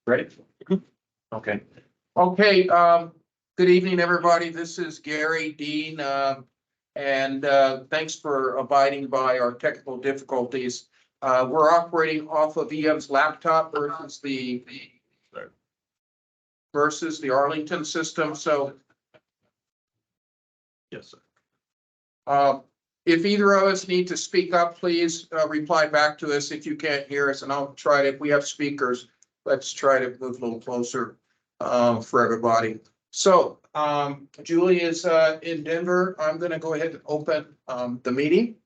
Ready? Okay. Okay, good evening, everybody. This is Gary Dean, and thanks for abiding by our technical difficulties. We're operating off of Ian's laptop versus the Arlington system. So Yes, sir. if either of us need to speak up, please reply back to us if you can't hear us, and I'll try to, if we have speakers, let's try to move a little closer for everybody. So Julie is in Denver. I'm going to go ahead and open the meeting.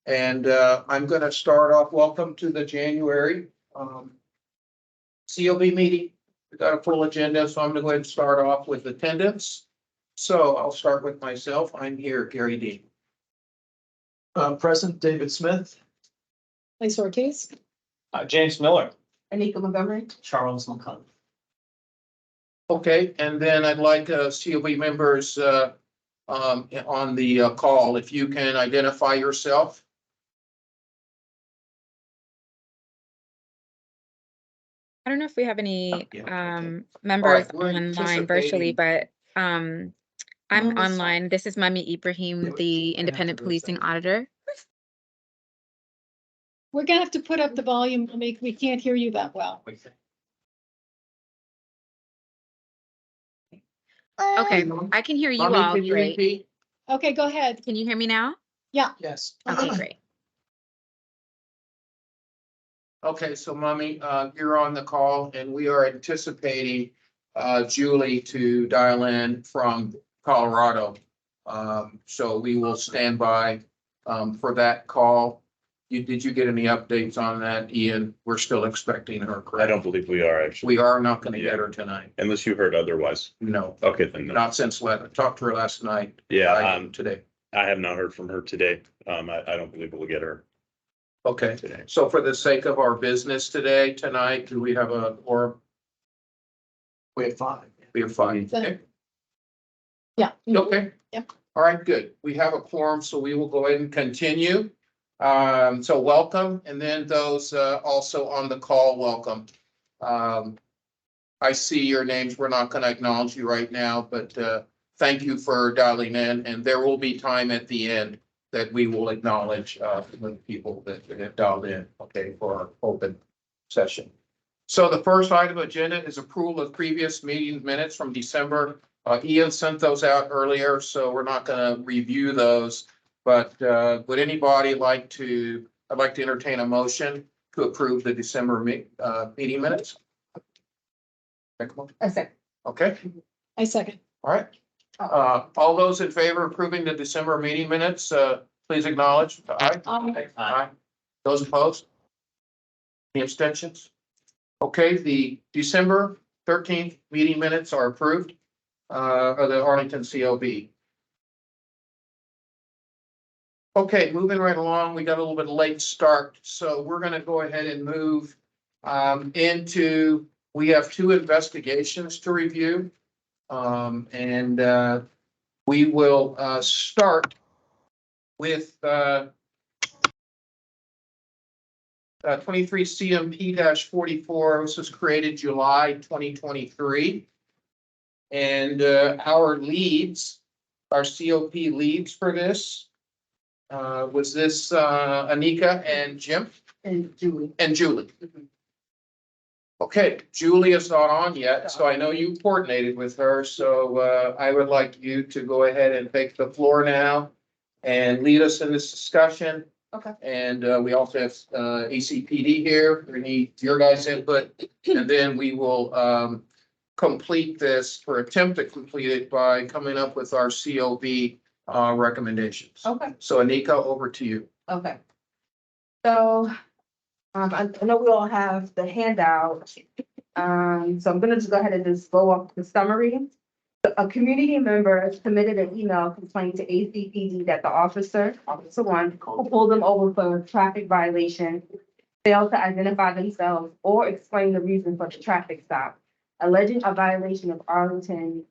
And I'm going to start off. Welcome to the January COB meeting. We've got a full agenda, so I'm going to go ahead and start off with attendance. So I'll start with myself. I'm here, Gary Dean. Present David Smith. Lisa Ortiz. James Miller. Anika Montgomery. Charles McConnell. Okay, and then I'd like COB members on the call, if you can identify yourself. I don't know if we have any Okay. members All right, we're online virtually, anticipating- but I'm online. This is Mami Ibrahim, the independent policing auditor. We're gonna have to put up the volume. We can't hear you that well. Okay, I can hear you Mommy, all can you great. repeat? Okay, go ahead. Can you hear me now? Yes. Okay, great. Okay, so Mommy, you're on the call, and we are anticipating Julie to dial in from Colorado. So we will stand by for that call. Did you get any updates on that, Ian? We're still expecting her, I correct? don't believe we are actually, We are not gonna get her tonight. unless you heard otherwise. No, Okay, then no. not since I talked to her last night. Yeah, Today. I have not heard from her today. I don't believe we'll get her Okay, today. so for the sake of our business tonight, do we have or We have 5. we have five? So- Okay. Yeah. Okay. Yep. All right, good. We have a quorum, so we will go ahead and continue. So welcome, and then those also on the call, welcome. I see your names. We're not going to acknowledge you right now, but thank you for dialing in, and there will be time at the end that we will acknowledge the people that have dialed in, okay, for our open session. So the first item of agenda is approval of previous meeting minutes from December. Ian sent those out earlier, so we're not gonna review those. But would anybody like to, I'd like to entertain a motion to approve the December meeting minutes. A second. Okay, I second. all right. All those in favor of approving the December meeting minutes, please acknowledge. Aye. Aye. Those opposed? Any abstentions? Okay, the December 13th meeting minutes are approved, of the Arlington COB. Okay, moving right along, we got a little bit of late start, so we're gonna go ahead and move into, we have 2 investigations to review. And we will start with 23 CMP-44. This was created July 2023. And our leads, our COP leads for this was this Anika and Jim And Julie. and Julie. Okay, Julie is not on yet, so I know you coordinated with her, so I would like you to go ahead and take the floor now and lead us in this discussion. Okay. And we also have ACPD here. We need your guys' input, and then we will complete this, or attempt to complete it by coming up with our COB recommendations. Okay, So Anika, over to you. okay. So, I know we all have the handout. So I'm gonna just go ahead and just go off the summary. A community member submitted an email complaining to ACPD that the officer 1, who pulled them over for a traffic violation, failed to identify themselves or explain the reason for the traffic stop, alleging a violation of Arlington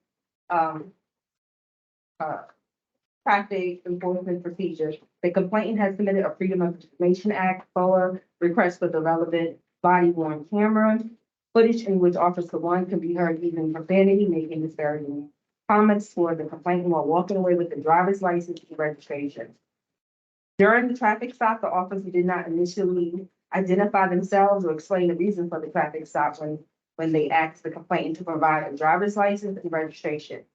traffic enforcement procedures. The complainant has submitted a Freedom of Information Act FOA request for the relevant body worn camera. Footage in which Officer One can be heard using profanity, making disparaging comments toward the complainant while walking away with the driver's license and registration. During the traffic stop, the officer did not initially identify themselves or explain the reason for the traffic stop when they asked the complainant to provide a driver's license and registration.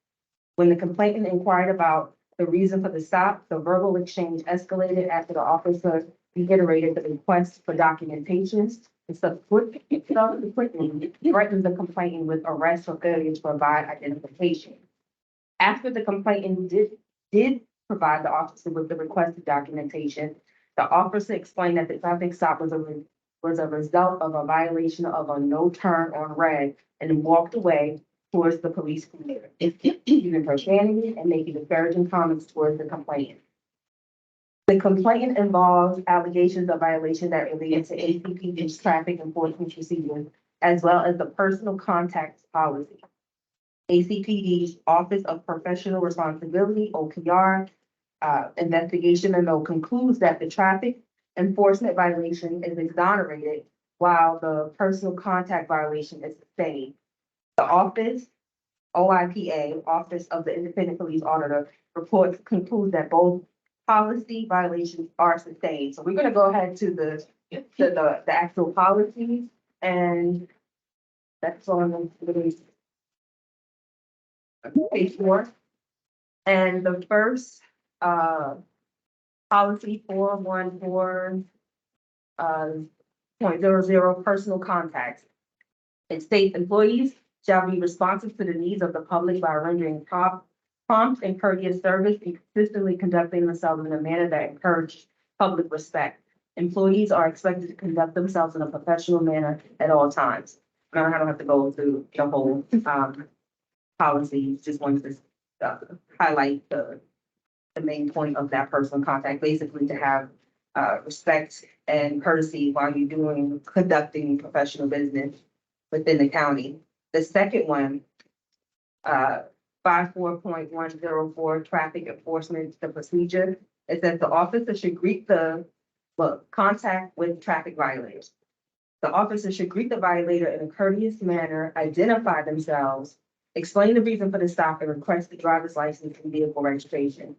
When the complainant inquired about the reason for the stop, the verbal exchange escalated after the officer reiterated the request for documentation and subsequently threatened the complainant with arrest for failure to provide identification. After the complainant did provide the officer with the requested documentation, the officer explained that the traffic stop was a result of a violation of a no turn on red and walked away towards the police cruiser, using profanity and making disparaging comments towards the complainant. The complaint involves allegations of violations that related to ACPD's traffic enforcement procedures, as well as the personal contacts policy. ACPD's Office of Professional Responsibility, OPR, investigation memo concludes that the traffic enforcement violation is exonerated while the personal contact violation is sustained. The office, OIPA, Office of the Independent Police Auditor, reports concludes that both policy violations are sustained. So we're gonna go ahead to the actual policies, and that's on page 4. And the first policy 414 .00 personal contacts. It states employees shall be responsive to the needs of the public by rendering prompt and courteous service and consistently conducting themselves in a manner that encourages public respect. Employees are expected to conduct themselves in a professional manner at all times. I don't have to go through the whole policy, just wanted to highlight the main point of that personal contact, basically to have respect and courtesy while you're conducting professional business within the county. The second one, 54.104 traffic enforcement, the procedure, it says the officer should greet contact with traffic violators. The officer should greet the violator in a courteous manner, identify themselves, explain the reason for the stop, and request the driver's license and vehicle registration.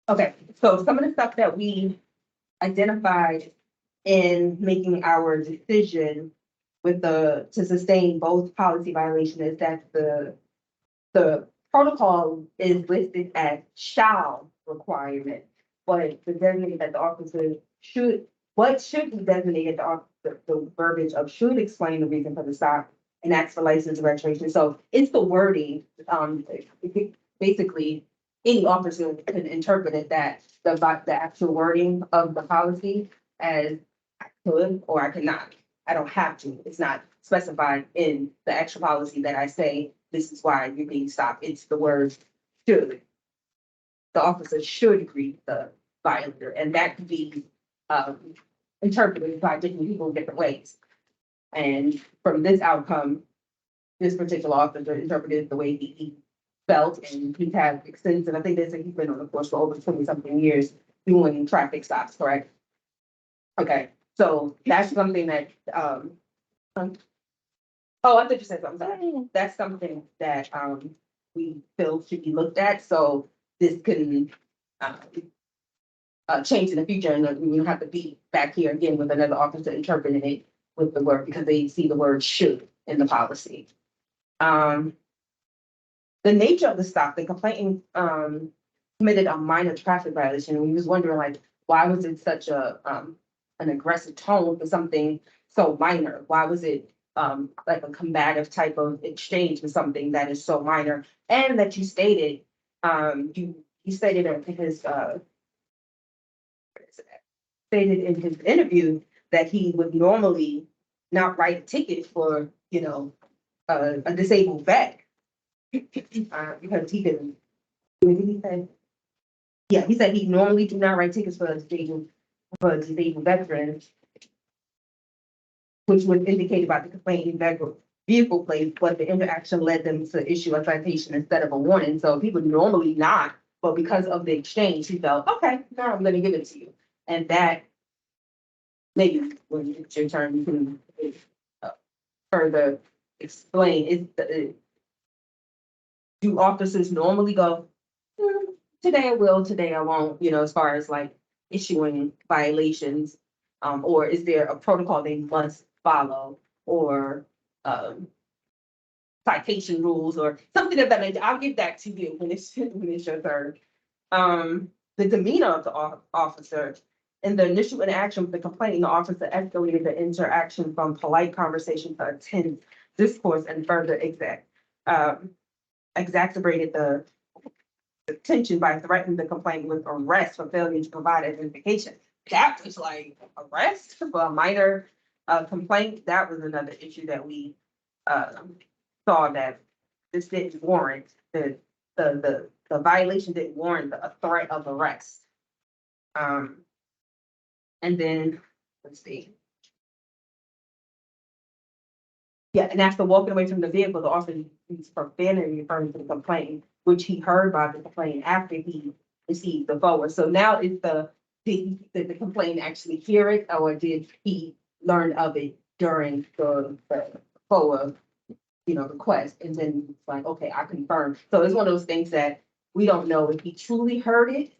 Okay, so some of the stuff that we identified in making our decision to sustain both policy violations is that the protocol is listed as shall requirement, but the designated that the officer should be designated, the verbiage of should explain the reason for the stop and ask for license and registration. So it's the wording, basically, any officer can interpret it that the actual wording of the policy as I could or I cannot. I don't have to. It's not specified in the actual policy that I say this is why you're being stopped. It's the word should. The officer should greet the violator, and that could be interpreted by different people in different ways. And from this outcome, this particular officer interpreted the way he felt, and he's had extensive, I think they said he's been on the force for over 20-something years doing traffic stops, correct? Okay, so that's something that, oh, I thought you said something, sorry. That's something that, we feel should be looked at, so this can, change in the future, and we don't have to be back here again with another officer interpreting it with the word, because they see the word should in the policy. The nature of the stop, the complainant committed a minor traffic violation. And we was wondering, like, why was it such an aggressive tone for something so minor? Why was it like a combative type of exchange for something that is so minor? And that you stated, you stated in his interview that he would normally not write a ticket for, a disabled vet. Because he didn't. What did he say? Yeah, he said he normally do not write tickets for disabled veterans, which was indicated by the complaint vehicle plate, but the interaction led them to issue a citation instead of a warning. So he would normally not, but because of the exchange, he felt, okay, now I'm gonna give it to you. And that, maybe when it's your turn, you can further explain, do officers normally go, today I will, today I won't, as far as like issuing violations? Or is there a protocol they must follow, or citation rules or something of that nature? I'll give that to you when it's your turn. The demeanor of the officer. In the initial interaction with the complainant, the officer escalated the interaction from polite conversation to intense discourse and further exacerbated the tension by threatening the complainant with arrest for failure to provide identification. That was like arrest for a minor complaint. That was another issue that we saw, that this didn't warrant the violation didn't warrant a threat of arrest. And then, let's see. Yeah, and after walking away from the vehicle, the officer used profanity referring to the complaint, which he heard by the complaint after he received the forward. So now is did the complaint actually hear it, or did he learn of it during the forward, request? And then it's like, okay, I confirm. So it's one of those things that we don't know if he truly heard it,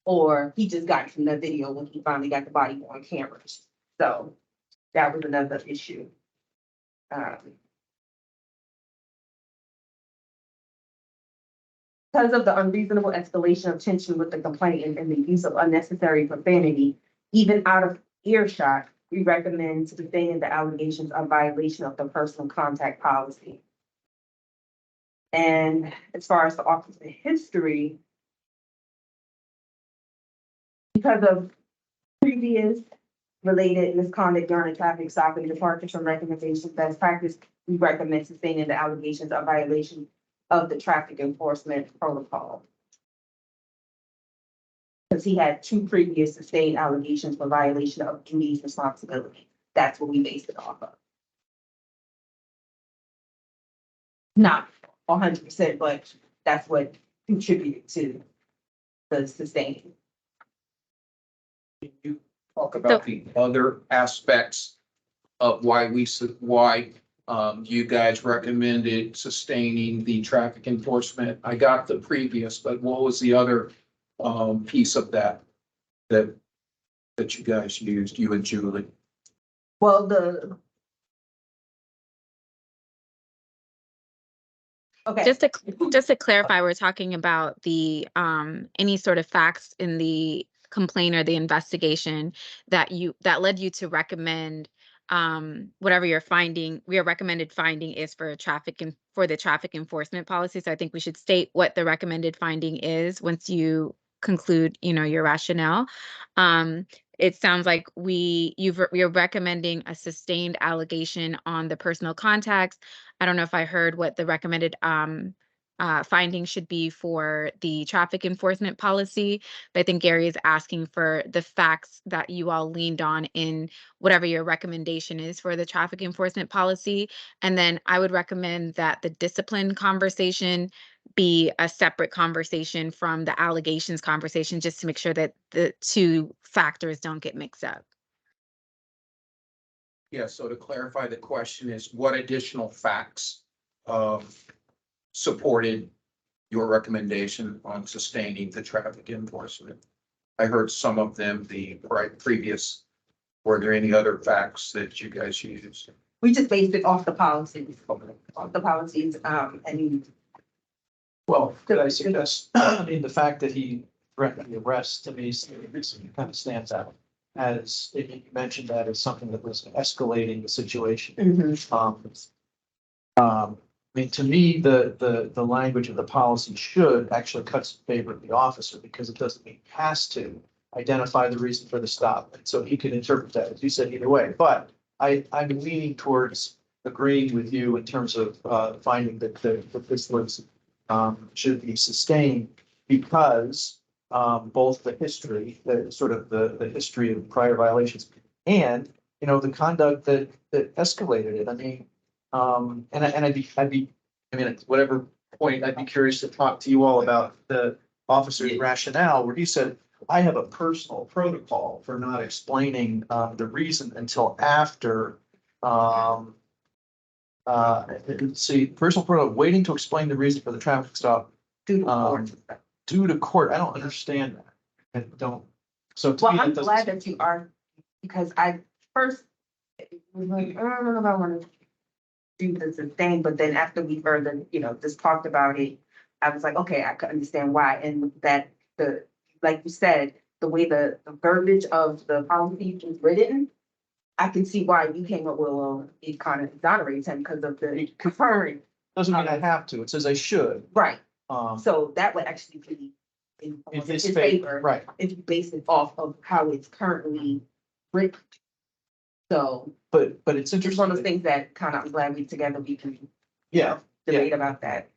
or he just got from the video when he finally got the body on cameras. So that was another issue. Because of the unreasonable escalation of tension with the complainant and the use of unnecessary profanity, even out of earshot, we recommend sustaining the allegations of violation of the personal contact policy. And as far as the officer history, because of previous related misconduct during a traffic stop and departure from recommendations best practice, we recommend sustaining the allegations of violation of the traffic enforcement protocol. Because he had 2 previous sustained allegations for violation of duties responsibility. That's what we based it off of. Not 100%, but that's what contributed to the sustaining. Can you talk about the other aspects of why you guys recommended sustaining the traffic enforcement? I got the previous, but what was the other piece of that you guys used, you and Julie? Well, okay. Just to clarify, we're talking about the any sort of facts in the complaint or the investigation that led you to recommend whatever your recommended finding is for the traffic enforcement policy. So I think we should state what the recommended finding is once you conclude, your rationale. It sounds like you're recommending a sustained allegation on the personal contacts. I don't know if I heard what the recommended finding should be for the traffic enforcement policy, but I think Gary is asking for the facts that you all leaned on in whatever your recommendation is for the traffic enforcement policy. And then I would recommend that the discipline conversation be a separate conversation from the allegations conversation, just to make sure that the 2 factors don't get mixed up. Yeah, so to clarify, the question is, what additional facts supported your recommendation on sustaining the traffic enforcement? I heard some of them, the previous. Were there any other facts that you guys used? We just based it off the policies, and Well, could I suggest, the fact that he threatened the arrest, to me, kind of stands out. As you mentioned, that as something that was escalating the situation. To me, the language of the policy should actually cut in favor of the officer, because it doesn't mean he has to identify the reason for the stop. And so he can interpret that, as you said, either way. But I'm leaning towards agreeing with you in terms of finding that this was should be sustained, because both the history, the history of prior violations, and the conduct that escalated it. I mean, And I'd be, I mean, at whatever point, I'd be curious to talk to you all about the officer's rationale, where he said, I have a personal protocol for not explaining, the reason until after, let's see, personal protocol, waiting to explain the reason for the traffic stop, Due to court. due to court. I don't understand that. I don't, so to Well, me, I'm that glad doesn't. that you are, because I first was like, I don't know if I want to do this thing, but then after we further, just talked about it, I was like, okay, I could understand why, and that like you said, the way the verbiage of the policy was written, I can see why you came up with, well, it kind of exonerates him because of the concurrent, Doesn't mean I have to. It says I should. right, Um, so that would actually be in his his favor, favor. right. If you base it off of how it's currently written. So But it's it's one of those interesting. things that kind of, I'm glad we together, we can Yeah, debate about that.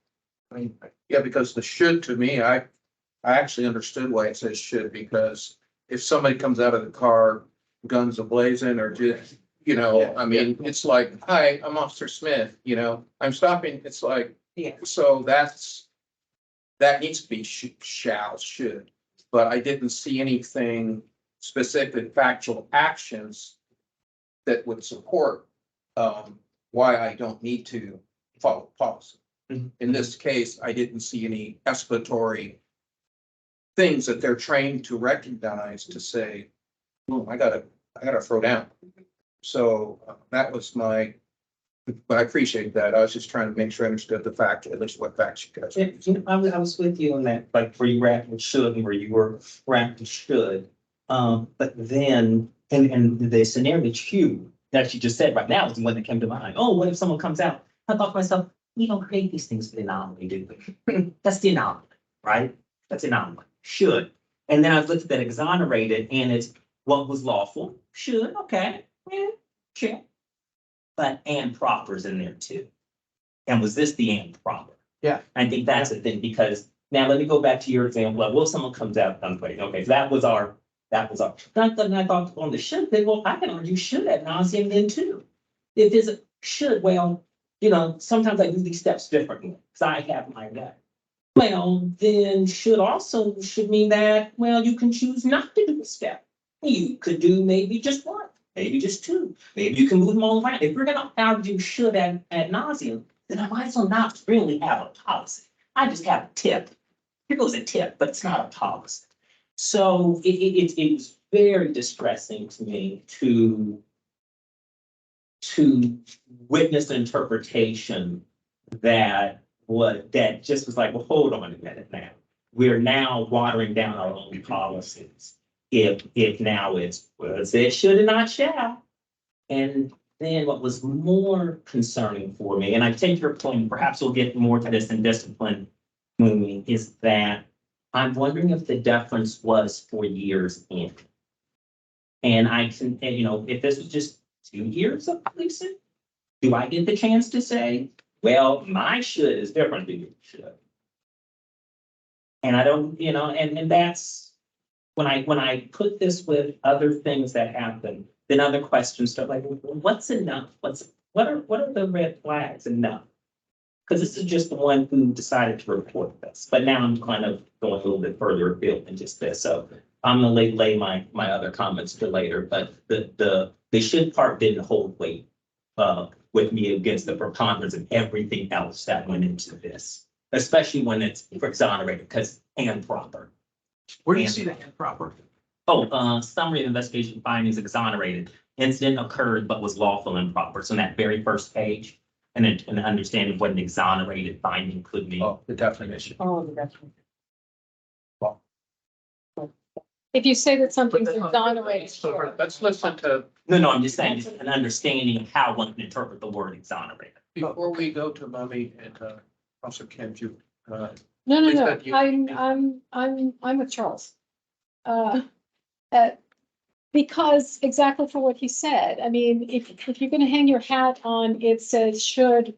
I mean, yeah, because the should to me, I actually understood why it says should, because if somebody comes out of the car, guns ablazing or just, I mean, it's like, hi, I'm Officer Smith, I'm stopping. It's like, Yeah. so that needs to be should, but I didn't see anything specific factual actions that would support, why I don't need to follow policy. Mhm. In this case, I didn't see any exploratory things that they're trained to recognize to say, oh, I gotta throw down. So that was but I appreciate that. I was just trying to make sure I understood the fact, at least what facts you guys. I was with you on that, like where you were at with should and where you were at with should. But then, and the scenario that you just said right now is the one that came to mind. Oh, what if someone comes out? I thought to myself, we don't create these things for the anomaly, do we? That's the anomaly, right? That's the anomaly. Should. And then I looked at that exonerated and it's what was lawful. Should, okay, yeah, sure. But and proper's in there too. And was this the and proper? Yeah. I think that's the thing, because now let me go back to your example of, well, someone comes out gunfighting. Okay, so that was our. Then I thought on the should thing, well, I can argue should ad nauseam then too. If there's a should, well, sometimes I do these steps differently because I have my way. Well, then should mean that, well, you can choose not to do a step. You could do maybe just one, maybe just two, maybe you can move them all around. If we're gonna argue should ad nauseum, then I might as well not really have a policy. I just have a tip. Here goes a tip, but it's not a policy. So it was very distressing to me to witness an interpretation that just was like, well, hold on a minute now. We're now watering down our own policies. If now it's, well, it says should and not shall. And then what was more concerning for me, and I take your point, perhaps we'll get more to this in discipline moving, is that I'm wondering if the deference was for years in. And if this was just 2 years of policing, do I get the chance to say, well, my should is different than your should? And I don't, and that's when I put this with other things that happen, then other questions start like, what's enough? What are the red flags enough? Because this is just the one who decided to report this, but now I'm kind of going a little bit further afield than just this. So I'm gonna lay my other comments to later, but the should part didn't hold weight with me against the preponderance of everything else that went into this, especially when it's exonerated, because and proper. where do you see that improper? Oh, summary of investigation findings exonerated. Incident occurred but was lawful and proper. So in that very first page, and an understanding of what an exonerated finding could mean. Oh, the definition. Oh, that's. If you say that something's exonerated. So let's listen to, No, I'm just saying just an understanding of how one can interpret the word exonerated. before we go to Mummy and Officer Kent, No, Please, no, that you- I'm with Charles. Because exactly for what he said, I mean, if you're gonna hang your hat on, it says should.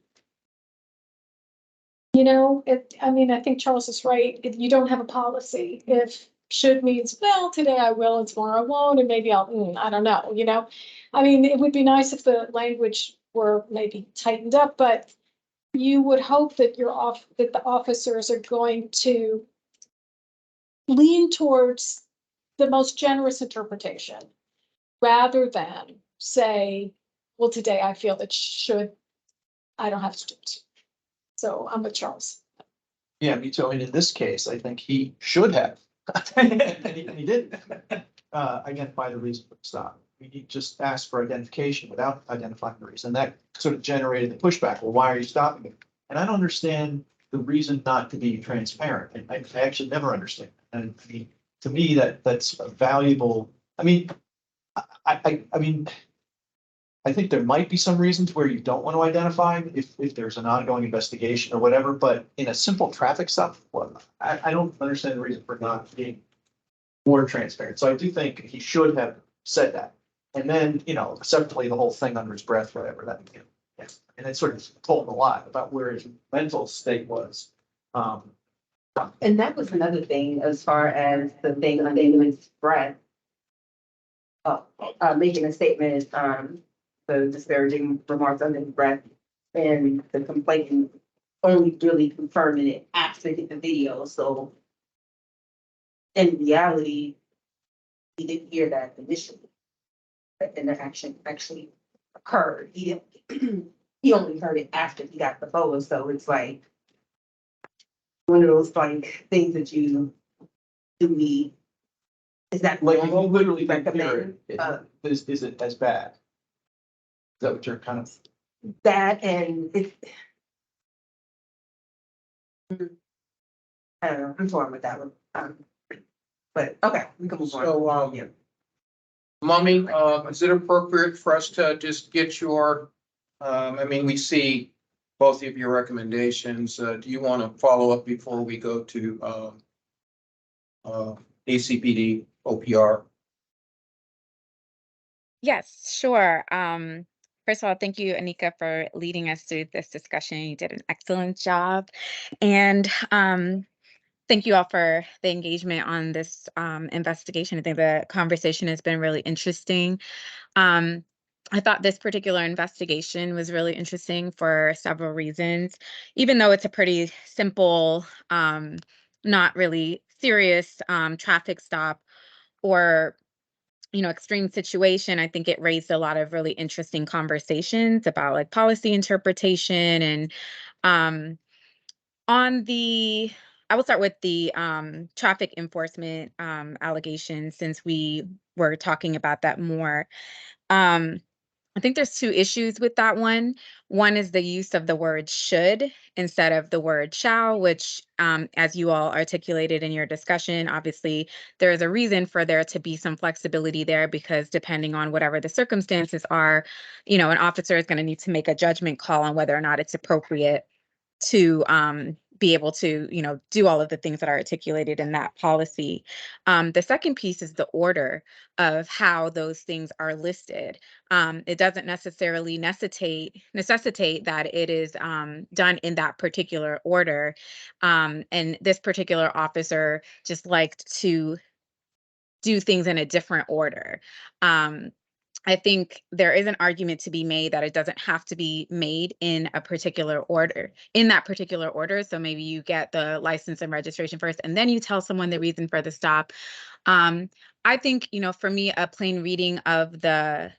I think Charles is right. If you don't have a policy, if should means, well, today I will and tomorrow I won't, and maybe I don't know, I mean, it would be nice if the language were maybe tightened up, but you would hope that that the officers are going to lean towards the most generous interpretation rather than say, well, today I feel that I don't have to do it. So I'm with Charles. Yeah, me too. And in this case, I think he should have. And he didn't, identify the reason for the stop. He just asked for identification without identifying the reason. That sort of generated the pushback. Well, why are you stopping me? And I don't understand the reason not to be transparent. And I actually never understand. And I mean, to me, that's a valuable, I mean, I mean, I think there might be some reasons where you don't want to identify if there's an ongoing investigation or whatever, but in a simple traffic stop, well, I don't understand the reason for not being more transparent. So I do think he should have said that. And then, separately, the whole thing under his breath, whatever that, yeah. And it sort of told a lot about where his mental state was. And that was another thing as far as the thing under his breath. Making a statement, the disparaging remarks under his breath, and the complainant only really confirming it after the video. So in reality, he didn't hear that initially. That interaction actually occurred. He only heard it after he got the photo. So it's like one of those like things that you do need. Is that Like, if you normal? literally Would you can hear recommend it, is it as bad? Is that what you're kind of? that? And it, I don't know. I'm torn with that one. But okay, we can move on. So, Yeah. Mummy, is it appropriate for us to just get your, I mean, we see both of your recommendations. Do you want to follow up before we go to, ACPD, OPR? Yes, sure. First of all, thank you, Anika, for leading us through this discussion. You did an excellent job. And thank you all for the engagement on this investigation. I think the conversation has been really interesting. I thought this particular investigation was really interesting for several reasons, even though it's a pretty simple, not really serious traffic stop or extreme situation. I think it raised a lot of really interesting conversations about like policy interpretation and um on the I will start with the traffic enforcement allegations since we were talking about that more. Um I think there's two issues with that one. One is the use of the word should instead of the word shall, which, as you all articulated in your discussion, obviously there is a reason for there to be some flexibility there because depending on whatever the circumstances are, an officer is going to need to make a judgment call on whether or not it's appropriate to be able to, do all of the things that are articulated in that policy. The second piece is the order of how those things are listed. It doesn't necessarily necessitate that it is done in that particular order. And this particular officer just liked to do things in a different order. I think there is an argument to be made that it doesn't have to be made in a particular order, in that particular order. So maybe you get the license and registration first, and then you tell someone the reason for the stop. I think, for me, a plain reading of the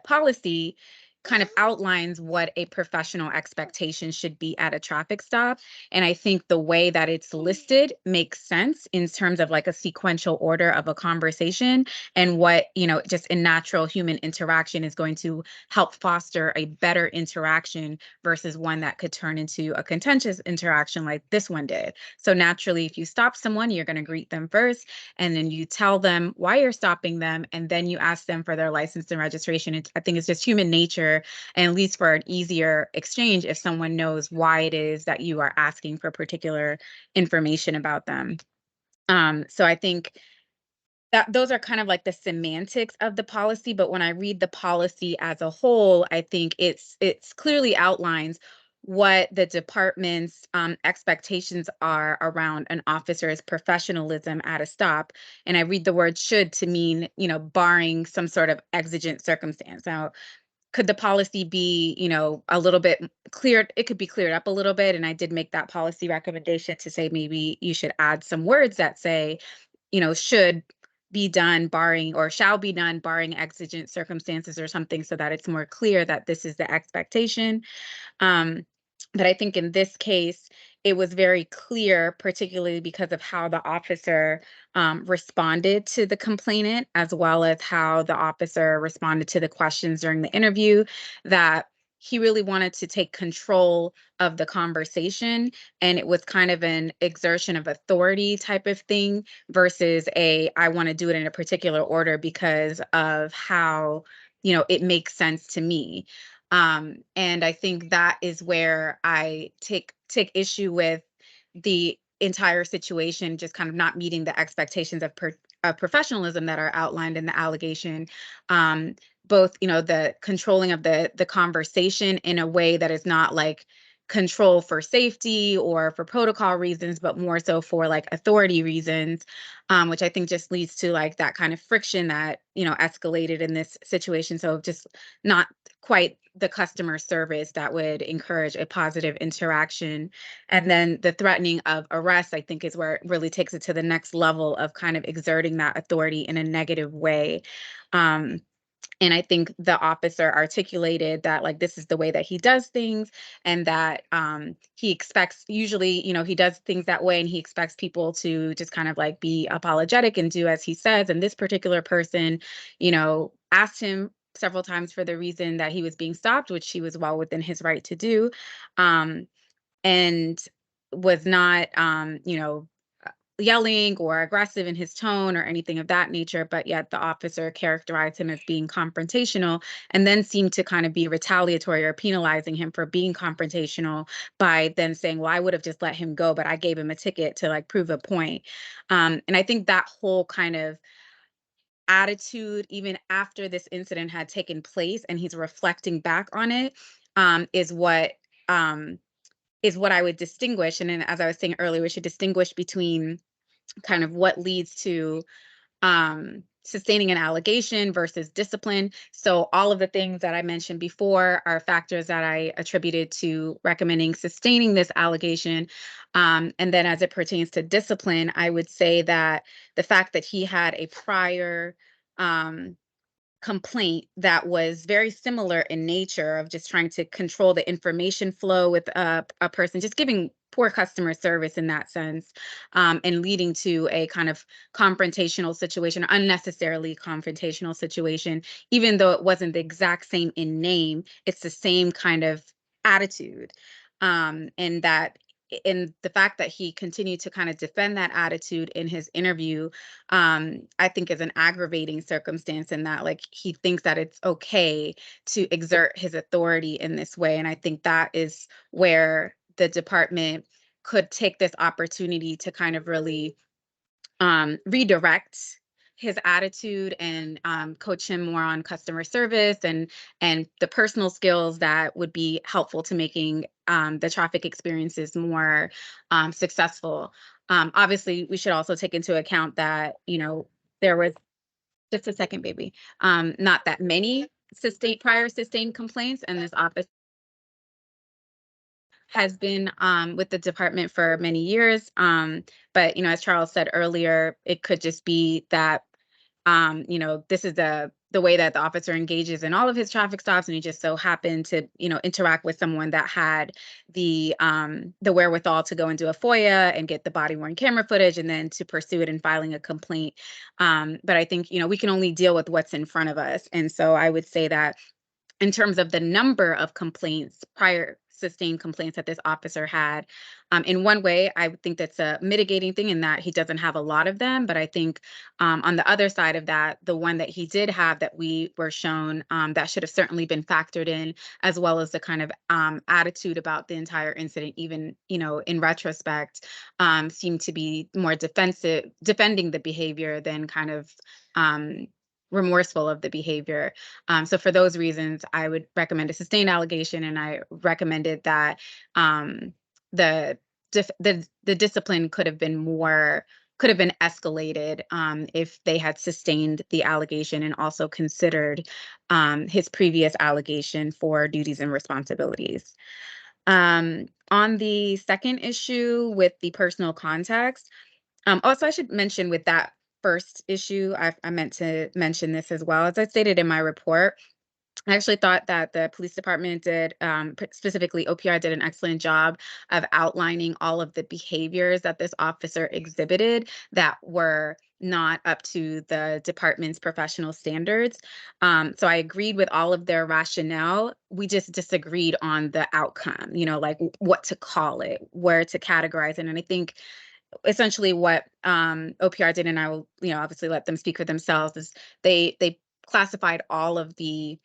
policy kind of outlines what a professional expectation should be at a traffic stop. And I think the way that it's listed makes sense in terms of like a sequential order of a conversation and what, just in natural human interaction is going to help foster a better interaction versus one that could turn into a contentious interaction like this one did. So naturally, if you stop someone, you're going to greet them first, and then you tell them why you're stopping them, and then you ask them for their license and registration. I think it's just human nature, and at least for an easier exchange if someone knows why it is that you are asking for particular information about them. So I think that those are kind of like the semantics of the policy, but when I read the policy as a whole, I think it's clearly outlines what the department's expectations are around an officer's professionalism at a stop. And I read the word should to mean, barring some sort of exigent circumstance. Now, could the policy be, a little bit cleared? It could be cleared up a little bit. And I did make that policy recommendation to say maybe you should add some words that say, should be done barring or shall be done barring exigent circumstances or something so that it's more clear that this is the expectation. But I think in this case, it was very clear, particularly because of how the officer responded to the complainant, as well as how the officer responded to the questions during the interview, that he really wanted to take control of the conversation. And it was kind of an exertion of authority type of thing versus I want to do it in a particular order because of how, it makes sense to me. And I think that is where I take issue with the entire situation, just kind of not meeting the expectations of professionalism that are outlined in the allegation. Both, the controlling of the conversation in a way that is not like control for safety or for protocol reasons, but more so for like authority reasons, which I think just leads to like that kind of friction that, escalated in this situation. So just not quite the customer service that would encourage a positive interaction. And then the threatening of arrest, I think, is where it really takes it to the next level of kind of exerting that authority in a negative way. And I think the officer articulated that like this is the way that he does things, and that he expects usually, he does things that way, and he expects people to just kind of like be apologetic and do as he says. And this particular person, asked him several times for the reason that he was being stopped, which he was well within his right to do, and was not, yelling or aggressive in his tone or anything of that nature, but yet the officer characterized him as being confrontational and then seemed to kind of be retaliatory or penalizing him for being confrontational by then saying, well, I would have just let him go, but I gave him a ticket to like prove a point. And I think that whole kind of attitude, even after this incident had taken place and he's reflecting back on it, is what I would distinguish. And then, as I was saying earlier, we should distinguish between kind of what leads to sustaining an allegation versus discipline. So all of the things that I mentioned before are factors that I attributed to recommending sustaining this allegation. And then as it pertains to discipline, I would say that the fact that he had a prior complaint that was very similar in nature of just trying to control the information flow with a person, just giving poor customer service in that sense, and leading to a kind of confrontational situation, unnecessarily confrontational situation, even though it wasn't the exact same in name, it's the same kind of attitude. And that in the fact that he continued to kind of defend that attitude in his interview, I think is an aggravating circumstance in that like he thinks that it's okay to exert his authority in this way. And I think that is where the department could take this opportunity to kind of really redirect his attitude and coach him more on customer service and the personal skills that would be helpful to making the traffic experiences more successful. Obviously, we should also take into account that, there was just a second, baby, not that many prior sustained complaints, and this office has been with the department for many years. But, as Charles said earlier, it could just be that, this is the way that the officer engages in all of his traffic stops. And he just so happened to, interact with someone that had the wherewithal to go and do a FOIA and get the body worn camera footage and then to pursue it in filing a complaint. But I think, we can only deal with what's in front of us. And so I would say that in terms of the number of complaints, prior sustained complaints that this officer had, in one way, I would think that's a mitigating thing in that he doesn't have a lot of them. But I think on the other side of that, the one that he did have that we were shown, that should have certainly been factored in, as well as the kind of attitude about the entire incident, even, in retrospect, seemed to be more defending the behavior than kind of remorseful of the behavior. So for those reasons, I would recommend a sustained allegation, and I recommended that the discipline could have been more could have been escalated if they had sustained the allegation and also considered his previous allegation for duties and responsibilities. On the second issue with the personal context, also I should mention with that first issue, I meant to mention this as well. As I stated in my report, I actually thought that the police department did, specifically OPR did an excellent job of outlining all of the behaviors that this officer exhibited that were not up to the department's professional standards. So I agreed with all of their rationale. We just disagreed on the outcome, like what to call it, where to categorize it. And I think essentially what OPR did, and I will, obviously let them speak for themselves, is they classified all of the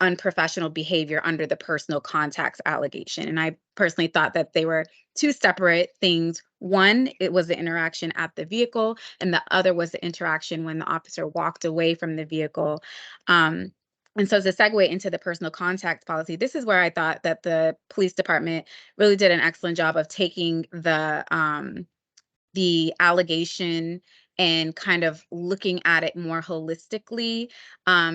unprofessional behavior under the personal contacts allegation. And I personally thought that they were two separate things. One, it was the interaction at the vehicle, and the other was the interaction when the officer walked away from the vehicle. And so as a segue into the personal contact policy, this is where I thought that the police department really did an excellent job of taking the allegation and kind of looking at it more holistically,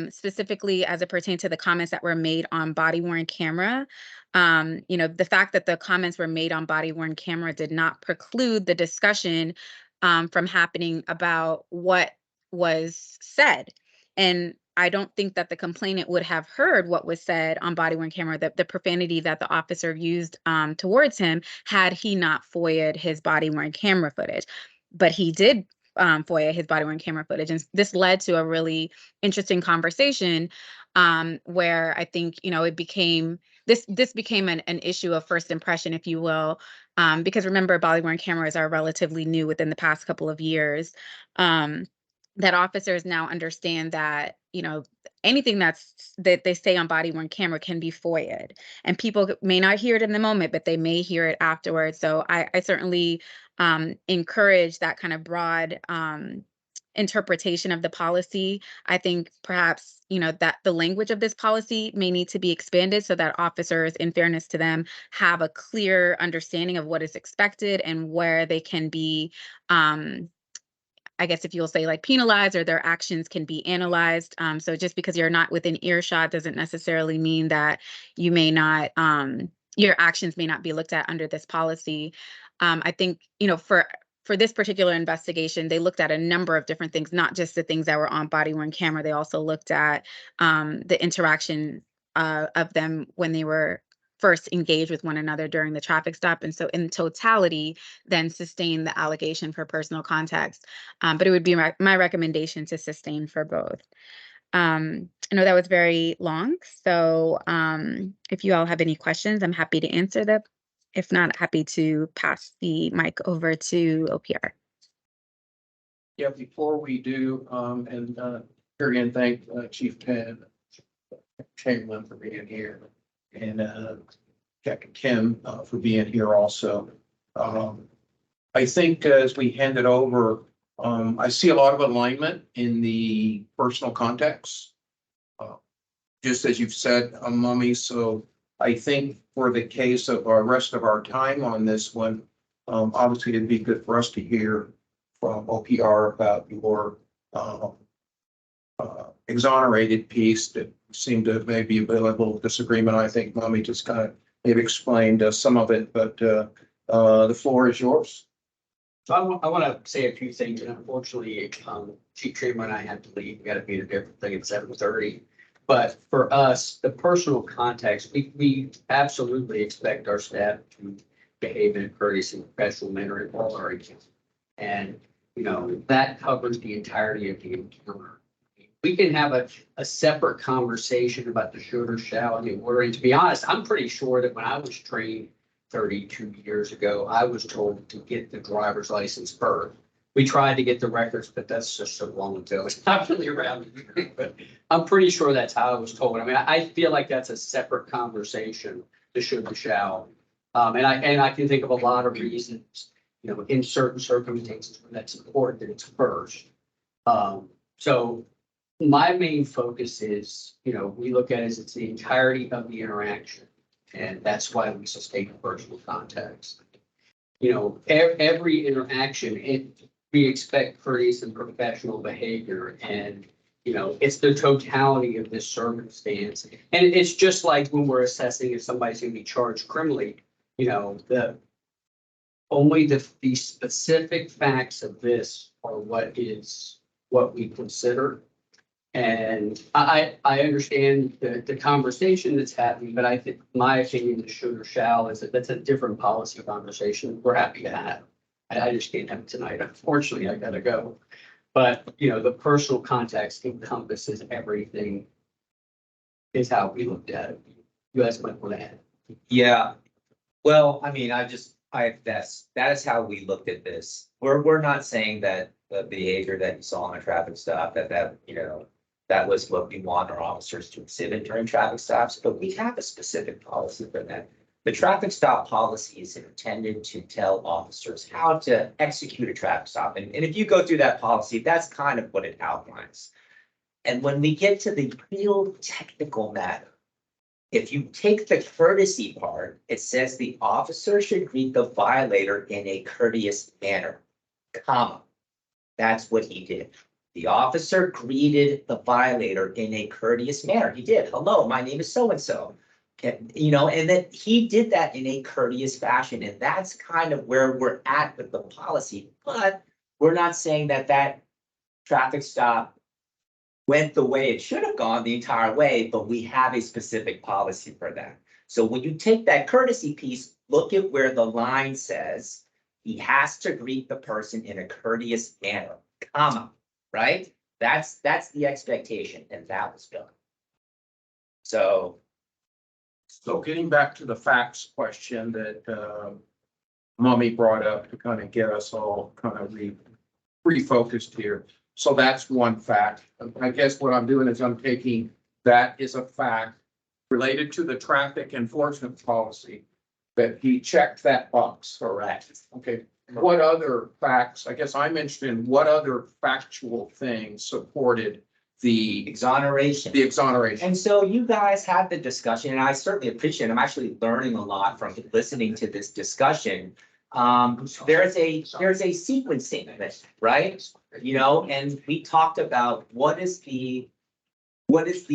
specifically as it pertained to the comments that were made on body-worn camera. The fact that the comments were made on body-worn camera did not preclude the discussion from happening about what was said. And I don't think that the complainant would have heard what was said on body-worn camera, the profanity that the officer used towards him, had he not FOIA'd his body-worn camera footage. But he did FOIA his body-worn camera footage. And this led to a really interesting conversation where I think, it became, this became an issue of first impression, if you will, because remember, body-worn cameras are relatively new within the past couple of years. That officers now understand that, anything that they say on body-worn camera can be FOIA'd, and people may not hear it in the moment, but they may hear it afterwards. So I certainly encourage that kind of broad interpretation of the policy. I think perhaps, that the language of this policy may need to be expanded so that officers, in fairness to them, have a clear understanding of what is expected and where they can be, I guess if you'll say, like, penalized, or their actions can be analyzed. So just because you're not within earshot doesn't necessarily mean that you may not, your actions may not be looked at under this policy. I think, for this particular investigation, they looked at a number of different things, not just the things that were on body-worn camera. They also looked at the interaction of them when they were first engaged with one another during the traffic stop. And so in totality, then sustain the allegation for personal context. But it would be my recommendation to sustain for both. I know that was very long. So if you all have any questions, I'm happy to answer them. If not, happy to pass the mic over to OPR. Yeah, before we do, and here again, thank Chief Penn, Chamberlain for being here, and Jack and Kim for being here also. I think as we hand it over, I see a lot of alignment in the personal context. Just as you've said, Mummy, so I think for the case of our rest of our time on this one, obviously it'd be good for us to hear from OPR about your exonerated piece that seemed to maybe a little disagreement. I think Mummy just kind of maybe explained some of it, but the floor is yours. So I want to say a few things, and unfortunately, Chief Trimmer and I had to leave. We got to be at a different thing at 7:30. But for us, the personal context, we absolutely expect our staff to behave in a courteous and professional manner in all our areas. And, that covers the entirety of the encounter. We can have a separate conversation about the should or shall and the ordering. To be honest, I'm pretty sure that when I was trained 32 years ago, I was told to get the driver's license first. We tried to get the records, but that's just so long ago. It's not really around here, but I'm pretty sure that's how I was told. I mean, I feel like that's a separate conversation, the should and shall. And I can think of a lot of reasons, in certain circumstances when that's important that it's first. So my main focus is, we look at it as it's the entirety of the interaction. And that's why we sustain personal context. Every interaction, we expect courteous and professional behavior and, you know, it's the totality of this circumstance. And it's just like when we're assessing if somebody's gonna be charged criminally, you know, only the specific facts of this are what we consider. And I understand the conversation that's happening, but I think my opinion, the should or shall, is that that's a different policy conversation we're happy to have. I just can't have it tonight. Unfortunately, I gotta go. But, you know, the personal context encompasses everything is how we looked at it. You guys might want to add. Yeah, well, I mean, that is how we looked at this. We're not saying that the behavior that you saw on a traffic stop, that, you know, that was what we want our officers to exhibit during traffic stops, but we have a specific policy for that. The traffic stop policy is intended to tell officers how to execute a traffic stop. And if you go through that policy, that's kind of what it outlines. And when we get to the real technical matter, if you take the courtesy part, it says the officer should greet the violator in a courteous manner, comma. That's what he did. The officer greeted the violator in a courteous manner. He did. Hello, my name is so-and-so. You know, and that he did that in a courteous fashion. And that's kind of where we're at with the policy. But we're not saying that that traffic stop went the way it should have gone the entire way, but we have a specific policy for that. So when you take that courtesy piece, look at where the line says he has to greet the person in a courteous manner, comma, right? That's the expectation, and that was done. So getting back to the facts question that Mommy brought up to kind of get us all kind of refocused here. So that's one fact. I guess what I'm doing is I'm taking that is a fact related to the traffic enforcement policy that he checked that box. correct. Okay, what other facts? I guess I'm interested in what other factual things supported the Exoneration. exoneration. And so you guys had the discussion, and I certainly appreciate it. I'm actually learning a lot from listening to this discussion. There's a sequencing of it, right? You know, and we talked about what is the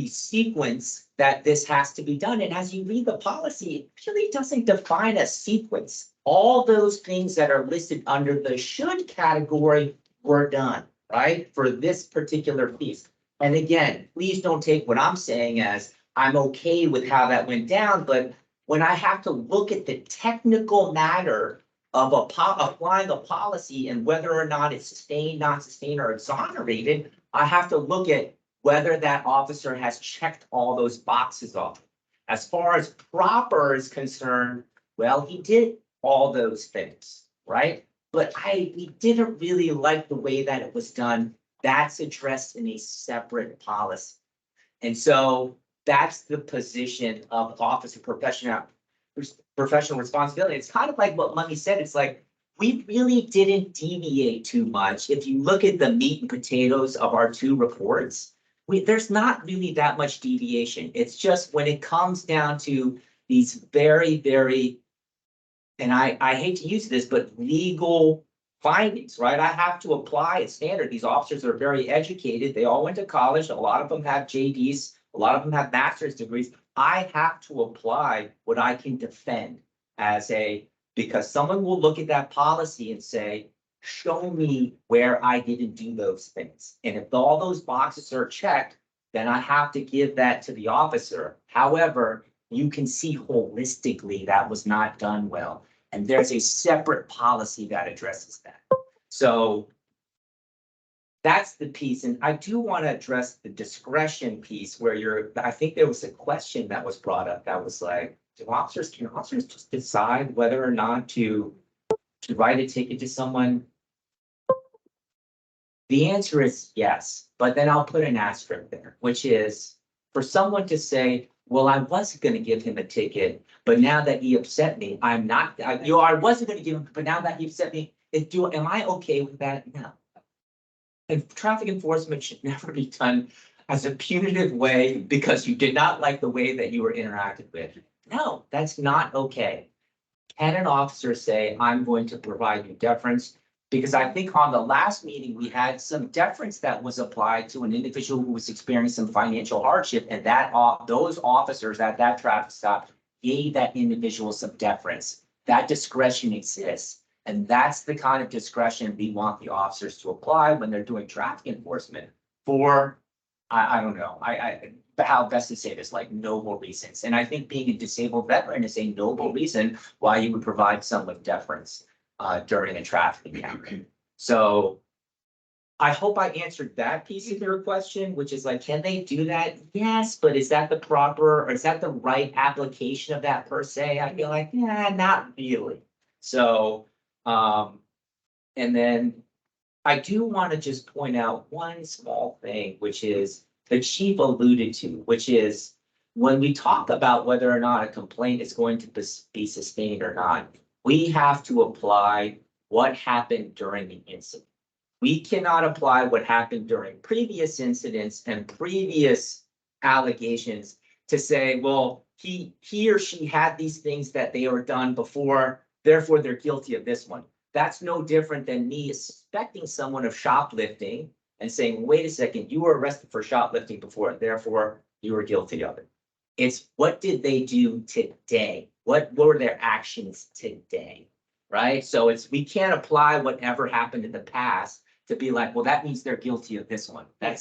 sequence that this has to be done. And as you read the policy, it really doesn't define a sequence. All those things that are listed under the should category were done, right? For this particular piece. And again, please don't take what I'm saying as I'm okay with how that went down, but when I have to look at the technical matter of applying a policy and whether or not it's sustained, not sustained, or exonerated, I have to look at whether that officer has checked all those boxes off. As far as proper is concerned, well, he did all those things, right? But we didn't really like the way that it was done. That's addressed in a separate policy. And so that's the position of officer professional responsibility. It's kind of like what Money said. It's like, we really didn't deviate too much. If you look at the meat and potatoes of our two reports, there's not really that much deviation. It's just when it comes down to these very, very, and I hate to use this, but legal findings, right? I have to apply a standard. These officers are very educated. They all went to college. A lot of them have JDs. A lot of them have master's degrees. I have to apply what I can defend because someone will look at that policy and say, show me where I didn't do those things. And if all those boxes are checked, then I have to give that to the officer. However, you can see holistically that was not done well. And there's a separate policy that addresses that. So that's the piece. And I do want to address the discretion piece where I think there was a question that was brought up that was like, can officers just decide whether or not to write a ticket to someone? The answer is yes, but then I'll put an asterisk there, which is for someone to say, well, I wasn't going to give him a ticket, but now that he upset me, I wasn't going to give him, but now that he upset me, am I okay with that? No. And traffic enforcement should never be done as a punitive way because you did not like the way that you were interacted with. No, that's not okay. Can an officer say, I'm going to provide you deference? Because I think on the last meeting, we had some deference that was applied to an individual who was experiencing some financial hardship, and those officers at that traffic stop gave that individual some deference. That discretion exists. And that's the kind of discretion we want the officers to apply when they're doing traffic enforcement for, I don't know, how best to say this, like noble reasons. And I think being a disabled veteran is a noble reason why you would provide someone deference during a traffic encounter. So I hope I answered that piece of your question, which is like, can they do that? Yes, but is that the proper, or is that the right application of that per se? I feel like, yeah, not really. So, and then I do want to just point out one small thing, which is the chief alluded to, which is when we talk about whether or not a complaint is going to be sustained or not, we have to apply what happened during the incident. We cannot apply what happened during previous incidents and previous allegations to say, well, he or she had these things that they were done before, therefore they're guilty of this one. That's no different than me suspecting someone of shoplifting and saying, wait a second, you were arrested for shoplifting before, therefore you were guilty of it. It's what did they do today? What were their actions today? Right? So we can't apply whatever happened in the past to be like, well, that means they're guilty of this one. That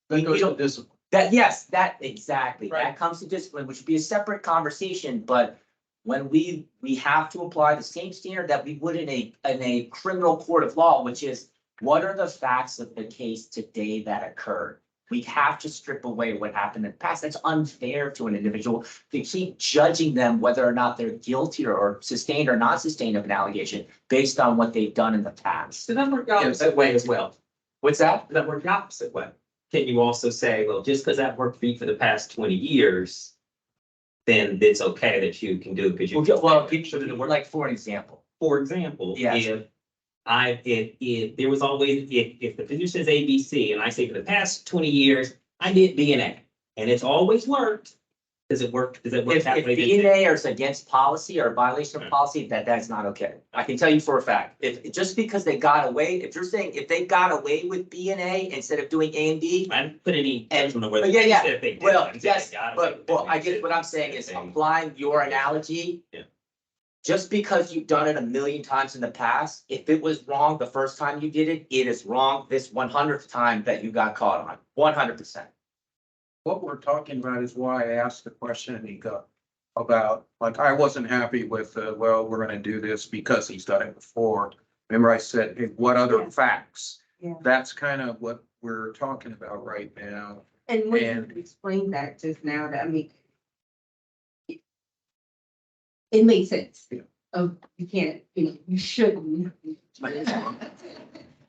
goes to discipline. That exactly. Right. That comes to discipline, which would be a separate conversation, but when we have to apply the same standard that we would in a criminal court of law, which is what are the facts of the case today that occurred? We have to strip away what happened in the past. That's unfair to an individual to keep judging them whether or not they're guilty or sustained or not sustained of an allegation based on what they've done in the past. So that worked the opposite way as well. What's that? That worked the opposite way. Can you also say, well, just because that worked for you for the past 20 years, then it's okay that you can do it because you. Well, like for an example. For example, Yes. if there was always, if the position says ABC and I say for the past 20 years, I did B&A and it's always worked. Does it work? Does it work If that way? B&A is against policy or violation of policy, that's not okay. I can tell you for a fact, if just because they got away, if you're saying if they got away with B&A instead of doing A and B. I didn't put any judgment on whether. Yeah, yeah. if they did. Well, I said yes, they got but away. well, I guess what I'm saying is applying your analogy. Yeah. Just because you've done it a million times in the past, if it was wrong the first time you did it, it is wrong this 100th time that you got caught on, 100%. What we're talking about is why I asked the question, Anika, about, like, I wasn't happy with, well, we're gonna do this because he's done it before. Remember I said, hey, what other Yeah. facts? Yeah. That's kind of what we're talking about right now. And when And- you explained that just now, that I mean. It makes sense. Yeah. You can't, you shouldn't.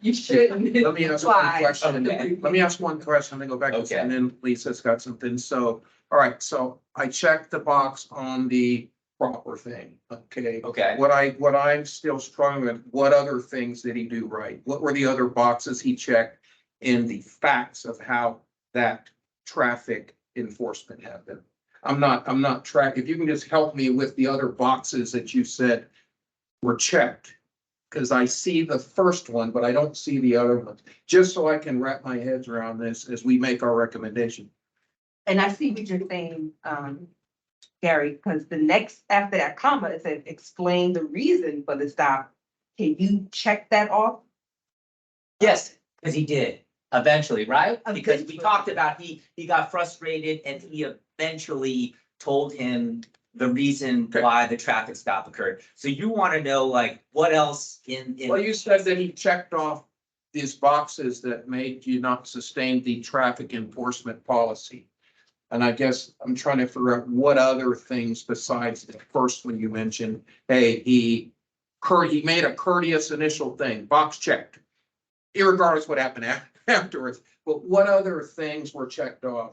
You shouldn't. Let me ask one apply. question. Okay. Let me ask one question, then go back, Okay. and then Lisa's got something. So, all right, so I checked the box on the proper thing, okay? Okay. What I'm still struggling with, what other things did he do right? What were the other boxes he checked in the facts of how that traffic enforcement happened? I'm not if you can just help me with the other boxes that you said were checked. Cause I see the first one, but I don't see the other ones, just so I can wrap my heads around this as we make our recommendation. And I see what you're saying, Gary, because the next, after that comma, it said, explain the reason for the stop. Can you check that off? Yes, because he did eventually, right? Because we talked about he got frustrated and he eventually told him the reason why the traffic stop occurred. So you want to know like what else in. Well, you said that he checked off these boxes that made you not sustain the traffic enforcement policy. And I guess I'm trying to figure out what other things besides the first one you mentioned. Hey, he made a courteous initial thing, box checked. Irregardless what happened afterwards, but what other things were checked off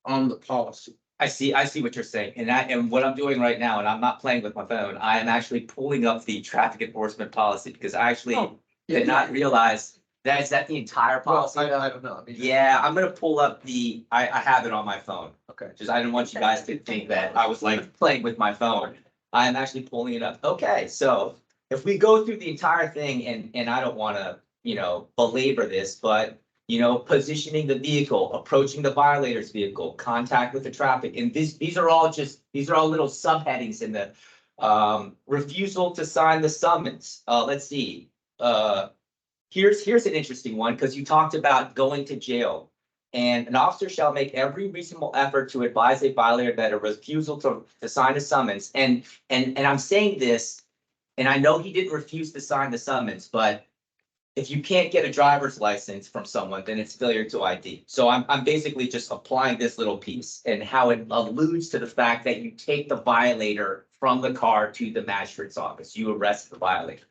on the policy? I see what you're saying, and what I'm doing right now, and I'm not playing with my phone, I am actually pulling up the traffic enforcement policy because I actually did not realize is that the entire policy? I don't know. I mean, Yeah, I'm gonna pull up I have it on my phone. Okay. Just I didn't want you guys to think that I was like playing with my phone. I am actually pulling it up. Okay, so if we go through the entire thing and I don't wanna, belabor this, but positioning the vehicle, approaching the violator's vehicle, contact with the traffic, and these are all little subheadings in the refusal to sign the summons. Let's see. Here's an interesting one, because you talked about going to jail. And an officer shall make every reasonable effort to advise a violator that a refusal to sign a summons. And I'm saying this, and I know he didn't refuse to sign the summons, but if you can't get a driver's license from someone, then it's failure to ID. So I'm basically just applying this little piece and how it alludes to the fact that you take the violator from the car to the magistrate's office. You arrest the violator.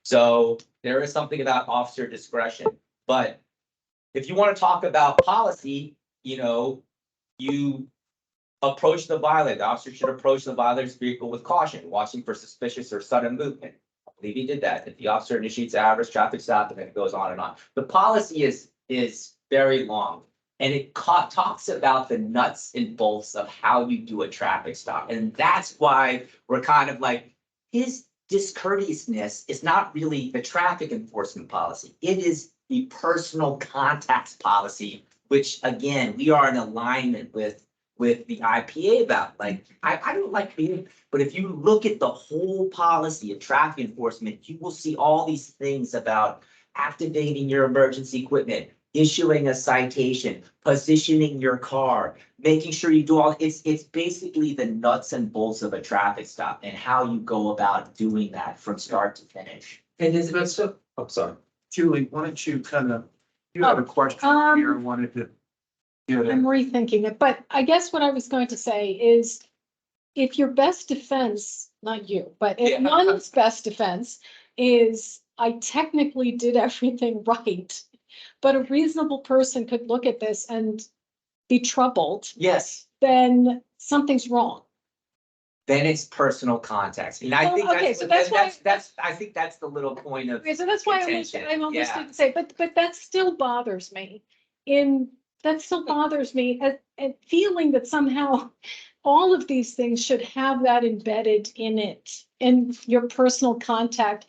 So there is something about officer discretion, but if you want to talk about policy, you approach the violator. The officer should approach the violator's vehicle with caution, watching for suspicious or sudden movement. I believe he did that. If the officer initiates an average traffic stop, and then it goes on and on. The policy is very long, and it talks about the nuts and bolts of how you do a traffic stop. And that's why we're kind of like, his discourteousness is not really the traffic enforcement policy. It is the personal contacts policy, which again, we are in alignment with the IPA about. Like, I don't like being, but if you look at the whole policy of traffic enforcement, you will see all these things about activating your emergency equipment, issuing a citation, positioning your car, making sure you do all, it's basically the nuts and bolts of a traffic stop and how you go about doing that from start to finish. And is it so? I'm sorry. Julie, why don't you you had a question here, I wanted to get it. I'm rethinking it, but I guess what I was going to say is if your best defense, not you, but if Yeah. one's best defense is I technically did everything right, but a reasonable person could look at this and be troubled, Yes, then something's wrong. then it's personal contacts. And I Well, think okay, that's, so that's why- I think that's the little point of. Okay, so that's why Contention, I'm almost yeah. didn't say, but that still bothers me. That still bothers me, and feeling that somehow all of these things should have that embedded in it, in your personal contact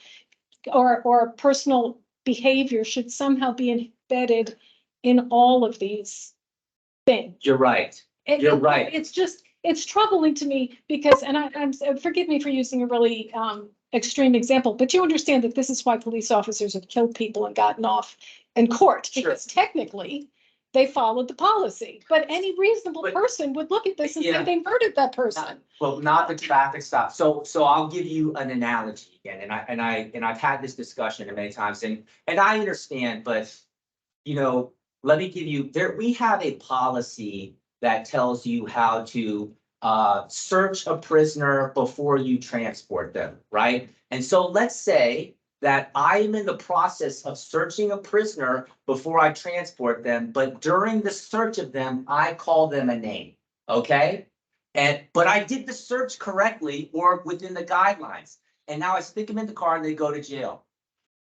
or personal behavior should somehow be embedded in all of these things. You're right. You're right. It's just, it's troubling to me because, and I'm, forgive me for using a really extreme example, but you understand that this is why police officers have killed people and gotten off in court. Sure. Because technically, they followed the policy, but any reasonable But- person would look at this and say Yeah. they murdered that person. Well, not the traffic stop. So I'll give you an analogy again, and I've had this discussion many times, and I understand, but let me give you, we have a policy that tells you how to search a prisoner before you transport them, right? And so let's say that I am in the process of searching a prisoner before I transport them, but during the search of them, I call them a name, okay? But I did the search correctly or within the guidelines, and now I stick them in the car and they go to jail.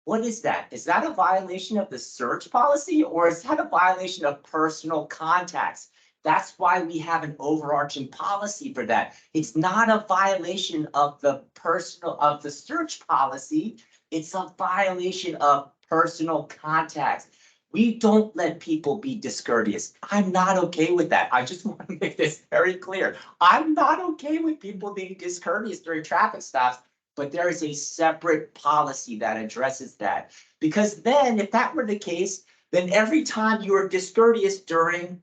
What is that? Is that a violation of the search policy, or is that a violation of personal contacts? That's why we have an overarching policy for that. It's not a violation of the search policy. It's a violation of personal contacts. We don't let people be discourteous. I'm not okay with that. I just want to make this very clear. I'm not okay with people being discourteous during traffic stops, but there is a separate policy that addresses that. Because then, if that were the case, then every time you are discourteous during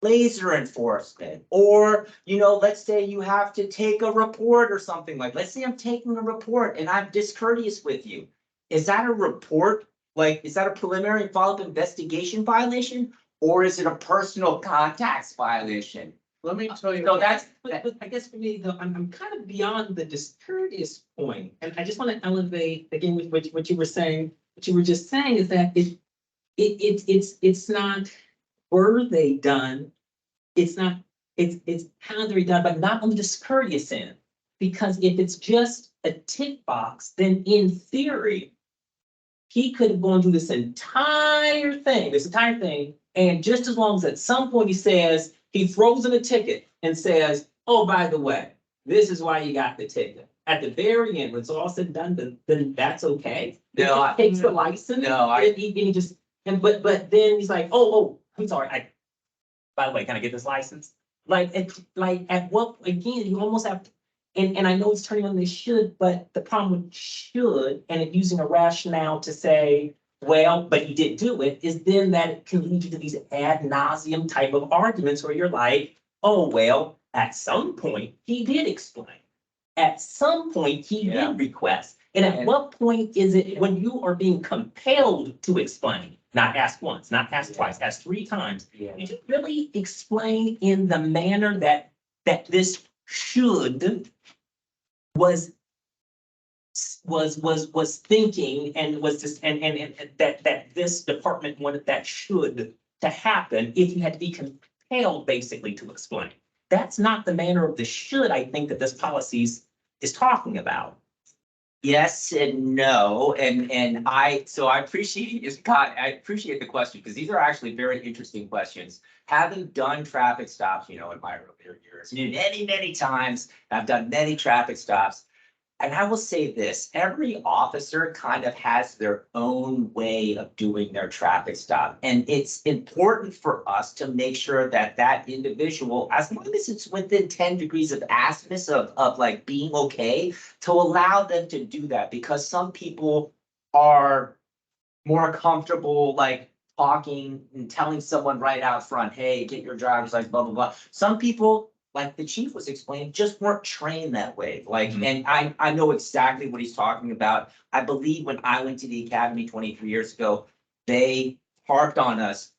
laser enforcement, or, let's say you have to take a report or something like, let's say I'm taking a report and I'm discourteous with you. Is that a report? Like, is that a preliminary follow-up investigation violation, or is it a personal contacts violation? Let me tell you. So that's, But I guess for me, though, I'm kind of beyond the discourteous point, and I just want to elevate again with what you were saying. What you were just saying is that it's not were they done, it's not, it's how they're done, but not on the discourteous end. Because if it's just a tick box, then in theory, he could have gone through this entire thing, and just as long as at some point he throws in a ticket and says, oh, by the way, this is why you got the ticket. at the very end, when it's all said and done, then that's okay. If No, he takes the license. no, I- And he just, but then he's like, oh, I'm sorry, by the way, can I get this license? Like at what, again, you almost have, and I know it's turning on this should, but the problem with should, and it using a rationale to say, well, but he didn't do it, is then that it can lead you to these ad nauseum type of arguments where you're like, oh, well, at some point, he did explain. At some point, he Yeah. did request. And at what point is it when you are being compelled to explain? Not ask once, not ask twice, ask 3 times. Yeah. Did you really explain in the manner that this should was thinking and was just, and that this department wanted that should to happen if you had to be compelled basically to explain? That's not the manner of the should, I think, that this policy is talking about. Yes and no, and so I appreciate, Scott, I appreciate the question, because these are actually very interesting questions. Having done traffic stops, in my earlier years, many times, I've done many traffic stops. And I will say this, every officer kind of has their own way of doing their traffic stop. And it's important for us to make sure that that individual, as long as it's within 10 degrees of aspness of like being okay, to allow them to do that, because some people are more comfortable like talking and telling someone right out front, hey, get your driver's license, blah, blah, blah. Some people, like the chief was explaining, just weren't trained that way. Like, and I know exactly what he's talking about. I believe when I went to the academy 23 years ago, they harped on us,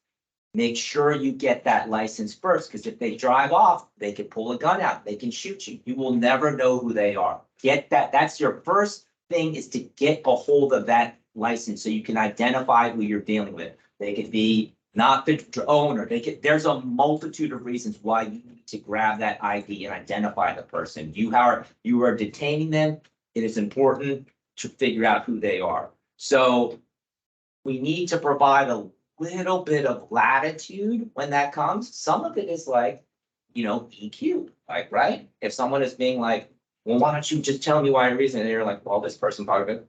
make sure you get that license first, because if they drive off, they can pull a gun out, they can shoot you. You will never know who they are. Get that. That's your first thing, is to get a hold of that license so you can identify who you're dealing with. They could be not the owner. There's a multitude of reasons why you need to grab that ID and identify the person. You are detaining them. It is important to figure out who they are. So we need to provide a little bit of latitude when that comes. Some of it is like, EQ, like, right? If someone is being like, well, why don't you just tell me why reason? And you're like, well, this person probably,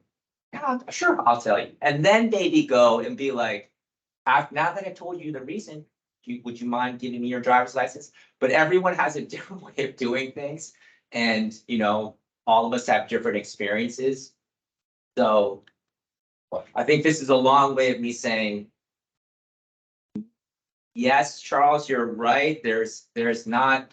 yeah, sure, I'll tell you. And then maybe go and be like, now that I told you the reason, would you mind giving me your driver's license? But everyone has a different way of doing things. And, all of us have different experiences. So I think this is a long way of me saying, yes, Charles, you're right. There's not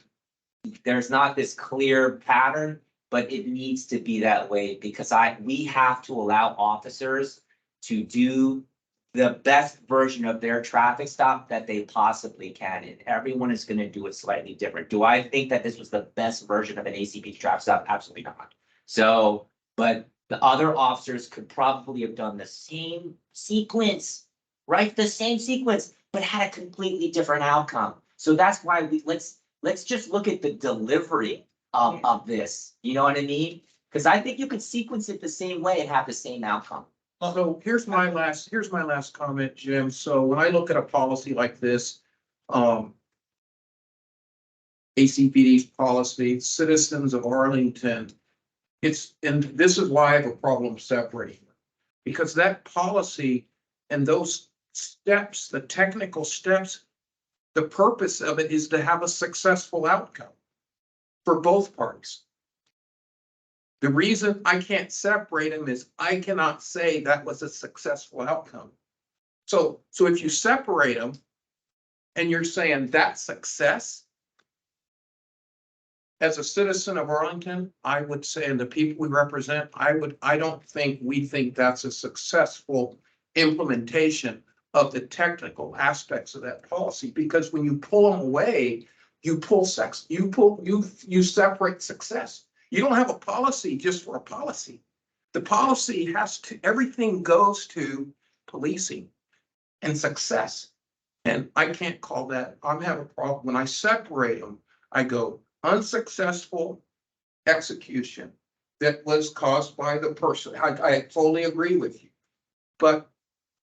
this clear pattern, but it needs to be that way, because we have to allow officers to do the best version of their traffic stop that they possibly can. And everyone is going to do it slightly different. Do I think that this was the best version of an ACP traffic stop? Absolutely not. So, but the other officers could probably have done the same sequence, right? The same sequence, but had a completely different outcome. So that's why let's just look at the delivery of this. You know what I mean? Because I think you could sequence it the same way and have the same outcome. So here's my last comment, Jim. So when I look at a policy like this, ACPD's policy, citizens of Arlington, and this is why I have a problem separating them. Because that policy and those steps, the technical steps, the purpose of it is to have a successful outcome for both parties. The reason I can't separate them is I cannot say that was a successful outcome. So if you separate them and you're saying that's success, as a citizen of Arlington, I would say, and the people we represent, I don't think we think that's a successful implementation of the technical aspects of that policy, because when you pull them away, you separate success. You don't have a policy just for a policy. The policy everything goes to policing and success. And I can't call that, I'm having a problem. When I separate them, I go unsuccessful execution that was caused by the person. I totally agree with you, but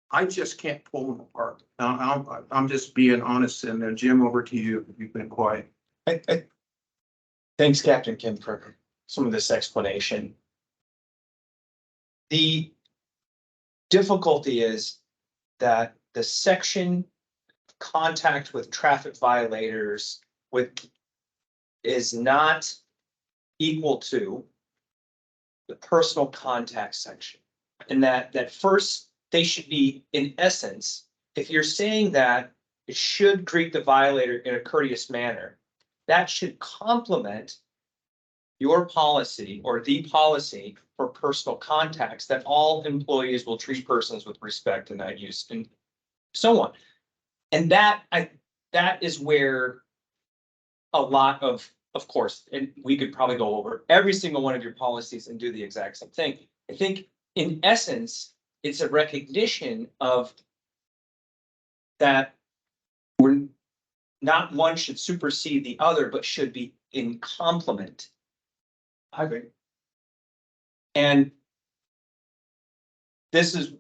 I just can't pull them apart. Now, I'm just being honest, and Jim, over to you. You've been quiet. Thanks, Captain Kim, for some of this explanation. The difficulty is that the section contact with traffic violators is not equal to the personal contact section. And that first, they should be, in essence, if you're saying that it should greet the violator in a courteous manner, that should complement your policy or the policy for personal contacts, that all employees will treat persons with respect and not use and so on. And that is where a lot of course, and we could probably go over every single one of your policies and do the exact same thing. I think in essence, it's a recognition of that we're not one should supersede the other, but should be in complement. I agree. And this is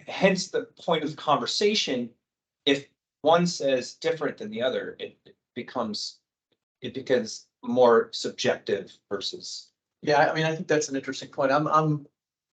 hence the point of the conversation. If one says different than the other, it becomes more subjective versus. Yeah, I mean, I think that's an interesting point. I'm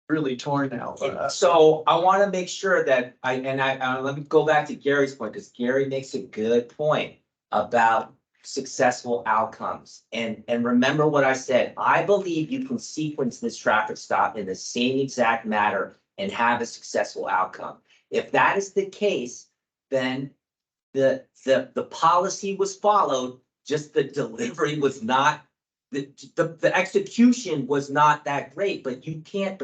really torn now. So I want to make sure that let me go back to Gary's point, because Gary makes a good point about successful outcomes. And remember what I said, I believe you can sequence this traffic stop in the same exact manner and have a successful outcome. If that is the case, then the policy was followed, just the delivery was not, the execution was not that great, but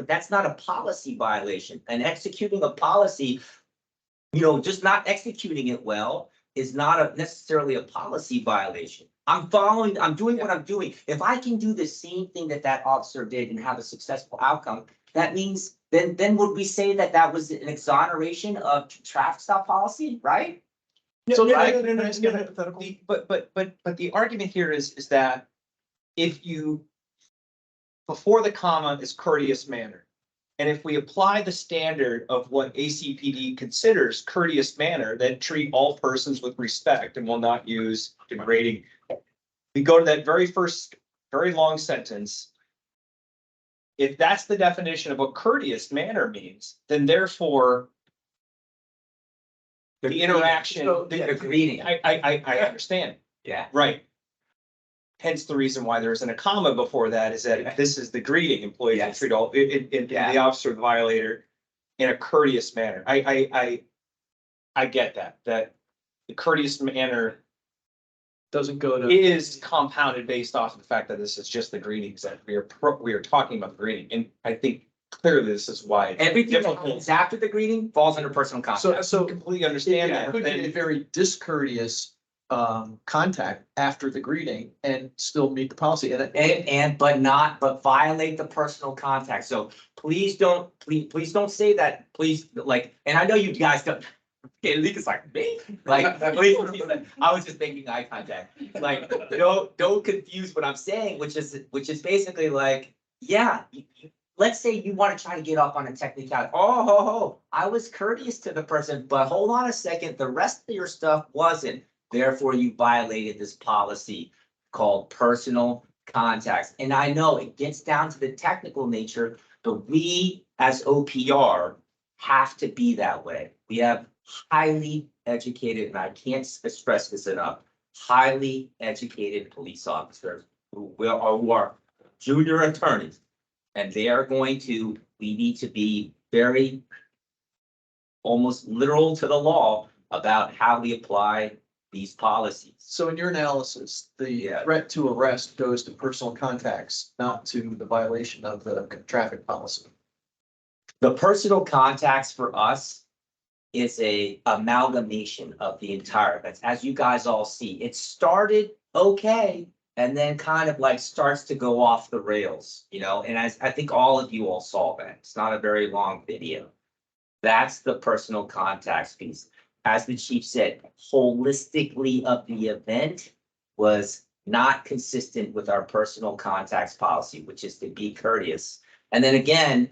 that's not a policy violation. And executing a policy, just not executing it well is not necessarily a policy violation. I'm doing what I'm doing. If I can do the same thing that officer did and have a successful outcome, that means then would we say that was an exoneration of traffic stop policy, right? So but the argument here is that if you, before the comma is courteous manner, and if we apply the standard of what ACPD considers courteous manner, then treat all persons with respect and will not use degrading. We go to that very first, very long sentence. If that's the definition of what courteous manner means, then therefore the interaction, the greeting. I understand. Yeah. Right. Hence the reason why there isn't a comma before that is that this is the greeting, employees will treat all the officer, the violator in a courteous manner. I get that the courteous manner doesn't go to is compounded based off of the fact that this is just the greetings that we are talking about the greeting. And I think clearly this is why everything that happens after the greeting falls under personal contact. So completely understand that. It could be a very discourteous contact after the greeting and still meet the policy but violate the personal contact. So please don't say that, please, and I know you guys don't. Okay, Luke's like me, please, I was just making eye contact. Don't confuse what I'm saying, which is basically let's say you want to try to get off on a technicality. I was courteous to the person, but hold on a second, the rest of your stuff wasn't. Therefore, you violated this policy called personal contacts. And I know it gets down to the technical nature, but we as OPR have to be that way. We have highly educated, and I can't stress this enough, highly educated police officers who are junior attorneys. And we need to be very almost literal to the law about how we apply these policies. So in your analysis, the threat to arrest goes to personal contacts, not to the violation of the traffic policy. The personal contacts for us is a amalgamation of the entire events. As you guys all see, it started okay, and then kind of starts to go off the rails, and as I think all of you all saw that. It's not a very long video. That's the personal contacts piece. As the chief said, holistically of the event was not consistent with our personal contacts policy, which is to be courteous. And then again,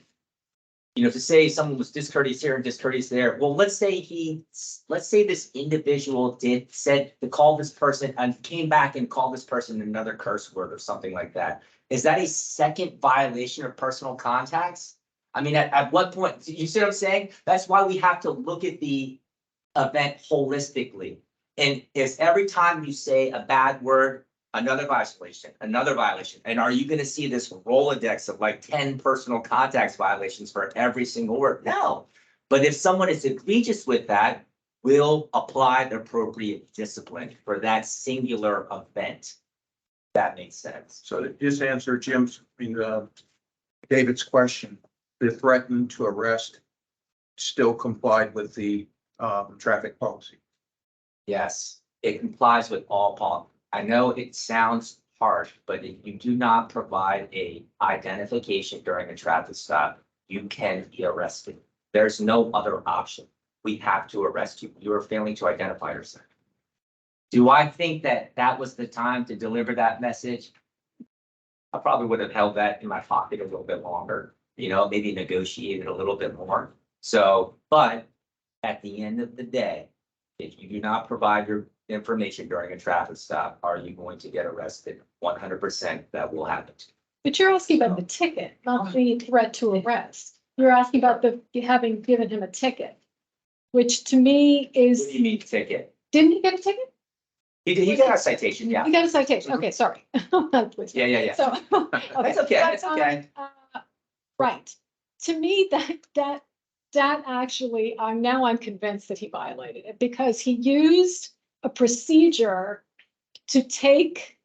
to say someone was discourteous here and discourteous there. Well, let's say this individual called this person and came back and called this person another curse word or something like that. Is that a second violation of personal contacts? I mean, at what point, you see what I'm saying? That's why we have to look at the event holistically. And is every time you say a bad word, another violation, another violation? And are you gonna see this Rolodex of like 10 personal contacts violations for every single word? No. But if someone is egregious with that, we'll apply the appropriate discipline for that singular event. That makes sense. So to just answer David's question, the threatened to arrest still complied with the traffic policy. Yes, it complies with all policy. I know it sounds harsh, but if you do not provide a identification during a traffic stop, you can be arrested. There's no other option. We have to arrest you. You are failing to identify yourself. Do I think that that was the time to deliver that message? I probably would have held that in my pocket a little bit longer, maybe negotiated a little bit more. So, but at the end of the day, if you do not provide your information during a traffic stop, are you going to get arrested? 100% that will happen. But you're asking about the ticket, not the threat to arrest. You're asking about having given him a ticket, which to me is. What do you mean ticket? Didn't he get a ticket? He got a citation, yeah. He got a citation. Okay, sorry. Yeah. So. That's okay, that's okay. Right. To me, that actually, I'm convinced that he violated it because he used a procedure to take,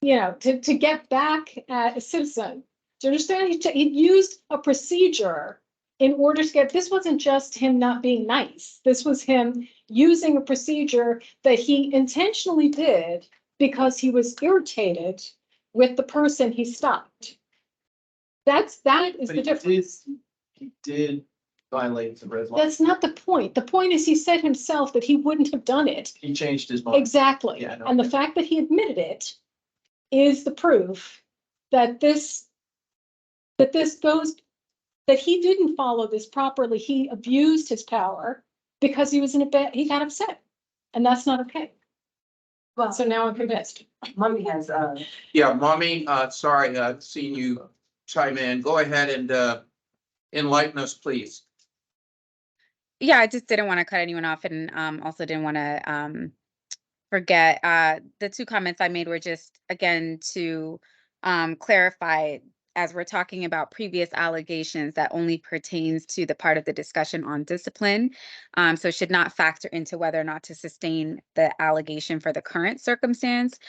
to get back at a citizen. Do you understand? He used a procedure in order to this wasn't just him not being nice. This was him using a procedure that he intentionally did because he was irritated with the person he stopped. That is But the difference. He did violate the red line. That's not the point. The point is he said himself that he wouldn't have done it. He changed his mind. Exactly. Yeah, I know. And the fact that he admitted it is the proof that that he didn't follow this properly. He abused his power because he was he got upset. And that's not okay. Well, So now I'm convinced. Mommy has, Yeah, mommy, sorry, I've seen you chime in. Go ahead and enlighten us, please. Yeah, I just didn't want to cut anyone off and also didn't want to forget the two comments I made were just again to clarify as we're talking about previous allegations that only pertains to the part of the discussion on discipline. So it should not factor into whether or not to sustain the allegation for the current circumstance.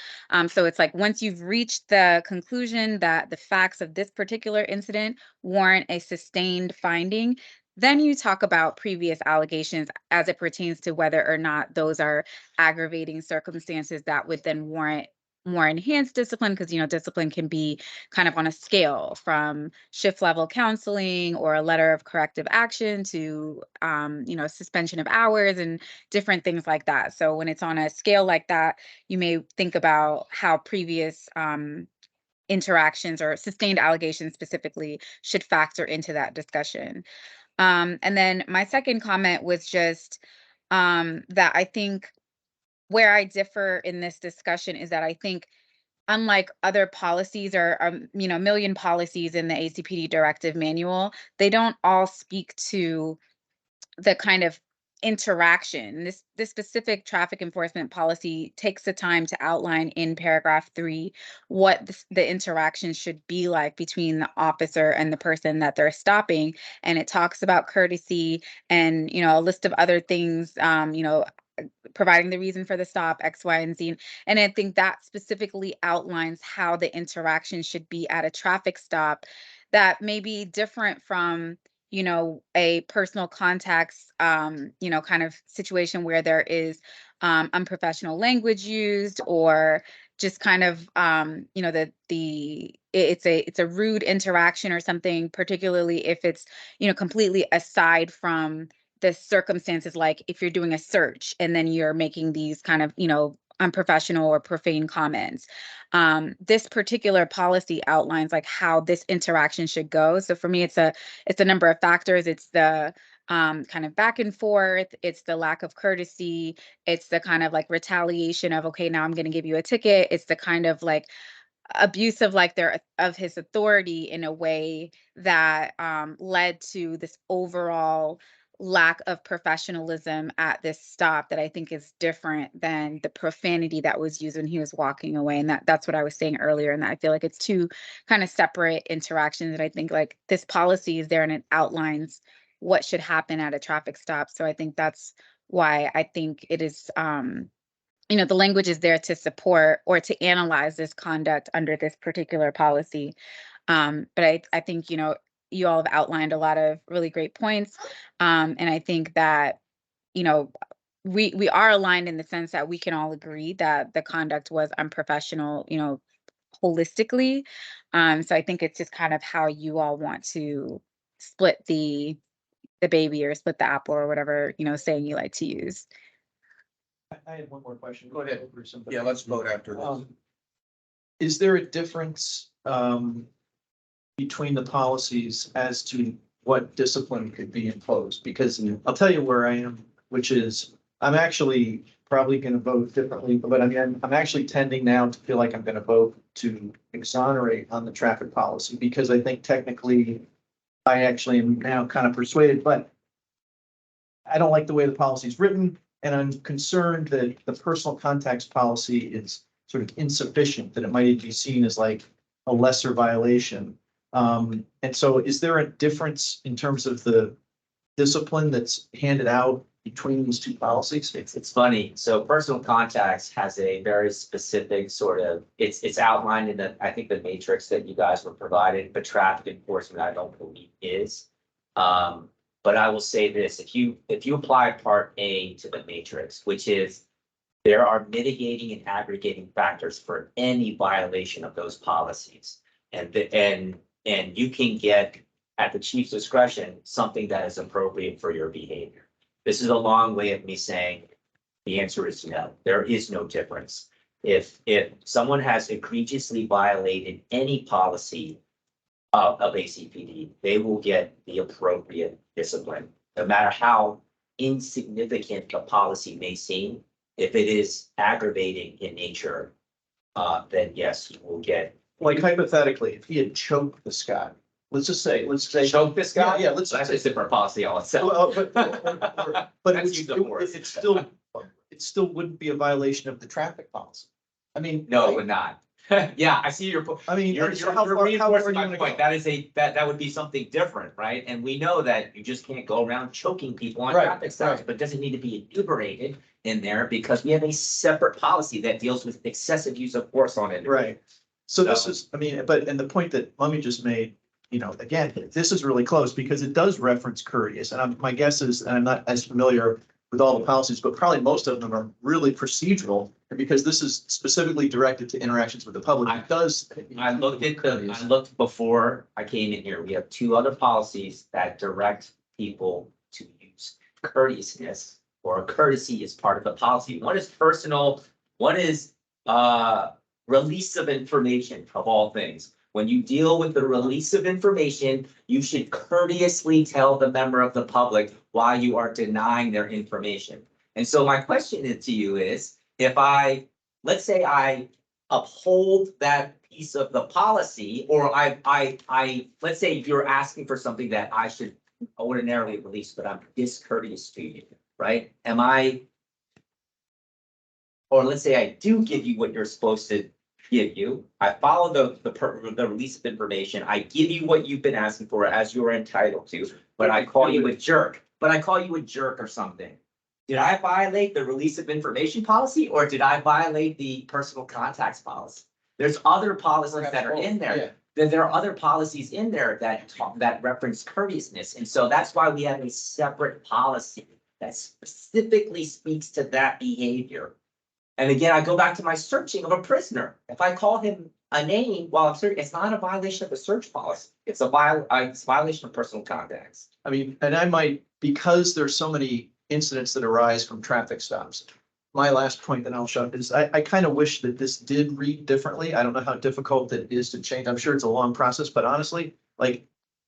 So it's like once you've reached the conclusion that the facts of this particular incident warrant a sustained finding, then you talk about previous allegations as it pertains to whether or not those are aggravating circumstances that would then warrant more enhanced discipline, because discipline can be kind of on a scale from shift level counseling or a letter of corrective action to suspension of hours and different things like that. So when it's on a scale like that, you may think about how previous interactions or sustained allegations specifically should factor into that discussion. And then my second comment was just that I think where I differ in this discussion is that I think unlike other policies or million policies in the ACPD directive manual, they don't all speak to the kind of interaction. This specific traffic enforcement policy takes the time to outline in paragraph 3 what the interaction should be like between the officer and the person that they're stopping, and it talks about courtesy and a list of other things, providing the reason for the stop, X, Y, and Z. And I think that specifically outlines how the interaction should be at a traffic stop that may be different from a personal contacts, kind of situation where there is unprofessional language used or just kind of, it's a rude interaction or something, particularly if it's, completely aside from the circumstances, like if you're doing a search and then you're making these kind of, unprofessional or profane comments. This particular policy outlines like how this interaction should go. So for me, it's a number of factors. It's the kind of back and forth. It's the lack of courtesy. It's the kind of like retaliation of, okay, now I'm going to give you a ticket. It's the kind of like abuse of like of his authority in a way that led to this overall lack of professionalism at this stop that I think is different than the profanity that was used when he was walking away. And that's what I was saying earlier. And I feel like it's two kind of separate interactions that I think like this policy is there and it outlines what should happen at a traffic stop. So I think that's why I think it is the language is there to support or to analyze this conduct under this particular policy. But I think, you all have outlined a lot of really great points. And I think that, we are aligned in the sense that we can all agree that the conduct was unprofessional, holistically. So I think it's just kind of how you all want to split the baby or split the apple or whatever, saying you like to use. I had one more question. Go ahead. For somebody. Yeah, let's vote after this. Is there a difference between the policies as to what discipline could be imposed? Because I'll tell you where I am, which is I'm actually probably going to vote differently, but I mean, I'm actually tending now to feel like I'm going to vote to exonerate on the traffic policy because I think technically I actually am now kind of persuaded, but I don't like the way the policy is written. And I'm concerned that the personal contacts policy is sort of insufficient, that it might be seen as like a lesser violation. And so is there a difference in terms of the discipline that's handed out between these two policies? It's funny. So personal contacts has a very specific sort of, it's outlined in the, I think the matrix that you guys were provided, but traffic enforcement, I don't believe is. But I will say this, if you apply part A to the matrix, which is there are mitigating and aggregating factors for any violation of those policies. And you can get at the chief's discretion, something that is appropriate for your behavior. This is a long way of me saying the answer is no, there is no difference. If someone has egregiously violated any policy of ACPD, they will get the appropriate discipline, no matter how insignificant the policy may seem. If it is aggravating in nature, then yes, you will get. Like hypothetically, if he had choked this guy, let's say. Choke this guy? Yeah, let's That's say. a different policy all itself. Well, but Let's use the word. it still wouldn't be a violation of the traffic policy. I mean. No, it would not. Yeah, I see your. I mean, You're so how far are reinforcing you my gonna point. go? That is that would be something different, right? And we know that you just can't go around choking people on Right, traffic stops, right. but it doesn't need to be enumerated in there because we have a separate policy that deals with excessive use of force on it. Right. So this is, I mean, and the point that Mummy just made, again, this is really close because it does reference courteous. And my guess is, and I'm not as familiar with all the policies, but probably most of them are really procedural. And because this is specifically directed to interactions with the public, it does. I looked before I came in here. We have two other policies that direct people to use courteousness or courtesy as part of the policy. One is personal, one is release of information of all things. When you deal with the release of information, you should courteously tell the member of the public why you are denying their information. And so my question to you is, if let's say I uphold that piece of the policy, or let's say you're asking for something that I should ordinarily release, but I'm discourteous to you, right? Or let's say I do give you what you're supposed to give you. I follow the release of information. I give you what you've been asking for as you're entitled to, but I call you a jerk. Or something. Did I violate the release of information policy or did I violate the personal contacts policy? There's other policies that are in there. There are other policies in there that reference courteousness. And so that's why we have a separate policy that specifically speaks to that behavior. And again, I go back to my searching of a prisoner. If I call him a name while I'm searching, it's not a violation of the search policy. It's a violation of personal contacts. I mean, and I might, because there's so many incidents that arise from traffic stops. My last point that I'll shut is I kind of wish that this did read differently. I don't know how difficult it is to change. I'm sure it's a long process, but honestly, like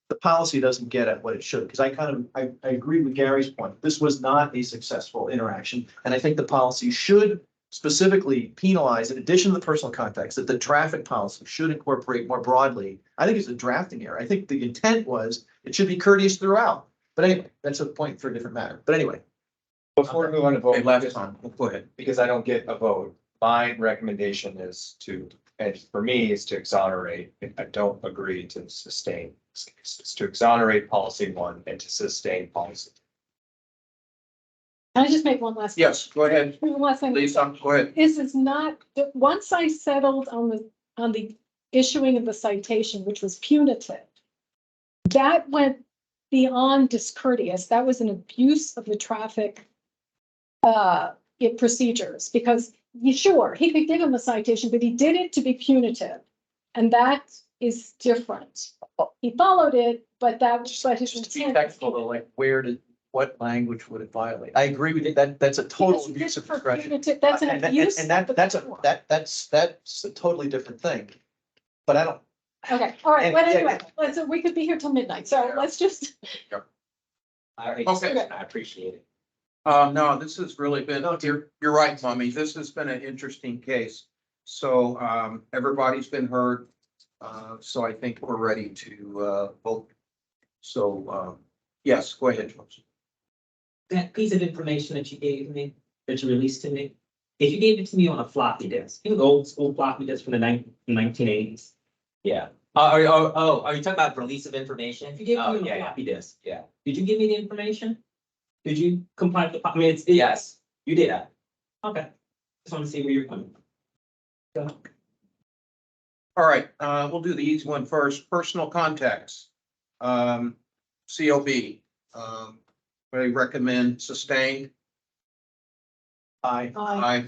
the policy doesn't get at what it should. Because I agree with Gary's point. This was not a successful interaction. And I think the policy should specifically penalize, in addition to the personal context, that the traffic policy should incorporate more broadly. I think it's a drafting error. I think the intent was it should be courteous throughout. But anyway, that's a point for a different matter. But anyway, Before we move on to vote, Okay, last time, go ahead. because I don't get a vote, my recommendation is to, and for me, is to exonerate. I don't agree to sustain. It's to exonerate policy one and to sustain policy. Can I just make one last? Yes, go ahead, One last thing. Lisa, go ahead. This is not, once I settled on the issuing of the citation, which was punitive, that went beyond discourteous. That was an abuse of the traffic procedures, because sure, he could give him a citation, but he did it to be punitive. And that is different. He followed it, but that was his just to be intent. technical, though, like what language would it violate? I agree with you. That's a total Because he did abuse it of for discretion. punitive- That's an And that- abuse. and that, of that's the- that's a totally different thing. But I don't, Okay, all right, and- but yeah, anyway, we could be here till midnight, so let's just. I already Okay. said, I appreciate it. No, this has really been, you're right, Mummy. This has been an interesting case. So, everybody's been heard. So I think we're ready to, vote. So, yes, go ahead, George. That piece of information that you gave me, that you released to me, if you gave it to me on a floppy disk, you know, old school floppy disk from the 1980s. Yeah. Are you talking about release of information? If you gave it to Oh, me on yeah, a yeah, floppy disk, yeah. did you give me the information? Did you comply with the, I mean, it's, Yes, you did. okay. Just want to see where you're coming from. All right, we'll do the easy one first. Personal contacts. COB, I recommend sustained. I,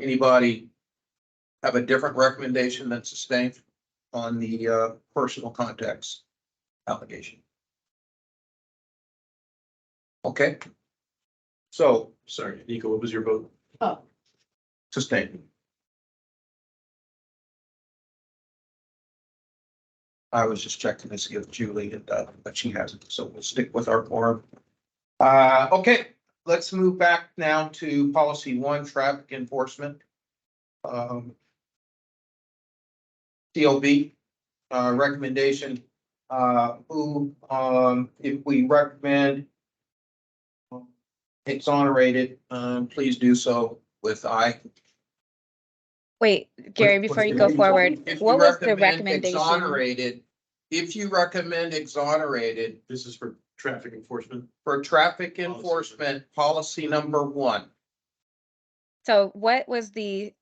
Anybody have a different recommendation than sustained on the, personal contacts allegation? Okay. So, sorry, Nico, what was your vote? sustained. I was just checking to see if Julie had, but she hasn't, so we'll stick with our quorum. Okay, let's move back now to policy one, traffic enforcement. COB, recommendation, if we recommend exonerated, please do so with I. Wait, Gary, What's before you the go name? forward, If you what was the recommend recommendation? Exonerated, if you recommend exonerated This is for traffic enforcement. for traffic enforcement, policy number one. So what was the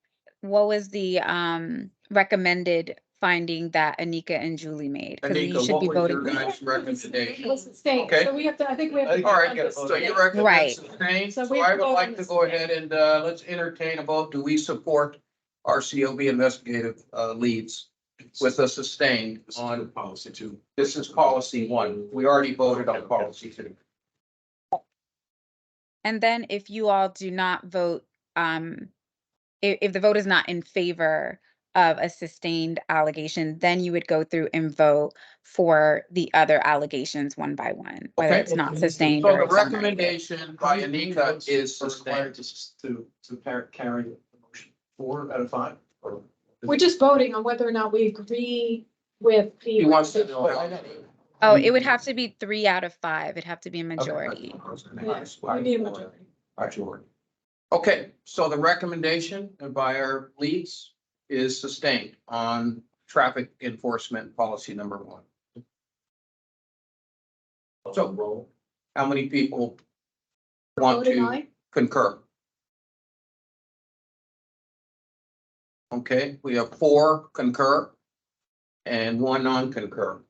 recommended finding that Anika and Julie made? Because you Anika, should what be was your voting. guys' It recommendation? was sustained, Okay. so we have to, I think we have to. All vote right, on this so you today. recommend Right. sustained, So so we have I to would vote like on to this go today. ahead and, let's entertain a vote. Do we support our COB investigative, leads with a sustained on Policy two. this is policy one. We already voted on policy two. And then if you all do not vote, if the vote is not in favor of a sustained allegation, then you would go through and vote for the other allegations one by one, whether Okay. it's not sustained So or the exonerated. recommendation by Anika is Required sustained. to carry the motion 4 out of 5, or? We're just voting on whether or not we agree with the. He wants to know. Oh, it would have to be 3 out of 5. It'd have to be a majority. Yes, we need a majority. Majority. Okay, so the recommendation by our leads is sustained on traffic enforcement policy number one. So how many people want Voted to aye? concur? Okay, we have 4 concur and 1 non-concur.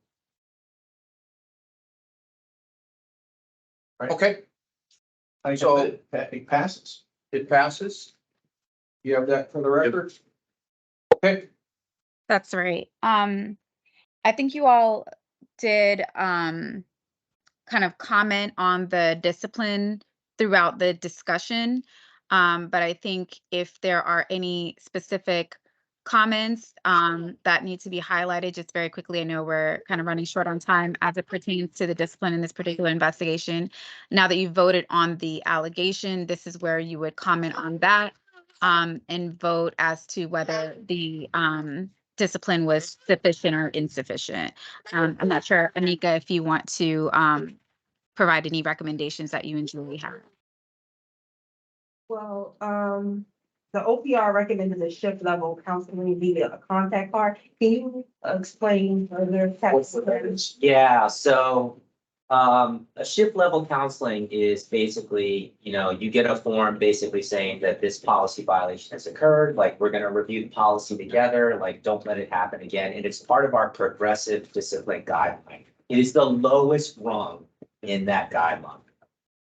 Right. Okay, I So- so it passes. it passes. You have that for the record? Okay, That's right. I think you all did kind of comment on the discipline throughout the discussion. But I think if there are any specific comments that need to be highlighted just very quickly. I know we're kind of running short on time as it pertains to the discipline in this particular investigation. Now that you've voted on the allegation, this is where you would comment on that and vote as to whether the discipline was sufficient or insufficient. I'm not sure, Anika, if you want to provide any recommendations that you and Julie have. Well, the OPR recommended a shift level counseling via a contact card. Can you explain further? Yeah, so a shift level counseling is basically, you know, you get a form basically saying that this policy violation has occurred, like we're gonna review the policy together, like don't let it happen again, and it's part of our progressive discipline guideline. It is the lowest rung in that guideline.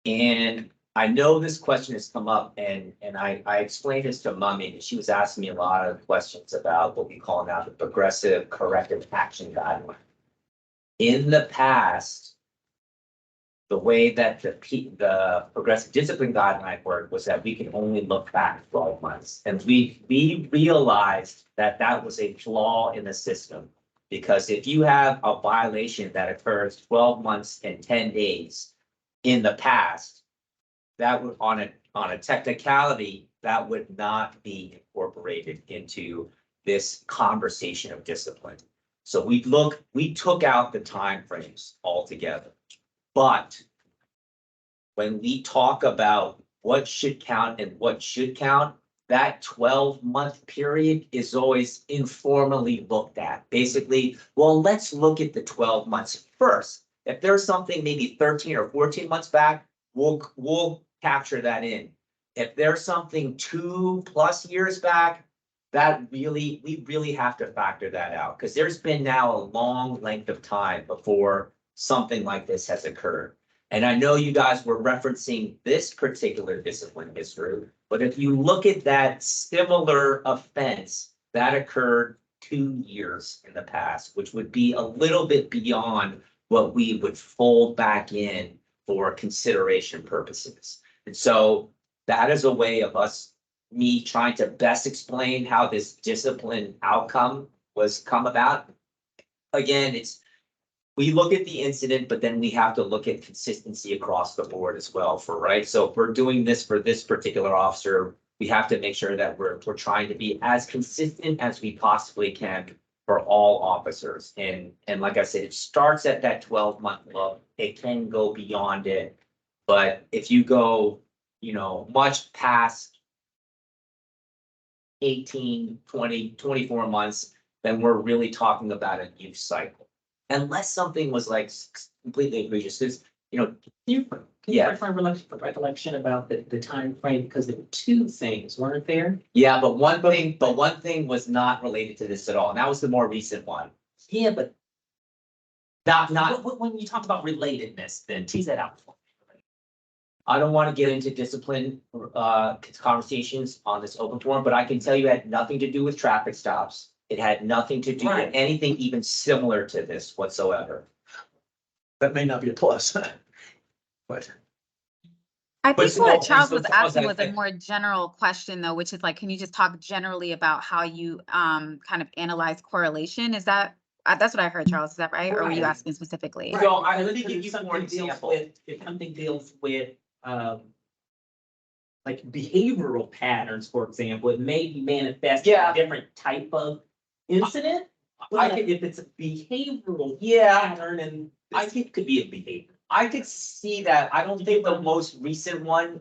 And I know this question has come up and I explained this to Mummy, and she was asking me a lot of questions about what we call now the progressive corrective action guideline. In the past, the way that the progressive discipline guideline worked was that we could only look back 12 months. And we realized that that was a flaw in the system. Because if you have a violation that occurs 12 months and 10 days in the past, that would, on a technicality, that would not be incorporated into this conversation of discipline. So we took out the timeframes altogether. But when we talk about what should count and what should count, that 12-month period is always informally looked at. Basically, well, let's look at the 12 months first. If there's something maybe 13 or 14 months back, we'll capture that in. If there's something 2+ years back, we really have to factor that out, because there's been now a long length of time before something like this has occurred. And I know you guys were referencing this particular discipline history, but if you look at that similar offense that occurred 2 years in the past, which would be a little bit beyond what we would fold back in for consideration purposes. And so that is a way of me trying to best explain how this discipline outcome was come about. Again, we look at the incident, but then we have to look at consistency across the board as well right? So if we're doing this for this particular officer, we have to make sure that we're trying to be as consistent as we possibly can for all officers. And like I said, it starts at that 12-month look. It can go beyond it. But if you go, you know, much past 18, 20, 24 months, then we're really talking about a new cycle. Unless something was like completely egregious, you know. Can you refresh my recollection about the time frame, because there were two things, weren't there? Yeah, but one thing was not related to this at all, and that was the more recent one. Yeah, but Not, when you talk about relatedness, then tease that out. I don't want to get into discipline conversations on this open forum, but I can tell you it had nothing to do with traffic stops. It had nothing to do with anything even similar to this whatsoever. That may not be a plus, but. I think so- what Charles so was Charles, asking I was a think- more general question though, which is like, can you just talk generally about how you kind of analyze correlation? Is that, that's what I heard, Charles, is that right? Or were you Right. asking specifically? Right. So let me give you Something more deals example. if something deals with like behavioral patterns, for example, it may be manifest in Yeah. a different type of incident. I But could- if it's a behavioral Yeah. pattern, and I think it could be a behavior. I could see that. I don't think the most recent one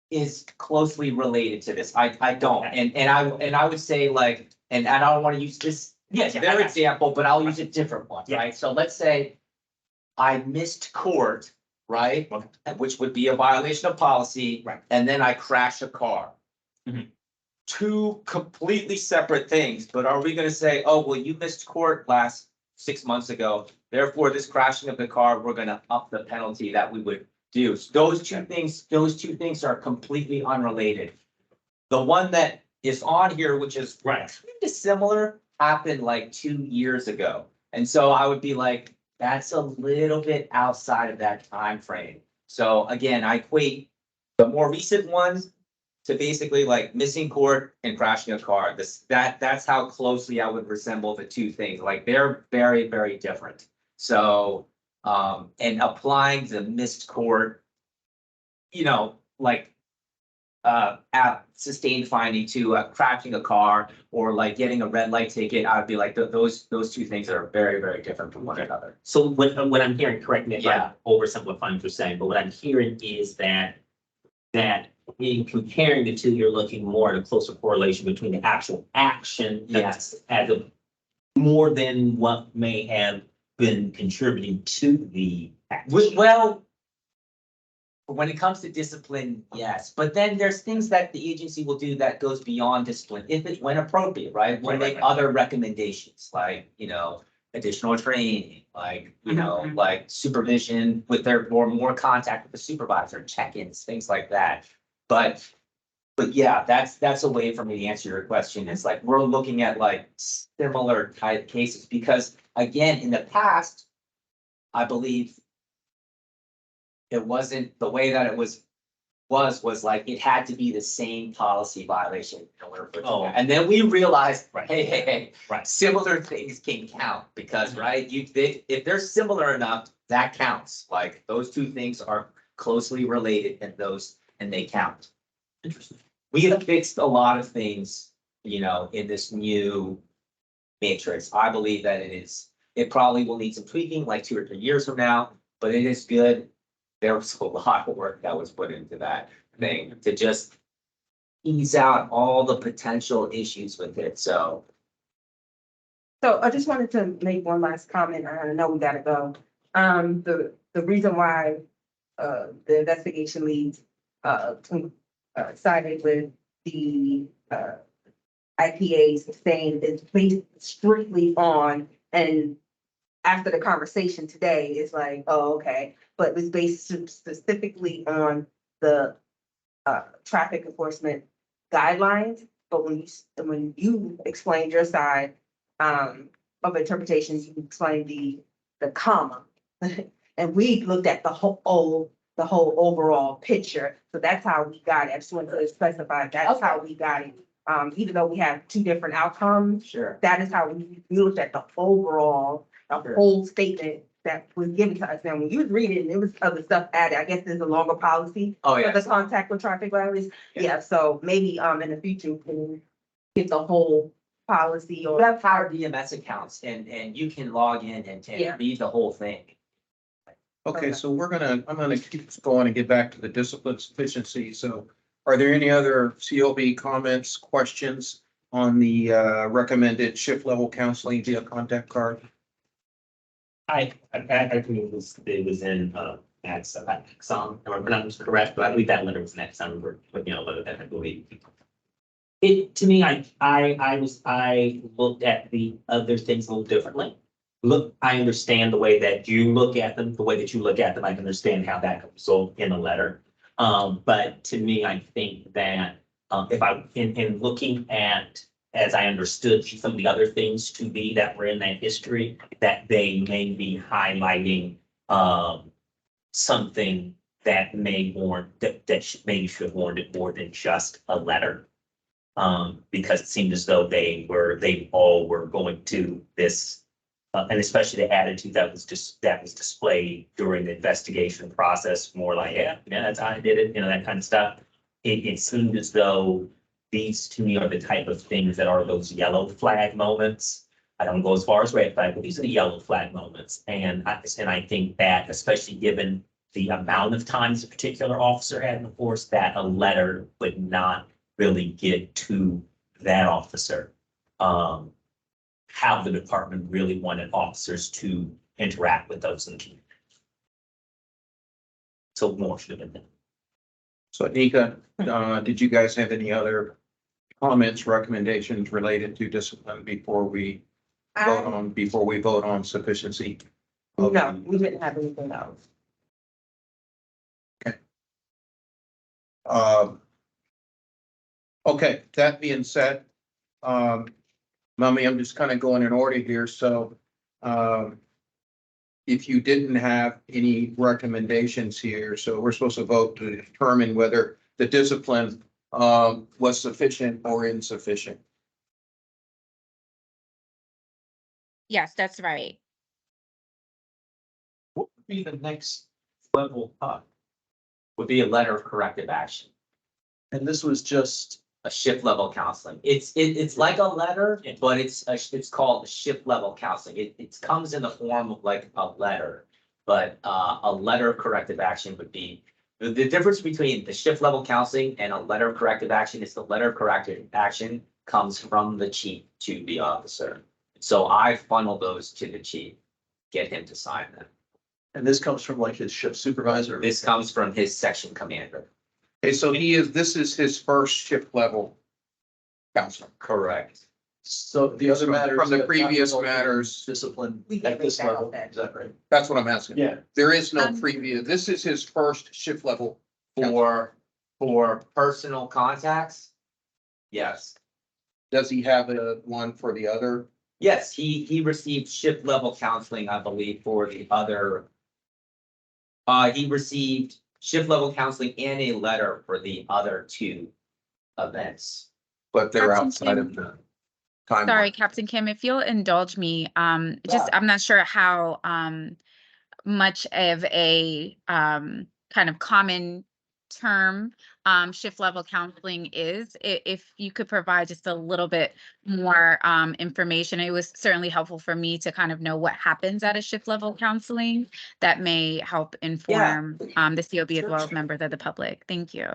is closely related to this. I don't. Okay. And I would say like, and I don't want to use this Yes, their example, but I'll use a different one, Yeah. right? So let's say I missed court, right? Which would be a violation of policy. Right. And then I crash a car. Mhm. Two completely separate things, but are we gonna say, oh, well, you missed court last 6 months ago, therefore this crashing of the car, we're gonna up the penalty that we would do. So those two things are completely unrelated. The one that is on here, which is Right. kind of similar, happened like 2 years ago. And so I would be like, that's a little bit outside of that time frame. So again, I equate the more recent ones to basically like missing court and crashing a car. That's how closely I would resemble the two things. Like they're very, very different. So, and applying the missed court, like at sustained finding to crashing a car or like getting a red light ticket, I'd be like, those two things are very, very different from one another. So what I'm hearing, correct me if Yeah. I'm oversimplifying what you're saying, but what I'm hearing is that in comparing the two, you're looking more at a closer correlation between the actual action. Yes. As a more than what may have been contributing to the action. Well, when it comes to discipline, yes, but then there's things that the agency will do that goes beyond discipline, if it's when appropriate, right? When they make other recommendations, like, additional training, like, like supervision with their, or more contact with the supervisor, check-ins, things like that. But yeah, that's a way for me to answer your question. It's like, we're looking at like similar type cases, because again, in the past, I believe it wasn't the way that it was like, it had to be the same policy violation. Oh. And then we realized, Right. hey, Right. similar things can count, because, right, if they're similar enough, that counts. Like, those two things are closely related, and they count. Interesting. We have fixed a lot of things, in this new matrix. I believe that it probably will need some tweaking like 2 or 3 years from now, but it is good. There was a lot of work that was put into that thing to just ease out all the potential issues with it, so. So I just wanted to make one last comment. I know we gotta go. The reason why the investigation leads sided with the IPAs saying is based strictly on, and after the conversation today, it's like, oh, okay, but it's based specifically on the traffic enforcement guidelines. But when you explained your side of interpretations, you explained the comma. And we looked at the whole overall picture. So that's how we got it. I just wanted to specify, that's how we got it. Even though we have two different outcomes, Sure. that is how we looked at the overall, whole statement that was given to us. Now, when you was reading, there was other stuff added. I guess there's a longer policy Oh, for yeah. the contact with traffic violence. Yeah, so maybe in the future, we can get the whole policy You or. have Power DMS accounts, and you can log in and Yeah. read the whole thing. Okay, so I'm gonna keep going and get back to the discipline sufficiency. So are there any other COB comments, questions on the recommended shift level counseling via contact card? I think it was in Axon, if I'm pronouncing it correct, but I believe that letter was an Axon, letter that I believe. To me, I looked at the other things a little differently. I understand the way that you look at them, the way that you look at them, I can understand how that could result in a letter. But to me, I think that if in looking at, as I understood some of the other things to be that were in that history, that they may be highlighting something that may warrant, that maybe should have warranted more than just a letter. Because it seemed as though they all were going to this, and especially the attitude that was displayed during the investigation process, more like, yeah, that's how I did it, that kind of stuff. It seemed as though these to me are the type of things that are those yellow flag moments. I don't go as far as red flag, but these are the yellow flag moments. And I think that, especially given the amount of times a particular officer had in the force, that a letter would not really get to that officer. How the department really wanted officers to interact with those in the community. So more should have been done. So Anika, did you guys have any other comments, recommendations related to discipline before we vote on sufficiency? No, we didn't have anything else. Okay, that being said, Mummy, I'm just kind of going in order here, so if you didn't have any recommendations here, so we're supposed to vote to determine whether the discipline was sufficient or insufficient. Yes, that's right. What would be the next level up? Would be a letter of corrective action, And this was just, a shift level counseling. It's like a letter, but it's called shift level counseling. It comes in the form of like a letter. But a letter of corrective action would be, the difference between the shift level counseling and a letter of corrective action is the letter of corrective action comes from the chief to the officer. So I funnel those to the chief, get him to sign them. and this comes from like his shift supervisor. This comes from his section commander. Okay, so this is his first shift level counselor. Correct. So the other matters. From the that previous result in matters. Discipline We can at this make that level, up. is that right? That's what I'm asking. Yeah. There is no Um, previous, this is his first shift level. For personal contacts? Yes. Does he have one for the other? Yes, he received shift level counseling, I believe, for the other. He received shift level counseling and a letter for the other two events. But they're Captain outside of Kim. the timeline. Sorry, Captain Kim, if you'll indulge me, just, I'm not sure how, much of a, kind of common term, shift level counseling is. If you could provide just a little bit more, information, it was certainly helpful for me to kind of know what happens at a shift level counseling that may help inform, the COB as well as members of the public. Thank you.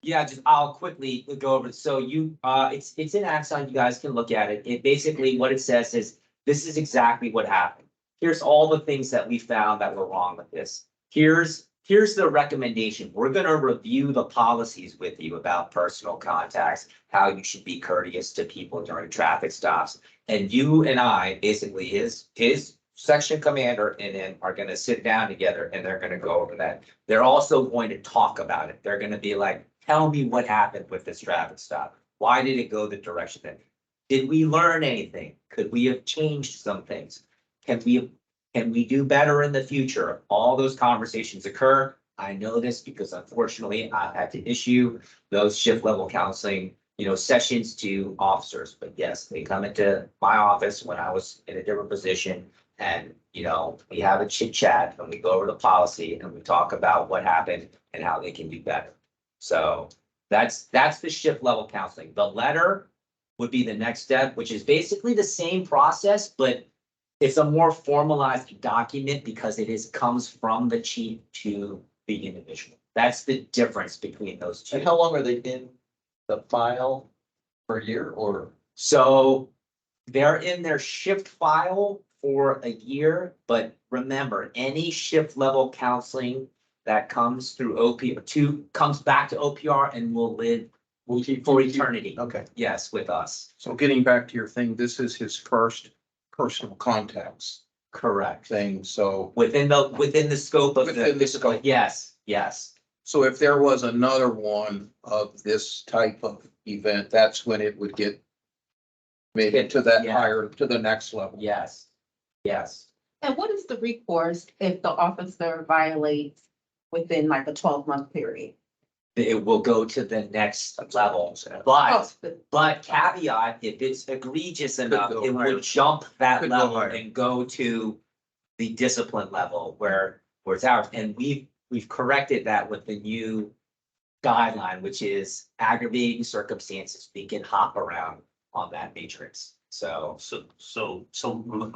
Yeah, I'll quickly go over it. So it's in Axon, you guys can look at it. It basically, what it says is, this is exactly what happened. Here's all the things that we found that were wrong with this. Here's the recommendation. We're gonna review the policies with you about personal contacts, how you should be courteous to people during traffic stops. And you and I, basically his section commander and him are gonna sit down together and they're gonna go over that. They're also going to talk about it. They're gonna be like, tell me what happened with this traffic stop. Why did it go the direction that? Did we learn anything? Could we have changed some things? Can we do better in the future? All those conversations occur. I know this because unfortunately I had to issue those shift level counseling, sessions to officers. But yes, they come into my office when I was in a different position and, we have a chit chat and we go over the policy and we talk about what happened and how they can do better. So that's the shift level counseling. The letter would be the next step, which is basically the same process, but it's a more formalized document because comes from the chief to the individual. That's the difference between those two. And how long are they in the file? Per year or? So they're in their shift file for a year, but remember, any shift level counseling that comes through comes back to OPR and will live for eternity. Okay. Yes, with us. So getting back to your thing, this is his first personal contacts Correct. thing, so. Within the scope of Within the scope. Yes. So if there was another one of this type of event, that's when it would get maybe to that Yeah. higher, to the next level. Yes. And what is the recourse if the officer violates within like a 12-month period? It will go to the next level, but caveat, if it's egregious enough, go it higher. would jump that Could go level higher. and go to the discipline level where it's ours. And we've corrected that with the new guideline, which is aggravating circumstances. We can hop around on that matrix. So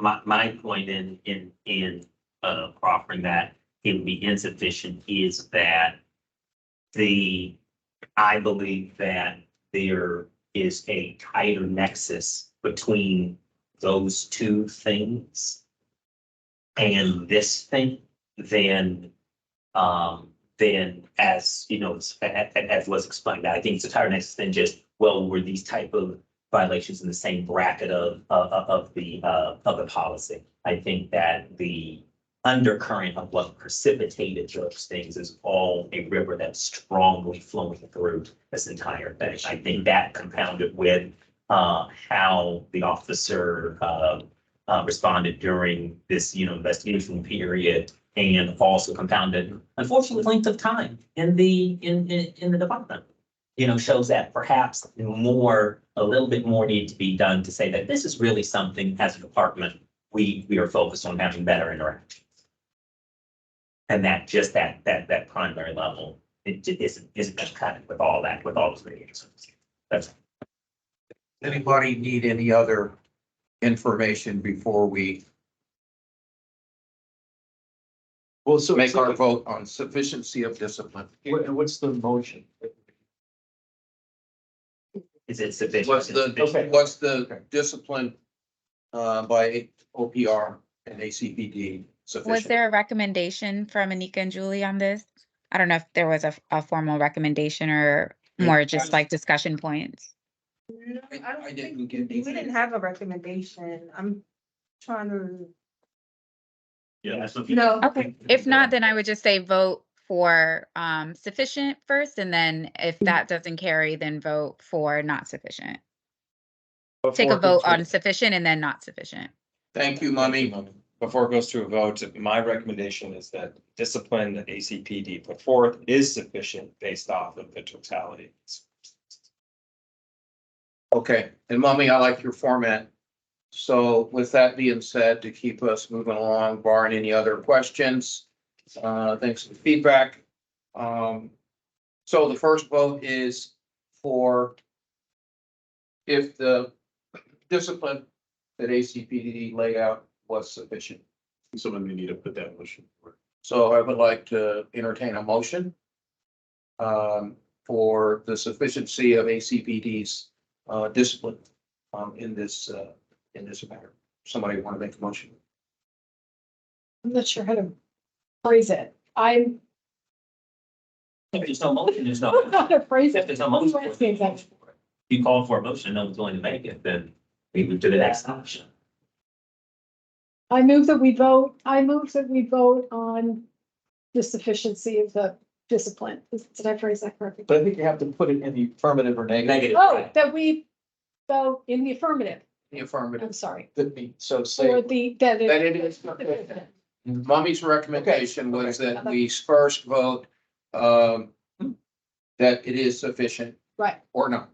My point in offering that it would be insufficient is that I believe that there is a tighter nexus between those two things and this thing than as as was explained. I think it's a tighter nexus than just, well, were these type of violations in the same bracket of the policy. I think that the undercurrent of what precipitated those things is all a river that's strongly flowing through this entire thing. I think that compounded with how the officer responded during this, investigation period, and also compounded, unfortunately, length of time in the department. shows that perhaps a little bit more need to be done to say that this is really something as a department, we are focused on having better interactions. And that just that primary level, it just isn't gonna cut it with all those radios. That's Anybody need any other information before we Well, so. make our vote on sufficiency of discipline? What's the motion? is it sufficient? What's the discipline by OPR and ACPD Was sufficient? there a recommendation from Anika and Julie on this? I don't know if there was a formal recommendation or more just like discussion points. No, I I don't didn't think, get we didn't have a recommendation. I'm trying to, Yeah, that's what. no. Okay, if not, then I would just say vote for sufficient first, and then if that doesn't carry, then vote for not sufficient. Take a vote on sufficient and then not sufficient. Thank you, Mummy. Before it goes to a vote, my recommendation is that discipline that ACPD put forth is sufficient based off of the totality. Okay, and Mummy, I like your format. So with that being said, to keep us moving along, barring any other questions, thanks for the feedback. So the first vote is for if the discipline that ACPD laid out was sufficient. Someone may need to put that motion forward. So I would like to entertain a motion for the sufficiency of ACPD's discipline in this matter. Somebody want to make a motion? I'm not sure how to phrase it. I'm If there's no motion, there's I don't know no. how to phrase If it. there's no motion. What are you asking exactly? You call for a motion, no one's going to make it, then we move to the next option. I move that we vote on the sufficiency of the discipline. Did I phrase that correctly? But I think you have to put it in the affirmative or negative. Negative, Oh, right? that we vote in the affirmative. The affirmative. I'm sorry. So For say, that That it it is. Mummy's recommendation was that we first vote that it is sufficient right. or not.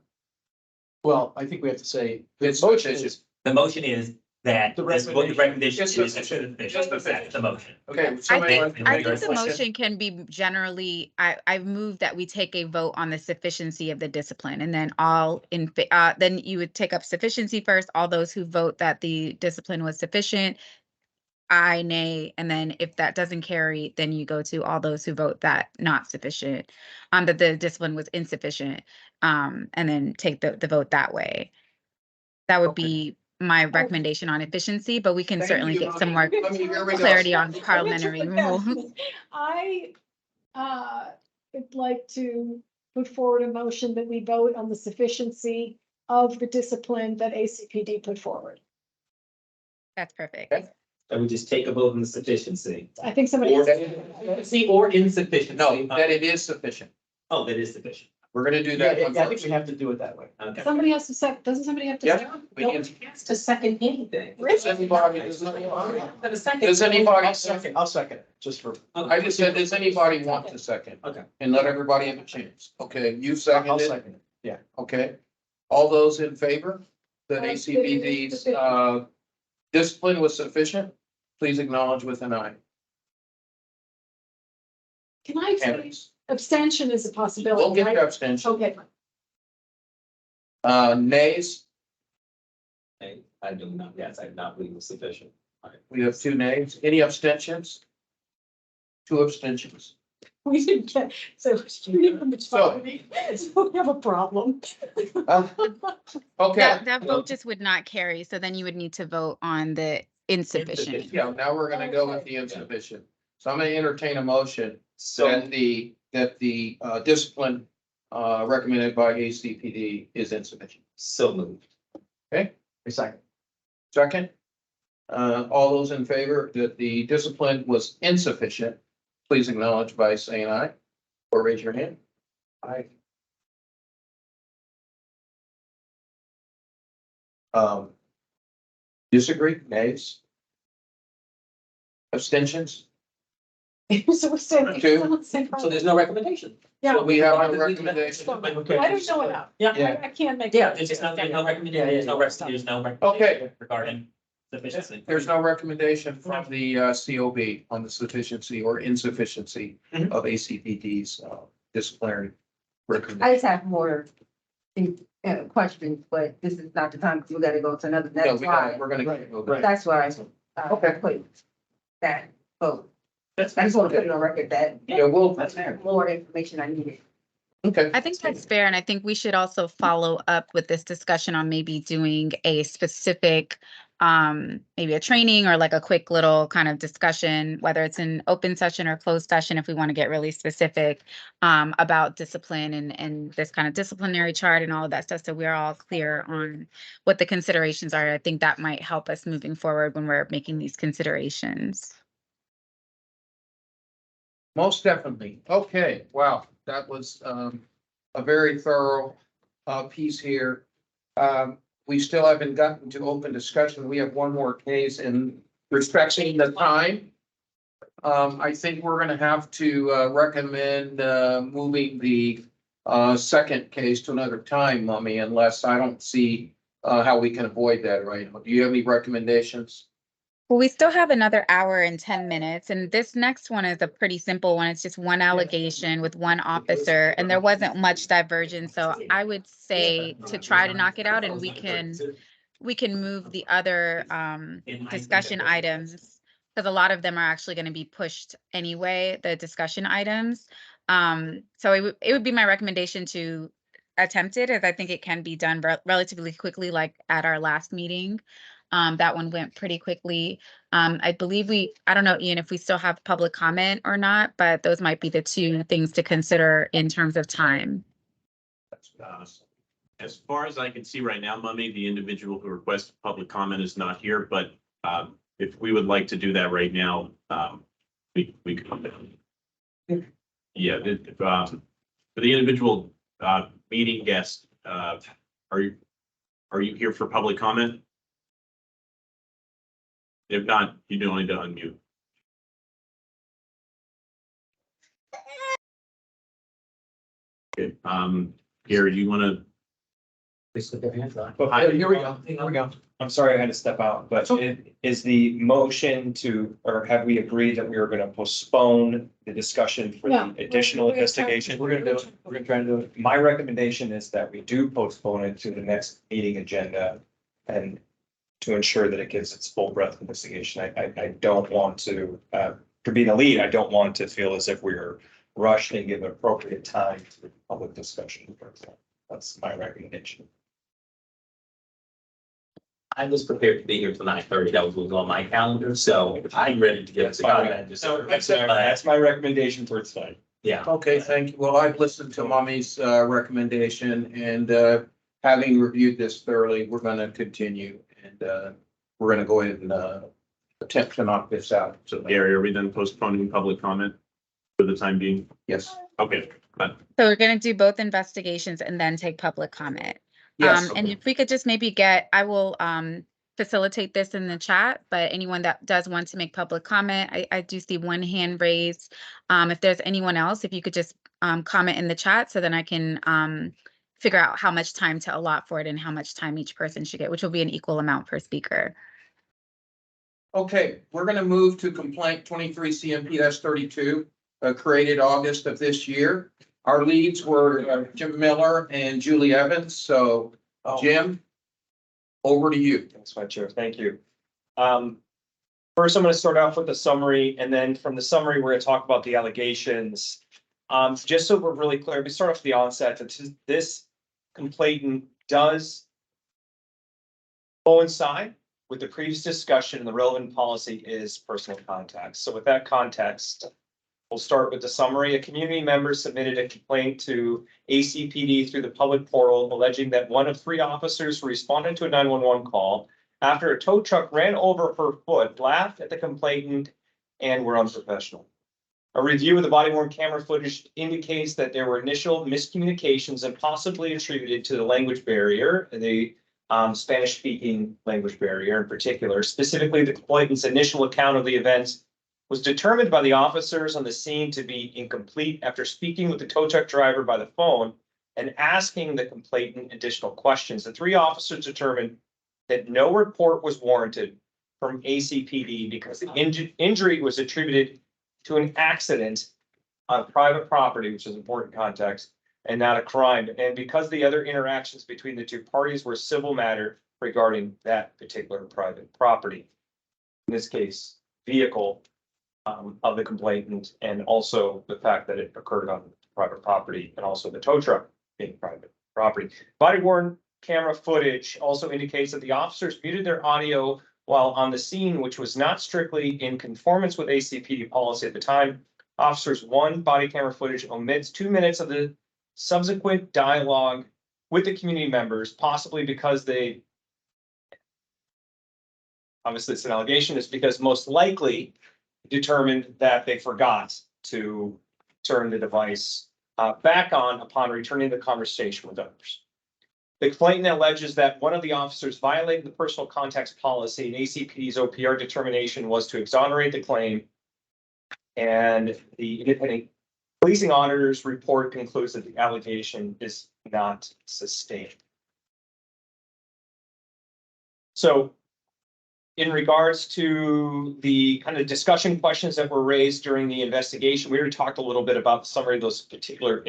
well, I think we have to say, the It's motion sufficient. is, The motion is that The this, what the recommendation Just is, sufficient. just that's the motion. Okay. I somebody think, want to I make a think the question? motion can be generally, I've moved that we take a vote on the sufficiency of the discipline, and then then you would take up sufficiency first, all those who vote that the discipline was sufficient, aye, nay, and then if that doesn't carry, then you go to all those who vote that not sufficient, that the discipline was insufficient, and then take the vote that way. That would Okay. be my recommendation on efficiency, but we can Thank certainly you, get some more Mummy. Here we go. clarity on parliamentary rules. I would like to put forward a motion that we vote on the sufficiency of the discipline that ACPD put forward. That's perfect. Okay. So we just take a vote on the sufficiency. I think somebody. Or insufficiency. No, that it is sufficient. Oh, that is sufficient. We're gonna do yeah, that one I think first. we have to do it that way. Okay. Somebody has to second, doesn't somebody have to Yeah. second? We can- To second anything. Does anybody, does anybody, I'll second it, just for. I just said, does anybody want to second? Okay. And let everybody have a chance. Okay, you I'll seconded, second it, yeah. okay? All those in favor that ACPD's discipline was sufficient, please acknowledge with an eye. Can I say Candidates. abstention is a possibility? We'll get right? your abstention. Okay, Nays, I do not, yes, I do not believe it's sufficient. we have 2 nays. Any abstentions? 2 abstentions. we didn't get, so we didn't so we have a problem. Okay, That vote just would not carry, so then you would need to vote on the insufficient. yeah, now we're gonna go with the insufficient. So I'm gonna entertain a motion that the discipline recommended by ACPD is insufficient. So moved. Okay, A second. second. All those in favor that the discipline was insufficient, please acknowledge by saying aye or raise your hand. Aye. Disagree, nays? Abstentions? So we said. Two. So there's no recommendation. Yeah, So we have Why a would we- recommendation. I don't know enough. Yeah. I can't make. Yeah, there's just no recommendation, there's no recommendation Okay. regarding sufficiency. There's no recommendation from the COB on the sufficiency or insufficiency Mhm. of ACPD's disciplinary I recommendation. just have more questions, but this is not the time, because we gotta go to another, No, that's why, we're gonna. Right. that's why. Okay. Put that vote. I just wanna put it on record that Yeah, we'll, That's fair. more information I needed. okay. I think that's fair, and I think we should also follow up with this discussion on maybe doing a specific, maybe a training or like a quick little kind of discussion, whether it's an open session or closed session, if we want to get really specific, about discipline and this kind of disciplinary chart and all of that stuff, so we're all clear on what the considerations are. I think that might help us moving forward when we're making these considerations. Most definitely. Okay, wow, that was a very thorough piece here. We still haven't gotten to open discussion. We have one more case in respecting the time. I think we're gonna have to recommend moving the second case to another time, Mummy, unless I don't see how we can avoid that right now. Do you have any recommendations? Well, we still have another hour and 10 minutes, and this next one is a pretty simple one. It's just one allegation with one officer, and there wasn't much divergence. So I would say to try to knock it out, and we can move the other discussion items, because a lot of them are actually going to be pushed anyway, the discussion items. So it would be my recommendation to attempt it, as I think it can be done relatively quickly, like at our last meeting. That one went pretty quickly. I believe I don't know, Ian, if we still have public comment or not, but those might be the two things to consider in terms of time. As far as I can see right now, Mummy, the individual who requested public comment is not here, but if we would like to do that right now, we could. Yeah, for the individual meeting guest, are you here for public comment? If not, you do only need to unmute. Okay, Gary, do you want to? Please put their hands on. Here we go. Here we go. I'm sorry I had to step out, but is the motion to, or have we agreed that we are gonna postpone the discussion for No. the additional investigation? We're gonna do it. We're gonna try to do it. My recommendation is that we do postpone it to the next meeting agenda and to ensure that it gives its full breadth of investigation. I don't want to be the lead, I don't want to feel as if we're rushed and give appropriate time to public discussion. That's my recommendation. I was prepared to be here till 9:30. That was what was on my calendar, so I'm ready to get That's to my comment. That's my recommendation for tonight. Yeah. Okay, thank you. Well, I've listened to Mummy's recommendation, and having reviewed this thoroughly, we're gonna continue, and we're gonna go ahead and attempt to knock this out. So, Gary, are we then postponing public comment for the time being? yes, Okay, So we're going to do both investigations and then take public comment. yes. And if we could just maybe I will facilitate this in the chat, but anyone that does want to make public comment, I do see one hand raised. If there's anyone else, if you could just comment in the chat, so then I can figure out how much time to allot for it and how much time each person should get, which will be an equal amount per speaker. Okay, we're gonna move to complaint 23 CMP-32, created August of this year. Our leads were Jim Miller and Julie Evans. So Jim, over to you. Thanks, my chair. Thank you. First, I'm going to start off with the summary, and then from the summary, we're going to talk about the allegations. Just so we're really clear, we start off the onset that this complainant does coincide with the previous discussion, and the relevant policy is personal contacts. So with that context, we'll start with the summary. A community member submitted a complaint to ACPD through the public portal alleging that one of 3 officers who responded to a 911 call after a tow truck ran over her foot, laughed at the complainant, and were unprofessional. A review of the body worn camera footage indicates that there were initial miscommunications and possibly attributed to the language barrier, the Spanish speaking language barrier in particular. Specifically, the complainant's initial account of the events was determined by the officers on the scene to be incomplete after speaking with the tow truck driver by the phone and asking the complainant additional questions. The 3 officers determined that no report was warranted from ACPD because the injury was attributed to an accident on private property, which is important context, and not a crime. And because the other interactions between the 2 parties were civil matter regarding that particular private property. In this case, vehicle of the complainant, and also the fact that it occurred on private property, and also the tow truck being private property. Body worn camera footage also indicates that the officers muted their audio while on the scene, which was not strictly in conformance with ACPD policy at the time. Officers 1 body camera footage omits 2 minutes of the subsequent dialogue with the community members, possibly because they, obviously it's an allegation, is because most likely determined that they forgot to turn the device back on upon returning the conversation with others. The complainant alleges that one of the officers violated the personal contacts policy, and ACPD's OPR determination was to exonerate the claim. And the independent policing auditor's report concludes that the allegation is not sustained. So in regards to the kind of discussion questions that were raised during the investigation, we already talked a little bit about some of those particular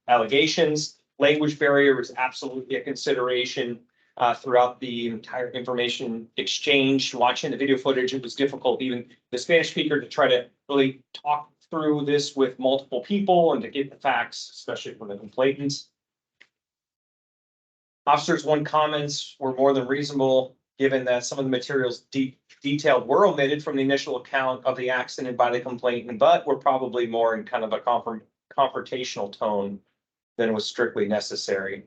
allegations. Language barrier was absolutely a consideration throughout the entire information exchange. Watching the video footage, it was difficult, even the Spanish speaker, to try to really talk through this with multiple people and to get the facts, especially from the complainants. Officers' 1 comments were more than reasonable, given that some of the materials detailed were omitted from the initial account of the accident by the complainant, but were probably more in kind of a confrontational tone than was strictly necessary.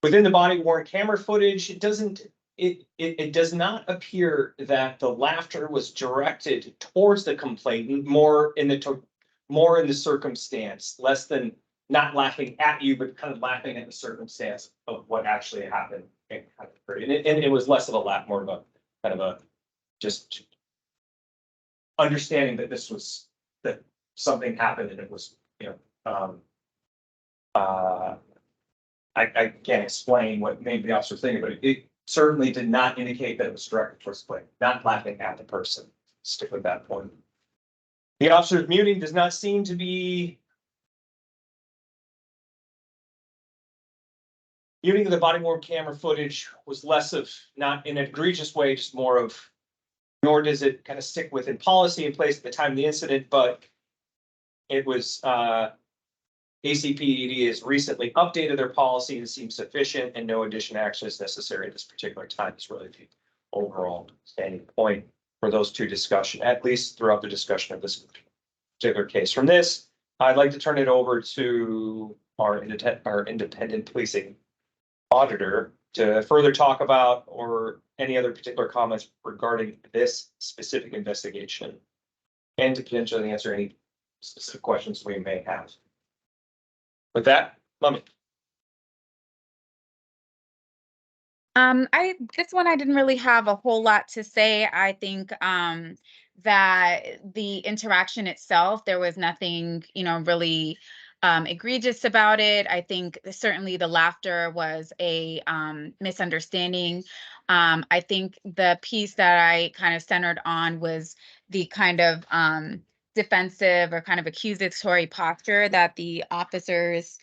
Within the body worn camera footage, it does not appear that the laughter was directed towards the complainant, more in the circumstance, less than not laughing at you, but kind of laughing at the circumstance of what actually happened. And it was less of a laugh, more of a kind of a just understanding that this was, that something happened and it was, I can't explain what made the officer think, but it certainly did not indicate that it was directed towards the plane, not laughing at the person. Stick with that point. The officer's muting does not seem to be muting of the body worn camera footage was less of, not in an egregious way, just more of, nor does it kind of stick within policy in place at the time of the incident, but it was ACPD has recently updated their policy and seems sufficient, and no additional action is necessary at this particular time. Is really the overall standing point for those 2 discussion, at least throughout the discussion of this particular case. From this, I'd like to turn it over to our independent policing auditor to further talk about, or any other particular comments regarding this specific investigation, and to potentially answer any specific questions we may have. With that, Mummy. This one I didn't really have a whole lot to say. I think that the interaction itself, there was nothing, really egregious about it. I think certainly the laughter was a misunderstanding. I think the piece that I kind of centered on was the kind of defensive or kind of accusatory posture that the officers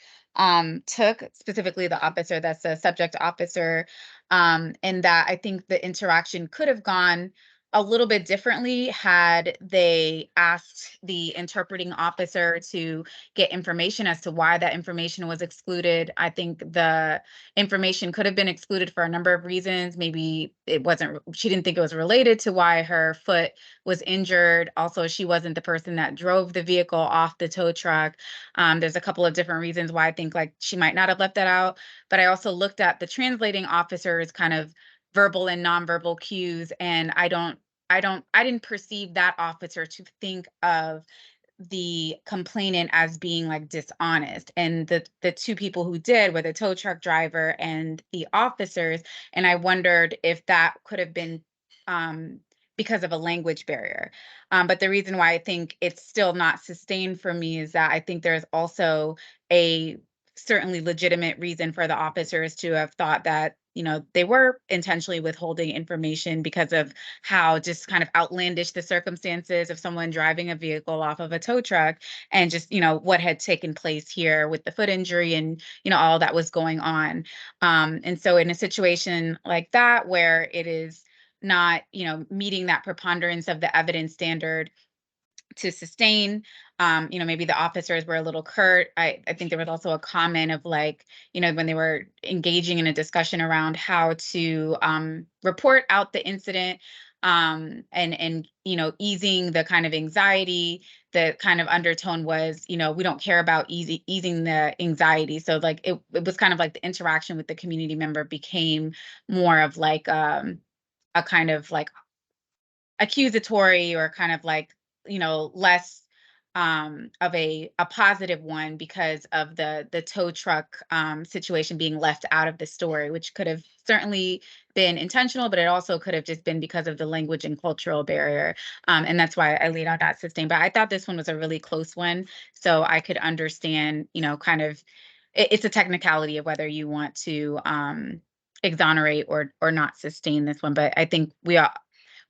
took, specifically the officer that's the subject officer, and that I think the interaction could have gone a little bit differently had they asked the interpreting officer to get information as to why that information was excluded. I think the information could have been excluded for a number of reasons. Maybe she didn't think it was related to why her foot was injured. Also, she wasn't the person that drove the vehicle off the tow truck. There's a couple of different reasons why I think like she might not have left that out. But I also looked at the translating officer's kind of verbal and nonverbal cues, and I didn't perceive that officer to think of the complainant as being like dishonest, and the 2 people who did were the tow truck driver and the officers. And I wondered if that could have been because of a language barrier. But the reason why I think it's still not sustained for me is that I think there's also a certainly legitimate reason for the officers to have thought that, they were intentionally withholding information because of how just kind of outlandish the circumstances of someone driving a vehicle off of a tow truck, and just, what had taken place here with the foot injury and, all that was going on. And so in a situation like that, where it is not, meeting that preponderance of the evidence standard to sustain, maybe the officers were a little curt. I think there was also a comment of like, when they were engaging in a discussion around how to report out the incident, and easing the kind of anxiety. The kind of undertone was, we don't care about easing the anxiety. So like it was kind of like the interaction with the community member became more of like a kind of like accusatory, or kind of like, less of a positive one, because of the tow truck situation being left out of the story, which could have certainly been intentional, but it also could have just been because of the language and cultural barrier. And that's why I laid out that sustain. But I thought this one was a really close one. So I could understand, kind of, it's a technicality of whether you want to exonerate or not sustain this one. But I think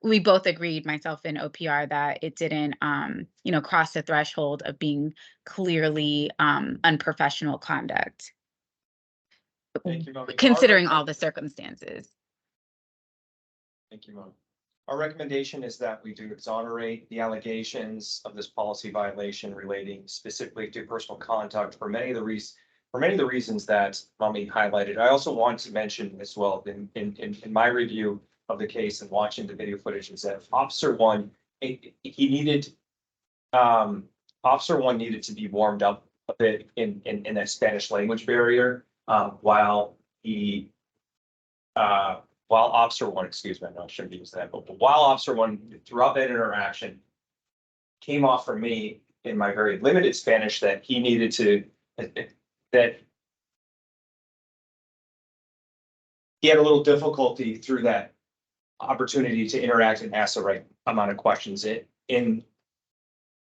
we both agreed, myself and OPR, that it didn't, cross the threshold of being clearly unprofessional conduct, Thank you, Monique. considering all the circumstances. Thank you, Monique. Our recommendation is that we do exonerate the allegations of this policy violation relating specifically to personal contact for many of the reasons that Monique highlighted. I also want to mention as well, in my review of the case and watching the video footage, is that Officer One needed to be warmed up a bit in that Spanish language barrier, while Officer One, excuse me, I shouldn't use that, but while Officer One, throughout that interaction, came off for me in my very limited Spanish that he needed to, that he had a little difficulty through that opportunity to interact and ask the right amount of questions and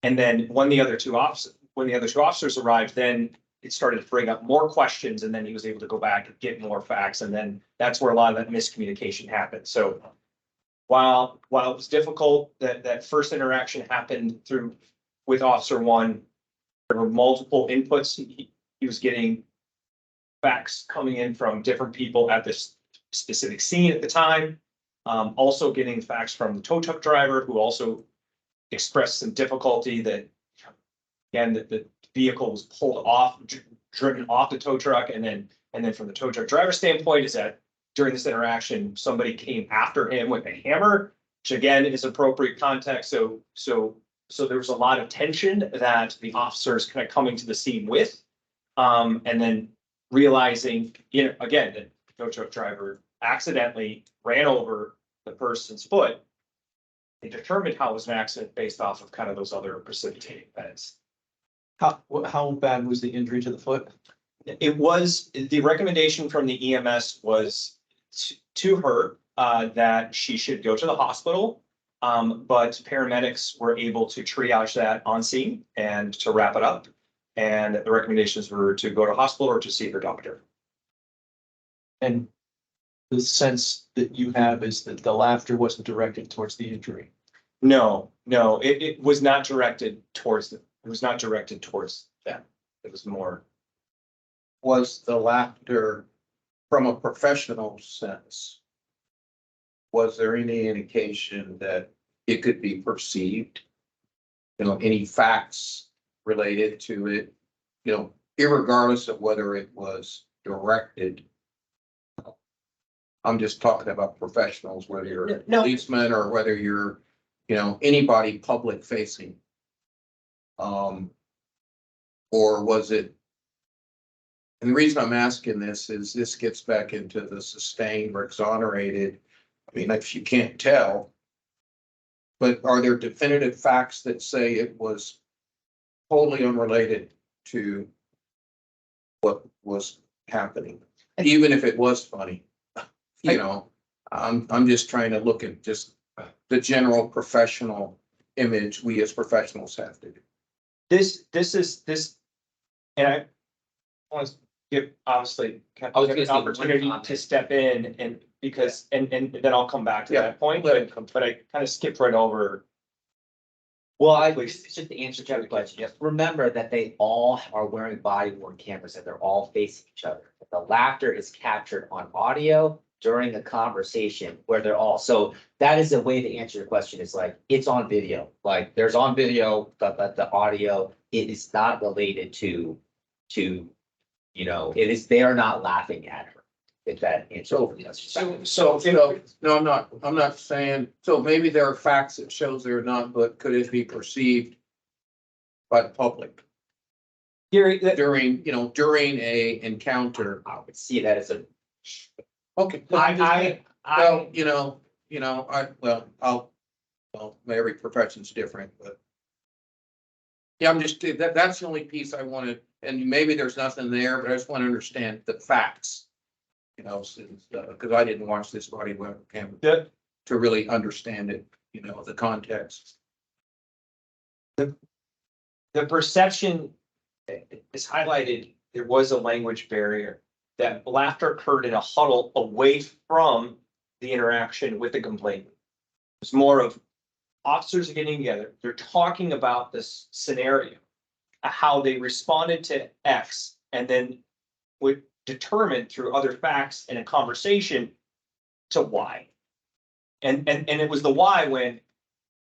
then when the other two officers arrived, then it started to bring up more questions, and then he was able to go back and get more facts, and then that's where a lot of that miscommunication happened. So while it was difficult, that first interaction happened with Officer One, there were multiple inputs. He was getting facts coming in from different people at this specific scene at the time. Also getting facts from the tow truck driver, who also expressed some difficulty that, again, that the vehicle was pulled off, driven off the tow truck. And then from the tow truck driver's standpoint is that during this interaction, somebody came after him with a hammer, which again is appropriate context. So there was a lot of tension that the officers kind of coming to the scene with, and then realizing, again, that the tow truck driver accidentally ran over the person's foot. They determined how it was an accident based off of kind of those other precipitating events. How bad was the injury to the foot? The recommendation from the EMS was to her that she should go to the hospital. But paramedics were able to triage that on scene and to wrap it up. And the recommendations were to go to hospital or to see her doctor. And the sense that you have is that the laughter wasn't directed towards the injury. No, it was not directed towards them. It was not directed towards them. It was more. Was the laughter from a professional sense? Was there any indication that it could be perceived? Any facts related to it? Irregardless of whether it was directed. I'm just talking about professionals, whether you're a policeman or whether you're, anybody public facing. Or was it? And the reason I'm asking this is this gets back into the sustained or exonerated. I mean, if you can't tell, but are there definitive facts that say it was totally unrelated to what was happening, even if it was funny? I'm just trying to look at just the general professional image we as professionals have to do. This, and I want to give, obviously, I was gonna an say one opportunity comment. to step in and because, and then I'll come back to Yeah, that point, let it but I kind of skipped right over. Well, I, Please. just to answer Kevin's question, just remember that they all are wearing body worn cameras and they're all facing each other. The laughter is captured on audio during the conversation where they're all, so that is a way to answer your question, is like, it's on video. Like, there's on video, but the audio, it is not related to, you know, it is, they are not laughing at her. If that answers. No, I'm not saying, so maybe there are facts that shows they're not, but could it be perceived by the public Gary, during a encounter? I would see that as a, Okay. I, Well, every profession's different, but. Yeah, that's the only piece I wanted, and maybe there's nothing there, but I just want to understand the facts. Since, because I didn't watch this body webcam Yeah. to really understand it, the context. the perception is highlighted, there was a language barrier. That laughter occurred in a huddle away from the interaction with the complainant. It's more of officers are getting together, they're talking about this scenario, how they responded to X, and then would determine through other facts and a conversation to why. And it was the why when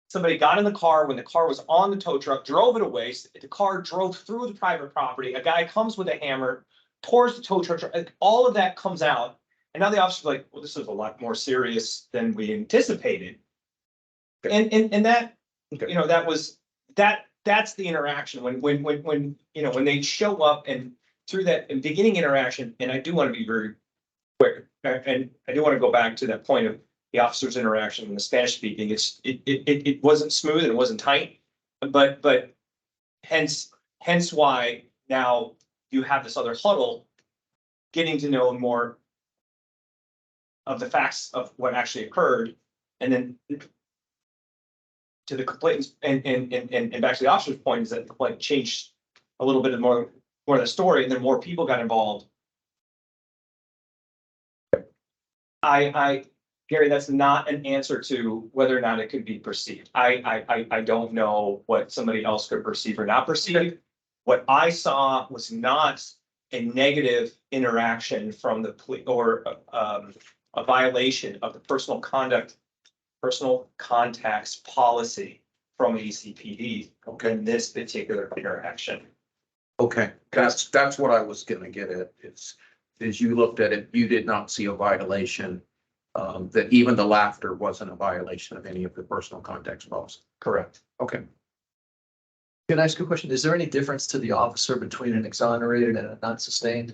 somebody got in the car, when the car was on the tow truck, drove it away, the car drove through the private property, a guy comes with a hammer, towards the tow truck, all of that comes out. And now the officer's like, well, this is a lot more serious than we anticipated. And that, that's the interaction when they show up and through that beginning interaction, and I do want to be very quick, and I do want to go back to that point of the officer's interaction and the Spanish speaking. It wasn't smooth and it wasn't tight, but hence why now you have this other huddle, getting to know more of the facts of what actually occurred, and then to the complainants and back to the officer's point is that the complaint changed a little bit more of the story, and then more people got involved. Gary, that's not an answer to whether or not it could be perceived. I don't know what somebody else could perceive or not perceive. What I saw was not a negative interaction from the police or a violation of the personal contacts policy from ACPD in this particular interaction. Okay, that's what I was gonna get at, is you looked at it, you did not see a violation. That even the laughter wasn't a violation of any of the personal contacts policy. Correct. Okay. Can I ask you a question? Is there any difference to the officer between an exonerated and a not sustained?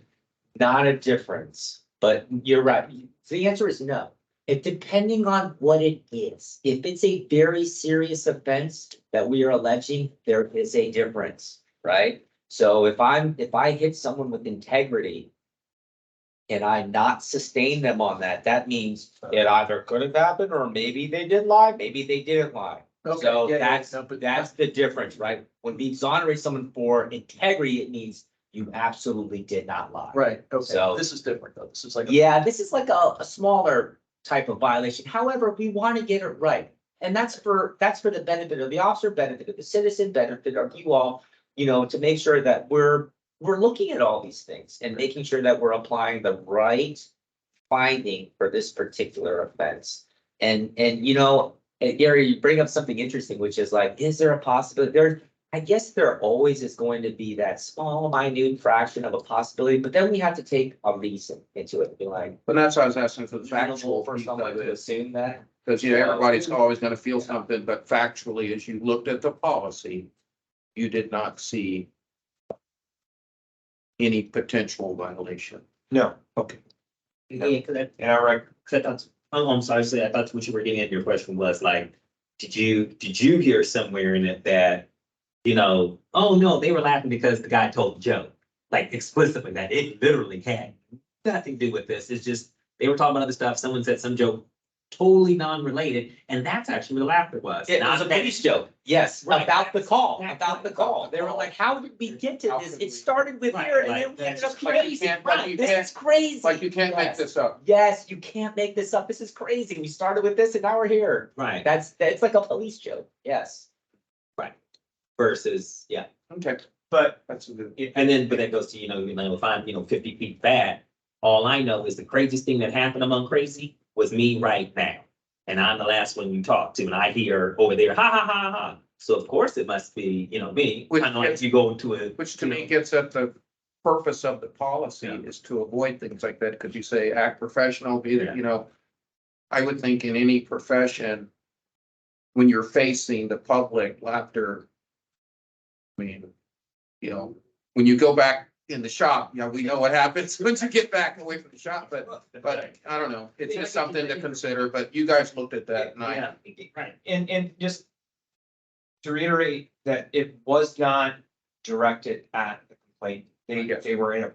not a difference, but you're right. The answer is no. It depending on what it is. If it's a very serious offense that we are alleging, there is a difference, right? So if I hit someone with integrity and I not sustain them on that, that means it either could have happened or maybe they did lie, maybe they didn't lie. So that's the difference, right? When we exonerate someone for integrity, it means you absolutely did not lie. Right, okay, So- this is different though, this is like. Yeah, this is like a smaller type of violation. However, we want to get it right. And that's for the benefit of the officer, benefit of the citizen, benefit of you all, to make sure that we're looking at all these things and making sure that we're applying the right finding for this particular offense. And Gary, you bring up something interesting, which is like, is there a possibility? I guess there always is going to be that small, minute fraction of a possibility, but then we have to take a reason into it, be like. But that's why I was asking for the factual For piece someone of to it, assume that. because everybody's always gonna feel something, but factually, as you looked at the policy, you did not see any potential violation. No. Okay. Yeah, 'cause that- And I rec- I thought, I'm sorry, so I thought what you were getting at, your question was like, did you hear somewhere in it that, oh no, they were laughing because the guy told the joke, like explicitly, that it literally had nothing to do with this. It's just, they were talking about other stuff. Someone said some joke totally non-related, and that's actually where the laughter was. It was not a that- police joke, yes, Right. about the call, That's about the call. They were like, how did we get to How this? could It we- started with Right, here and right. then we ended up Like you crazy. can't- like Right, you this can't- is crazy. Like you can't make Yes. this up. Yes, you can't make this up. This is crazy. We started with this and now we're here. Right, That's like a police joke, yes. versus, yeah. Okay, But that's a good. And then, but that goes to, if I'm, 50 feet back, all I know is the craziest thing that happened among crazy was me right now. And I'm the last one you talk to, and I hear over there, ha, ha, ha, ha. So of course it must be, me, Which kind of like gets- you go into a. Which to me gets at the purpose of the policy Yeah. is to avoid things like that. Could you say act professional, be, Yeah. I would think in any profession, when you're facing the public, laughter. I mean, when you go back in the shop, we know what happens once you get back away from the shop, but I don't know. It's just something to consider, but you guys looked at that and I, Yeah, right. And just to reiterate that it was not directed at the complaint. They were in a.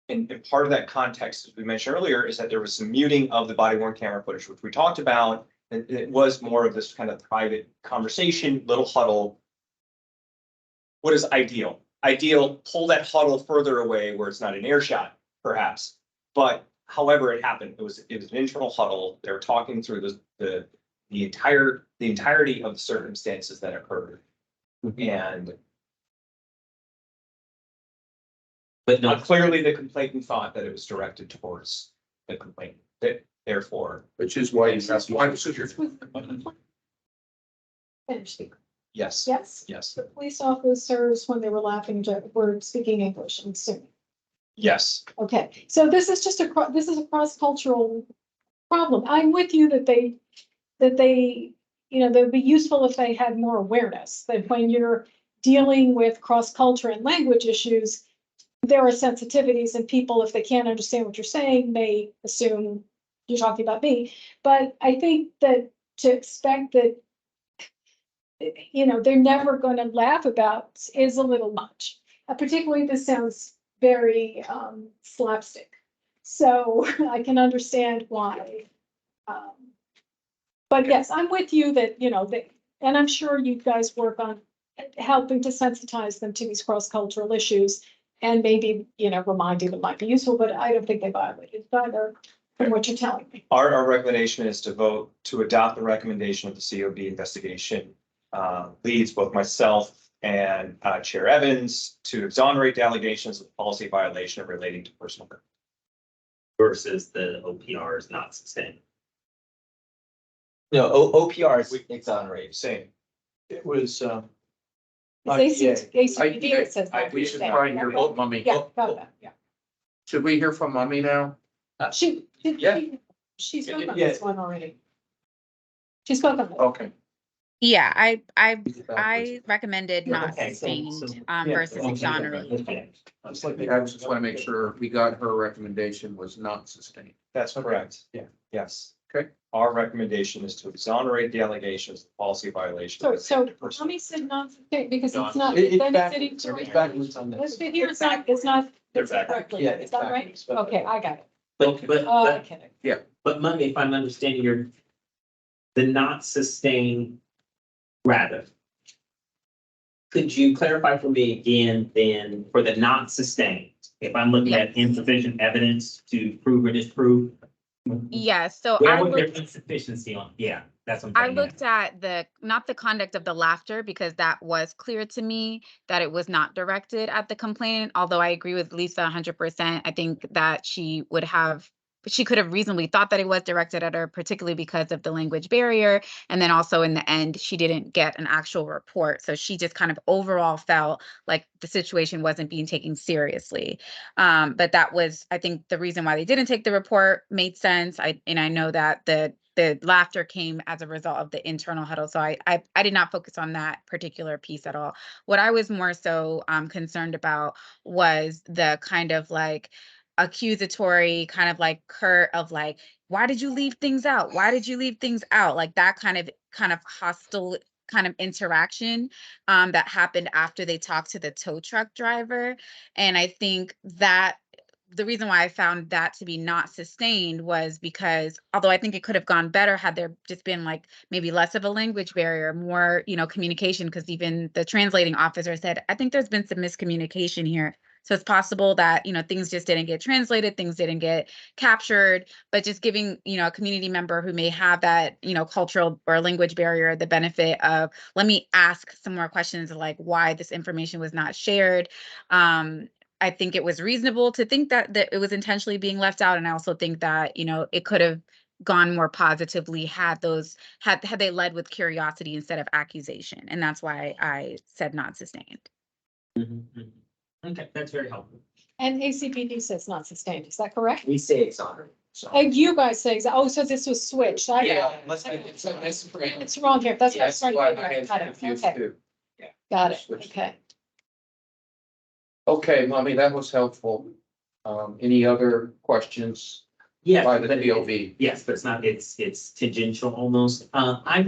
And part of that context, as we mentioned earlier, is that there was some muting of the body worn camera footage, which we talked about. It was more of this kind of private conversation, little huddle. What is ideal? Ideal, pull that huddle further away where it's not an earshot, perhaps. But however it happened, it was an internal huddle. They were talking through the entirety of the circumstances that occurred. And But no, clearly the complainant thought that it was directed towards the complainant, that therefore, which is why you have. Finish. yes, Yes, yes, the police officers, when they were laughing, were speaking English, I'm assuming. yes. Okay, so this is just this is a cross-cultural problem. I'm with you that they, they'd be useful if they had more awareness that when you're dealing with cross-culture and language issues, there are sensitivities and people, if they can't understand what you're saying, may assume you're talking about me. But I think that to expect that, they're never going to laugh about is a little much. Particularly, this sounds very slapstick. So I can understand why. But yes, I'm with you that, and I'm sure you guys work on helping to sensitize them to these cross-cultural issues. And maybe, reminding them might be useful, but I don't think they violated either from what you're telling me. Our recommendation is to vote to adopt the recommendation of the COB investigation. Leads both myself and Chair Evans to exonerate the allegations of policy violation relating to personal. versus the OPR is not sustained. No, OPR is exonerated. Same. It was, It's ACPD I- that says. we should probably hear from Mummy. Yeah, got that, yeah. Should we hear from Mummy now? Yeah. She spoke on Yeah. this one already. She spoke on it. Okay. Yeah, I recommended not Okay, so- sustained, yeah. versus exonerated. just like I just want to make sure we got her recommendation was not sustained. That's correct. Yeah. Yes. Okay. Our recommendation is to exonerate the allegations of policy violation. So Tommy said not, because it's not, It's then backwards, it's it's backwards on Let's this. be here, it's not, They're it's back. correctly, Yeah, is it's that right? backwards, but- Okay, I got it. But Okay. But Monday, if I'm understanding the not sustained rather. Could you clarify for me again, then, for the not sustained, if I'm looking at insufficient evidence to prove or disprove? Yeah, so Where I was there looked, insufficiency on? Yeah, that's what I'm I trying to looked at not the conduct of the laughter, because that was clear to me that it was not directed at the complainant, although I agree with Lisa 100%. I think that she could have reasonably thought that it was directed at her, particularly because of the language barrier. And then also in the end, she didn't get an actual report. So she just kind of overall felt like the situation wasn't being taken seriously. But that was, I think, the reason why they didn't take the report made sense. I know that the laughter came as a result of the internal huddle. So I did not focus on that particular piece at all. What I was more so concerned about was the kind of like accusatory, kind of like curt of like, why did you leave things out? Why did you leave things out? Like that kind of hostile kind of interaction that happened after they talked to the tow truck driver. And I think that the reason why I found that to be not sustained was because although I think it could have gone better had there just been like maybe less of a language barrier, more, communication, because even the translating officer said, I think there's been some miscommunication here. So it's possible that, things just didn't get translated, things didn't get captured, but just giving, a community member who may have that, cultural or language barrier, the benefit of, let me ask some more questions like why this information was not shared. I think it was reasonable to think that it was intentionally being left out. And I also think that, it could have gone more positively had they led with curiosity instead of accusation. And that's why I said not sustained. Okay, that's very helpful. And ACPD says not sustained, is that correct? We say exonerate. And you guys say, so this was switched. Let's make it so that's great. It's wrong here, that's what I was That's trying to why I figure out. had Got it. confused Okay, too. got it, Switched. okay. Okay, Mommy, that was helpful. Any other questions Yes, by the but COB? yes, but it's tangential almost. I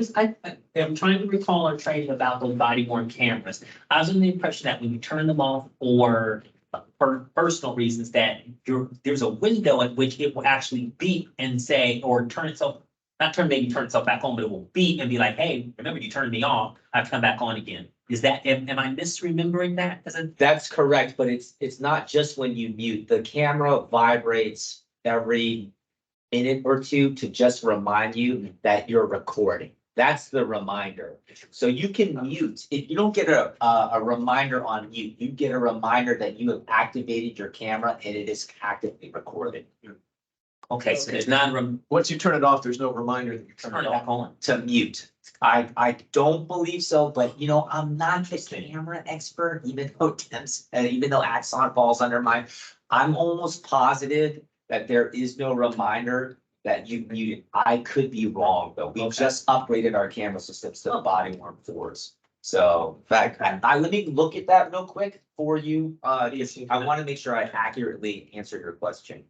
am trying to recall our training about those body worn cameras. I was under the impression that when you turn them off for personal reasons, that there's a window at which it will actually beep and say, or turn itself back on, but it will beep and be like, hey, remember you turned me off, I have to come back on again. Am I misremembering that? That's correct, but it's not just when you mute. The camera vibrates every minute or two to just remind you that you're recording. That's the reminder. So you can mute. If you don't get a reminder on mute, you get a reminder that you have activated your camera and it is actively recorded. Okay, so there's not Once you turn it off, there's no reminder that you turn turn it it back off. on. To mute. I don't believe so, but I'm not the camera expert, even though Axon falls under mine. I'm almost positive that there is no reminder that you muted. I could be wrong, though. We just upgraded our camera systems to the body worn 4s. So, in fact, let me look at that real quick for you. I want to make sure I accurately answer your question.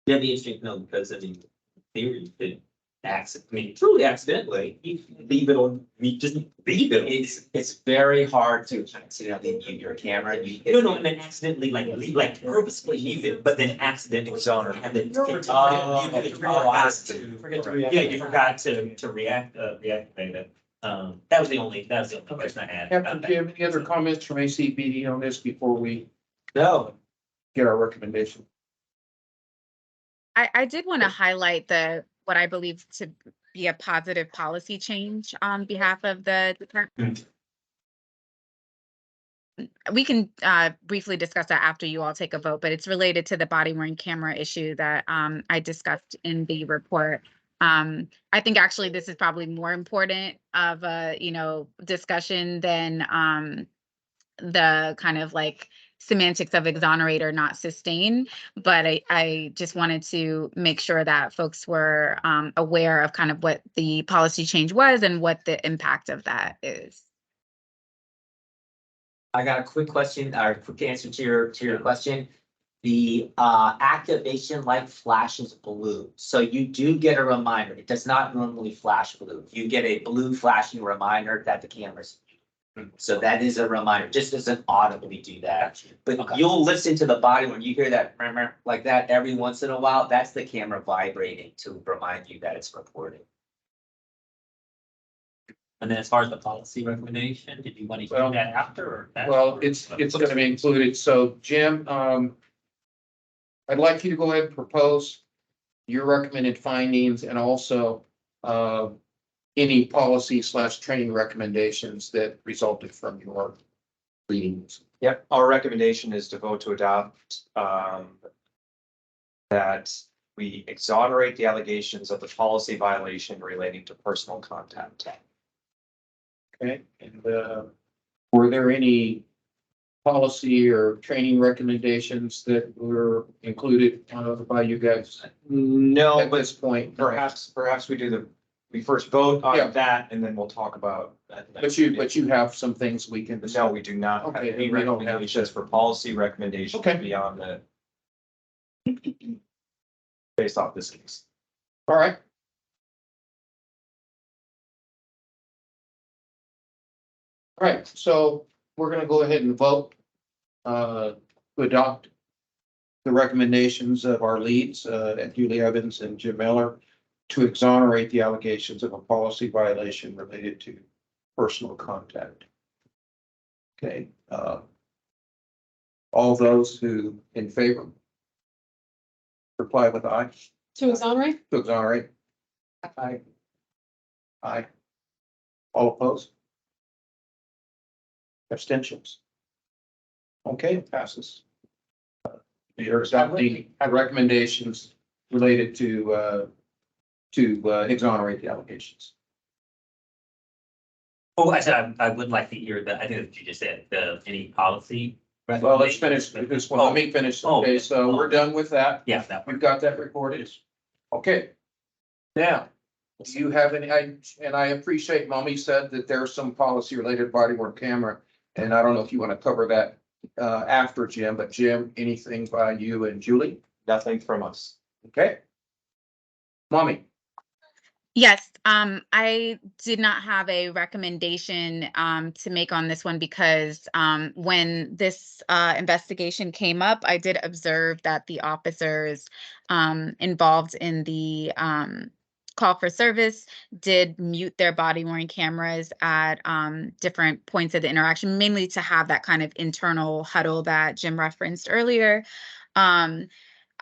That'd be interesting to know because theory could truly accidentally, leave it on, just leave it on. It's very hard to accidentally mute your camera. No, and then accidentally like purposely leave it, but then accidentally zone and then. Yeah, you forgot to reactivate it. That was the only question I had. Captain Jim, any other comments from ACBD on this before we No. get our recommendation? I did want to highlight what I believe to be a positive policy change on behalf of the department. We can briefly discuss that after you all take a vote, but it's related to the body worn camera issue that I discussed in the report. I think actually this is probably more important of a discussion than the kind of like semantics of exonerate or not sustain. But I just wanted to make sure that folks were aware of kind of what the policy change was and what the impact of that is. I got a quick question, or a quick answer to your question. The activation light flashes blue, so you do get a reminder. It does not normally flash blue. You get a blue flashing reminder that the camera's. So that is a reminder, just doesn't audibly do that. But you'll listen to the body when you hear that like that every once in a while. That's the camera vibrating to remind you that it's recording. And then as far as the policy recommendation, did you want to hear that after or? Well, it's going to be included. So Jim, I'd like you to go ahead and propose your recommended findings and also any policy/training recommendations that resulted from your readings. Yep, our recommendation is to vote to adopt that we exonerate the allegations of the policy violation relating to personal contact. Okay, and were there any policy or training recommendations that were included by you guys No, at but this point? perhaps we first vote Yeah. on that and then we'll talk about. But you have some things we can No, decide. we do not have Okay, any we don't have recommendations for policy recommendations Okay. beyond the based off this case. All right. All right, so we're gonna go ahead and vote to adopt the recommendations of our leads, Julie Evans and Jim Miller, to exonerate the allegations of a policy violation related to personal contact. Okay, all those who in favor, reply with aye. To exonerate? To exonerate. Aye. Aye. All opposed? Abstentions? Okay, it passes. You're accepting recommendations related to exonerate the allegations. Oh, actually, I would like to hear that. I think that you just said, any policy. Well, let's finish this one. Let me finish. Oh. Okay, so we're done with that. Yeah, that one. We've got that recorded. Okay. Now, do you have any, and I appreciate Mommy said that there's some policy related body worn camera. And I don't know if you want to cover that after Jim, but Jim, anything by you and Julie? Nothing from us. Okay. Mommy, Yes, I did not have a recommendation to make on this one because when this investigation came up, I did observe that the officers involved in the call for service did mute their body worn cameras at different points of the interaction, mainly to have that kind of internal huddle that Jim referenced earlier.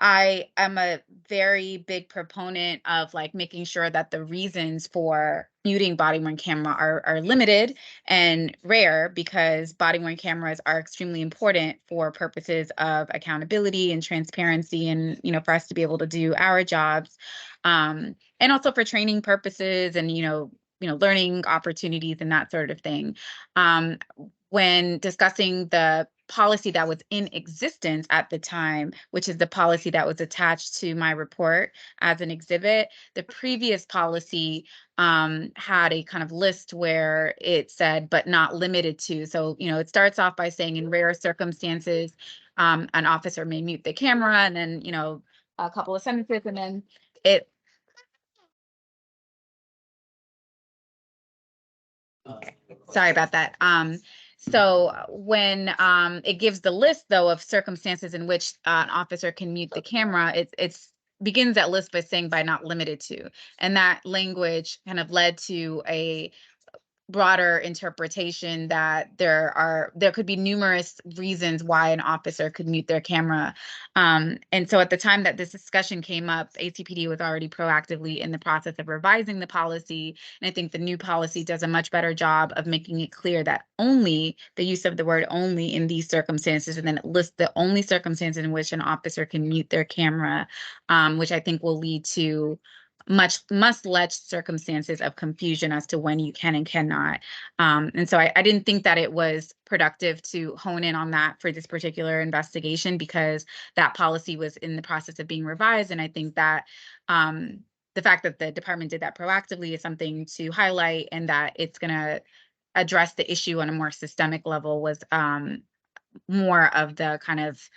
I am a very big proponent of like making sure that the reasons for muting body worn camera are limited and rare, because body worn cameras are extremely important for purposes of accountability and transparency, and for us to be able to do our jobs, and also for training purposes and learning opportunities and that sort of thing. When discussing the policy that was in existence at the time, which is the policy that was attached to my report as an exhibit, the previous policy had a kind of list where it said, but not limited to. So, it starts off by saying in rare circumstances, an officer may mute the camera, and then, a couple of sentences, and then it. Sorry about that. So when it gives the list, though, of circumstances in which an officer can mute the camera, it's begins that list by saying by not limited to, and that language kind of led to a broader interpretation that there could be numerous reasons why an officer could mute their camera. And so at the time that this discussion came up, ACPD was already proactively in the process of revising the policy. And I think the new policy does a much better job of making it clear that only the use of the word only in these circumstances, and then it lists the only circumstances in which an officer can mute their camera, which I think will lead to much less circumstances of confusion as to when you can and cannot. And so I didn't think that it was productive to hone in on that for this particular investigation, because that policy was in the process of being revised. And I think that the fact that the department did that proactively is something to highlight, and that it's going to address the issue on a more systemic level was more of the kind of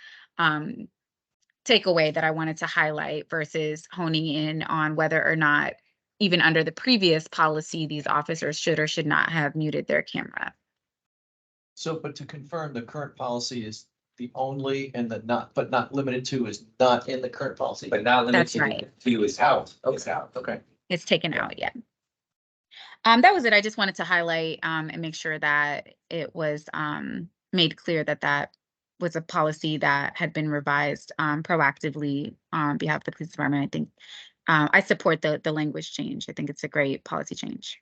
takeaway that I wanted to highlight, versus honing in on whether or not, even under the previous policy, these officers should or should not have muted their camera. So, but to confirm, the current policy is the only, and the not, but not limited to is not in the current policy. But not That's limited right. to is out. It's out. Okay. It's taken out yet. That was it. I just wanted to highlight and make sure that it was made clear that that was a policy that had been revised proactively on behalf of the police department. I think I support the language change. I think it's a great policy change.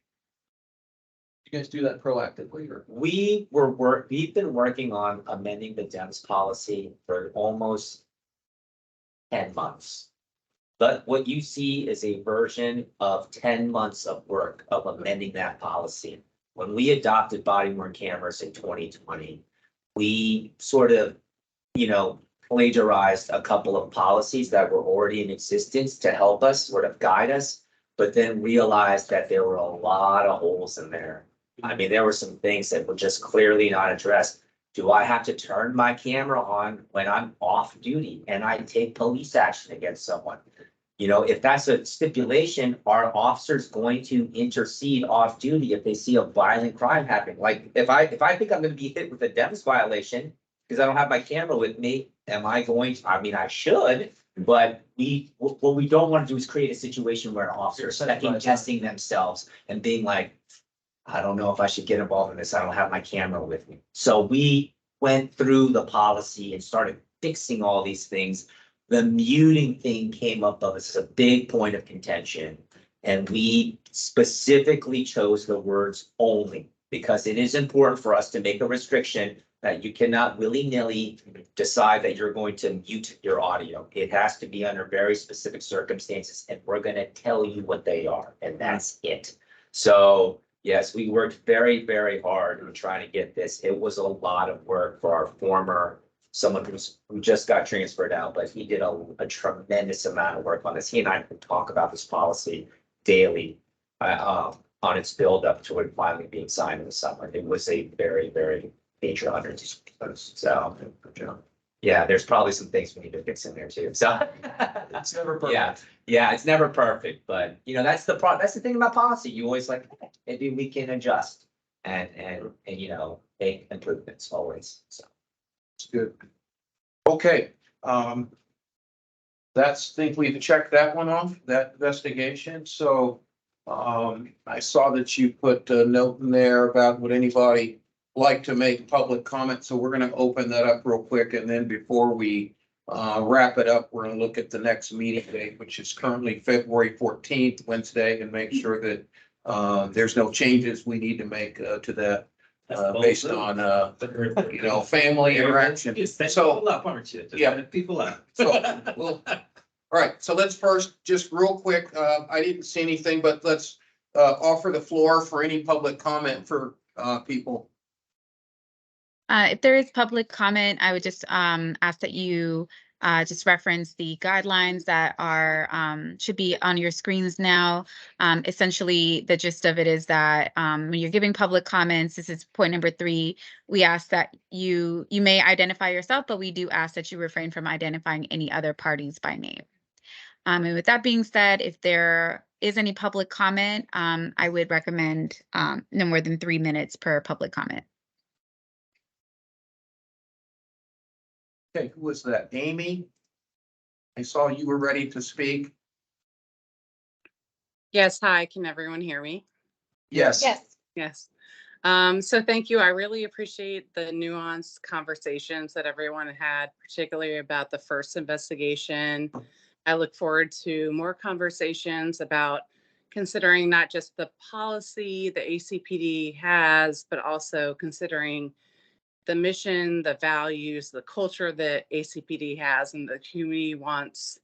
You guys do that proactively, or? We've been working on amending the DEMS policy for almost 10 months. But what you see is a version of 10 months of work of amending that policy. When we adopted body worn cameras in 2020, we sort of, plagiarized a couple of policies that were already in existence to help us sort of guide us, but then realized that there were a lot of holes in there. I mean, there were some things that were just clearly not addressed. Do I have to turn my camera on when I'm off duty and I take police action against someone? If that's a stipulation, are officers going to intercede off duty if they see a violent crime happening? Like if I think I'm going to be hit with a DEMS violation, because I don't have my camera with me. Am I going, I mean, I should, but what we don't want to do is create a situation where an officer is second guessing themselves and being like, I don't know if I should get involved in this. I don't have my camera with me. So we went through the policy and started fixing all these things. The muting thing came up as a big point of contention. And we specifically chose the words only because it is important for us to make a restriction that you cannot willy-nilly decide that you're going to mute your audio. It has to be under very specific circumstances, and we're going to tell you what they are, and that's it. So yes, we worked very, very hard on trying to get this. It was a lot of work for our former, someone who just got transferred out, but he did a tremendous amount of work on this. He and I could talk about this policy daily on its build up to it finally being signed in the summer. It was a very, very major undertaking. So, yeah, there's probably some things we need to fix in there too. So It's never perfect. yeah, it's never perfect, but you know, that's the thing about policy. You always like, maybe we can adjust and you know, make improvements always. So It's good. Okay, think we've checked that one off, that investigation. So, I saw that you put a note in there about would anybody like to make public comment. So we're gonna open that up real quick. And then before we wrap it up, we're gonna look at the next meeting date, which is currently February 14th, Wednesday, and make sure that there's no changes we need to make to that based on you know, family interaction. So People up, aren't you? Yeah. People up. So we'll, all right, so let's first, just real quick, I didn't see anything, but let's offer the floor for any public comment for people. If there is public comment, I would just ask that you just reference the guidelines that are should be on your screens now. Essentially, the gist of it is that when you're giving public comments, this is point number 3. We ask that you may identify yourself, but we do ask that you refrain from identifying any other parties by name. And with that being said, if there is any public comment, I would recommend no more than 3 minutes per public comment. Okay, who was that? Amy? I saw you were ready to speak. Yes, hi, can everyone hear me? Yes. Yes. So thank you. I really appreciate the nuanced conversations that everyone had, particularly about the first investigation. I look forward to more conversations about considering not just the policy the ACPD has, but also considering the mission, the values, the culture that ACPD has and the community wants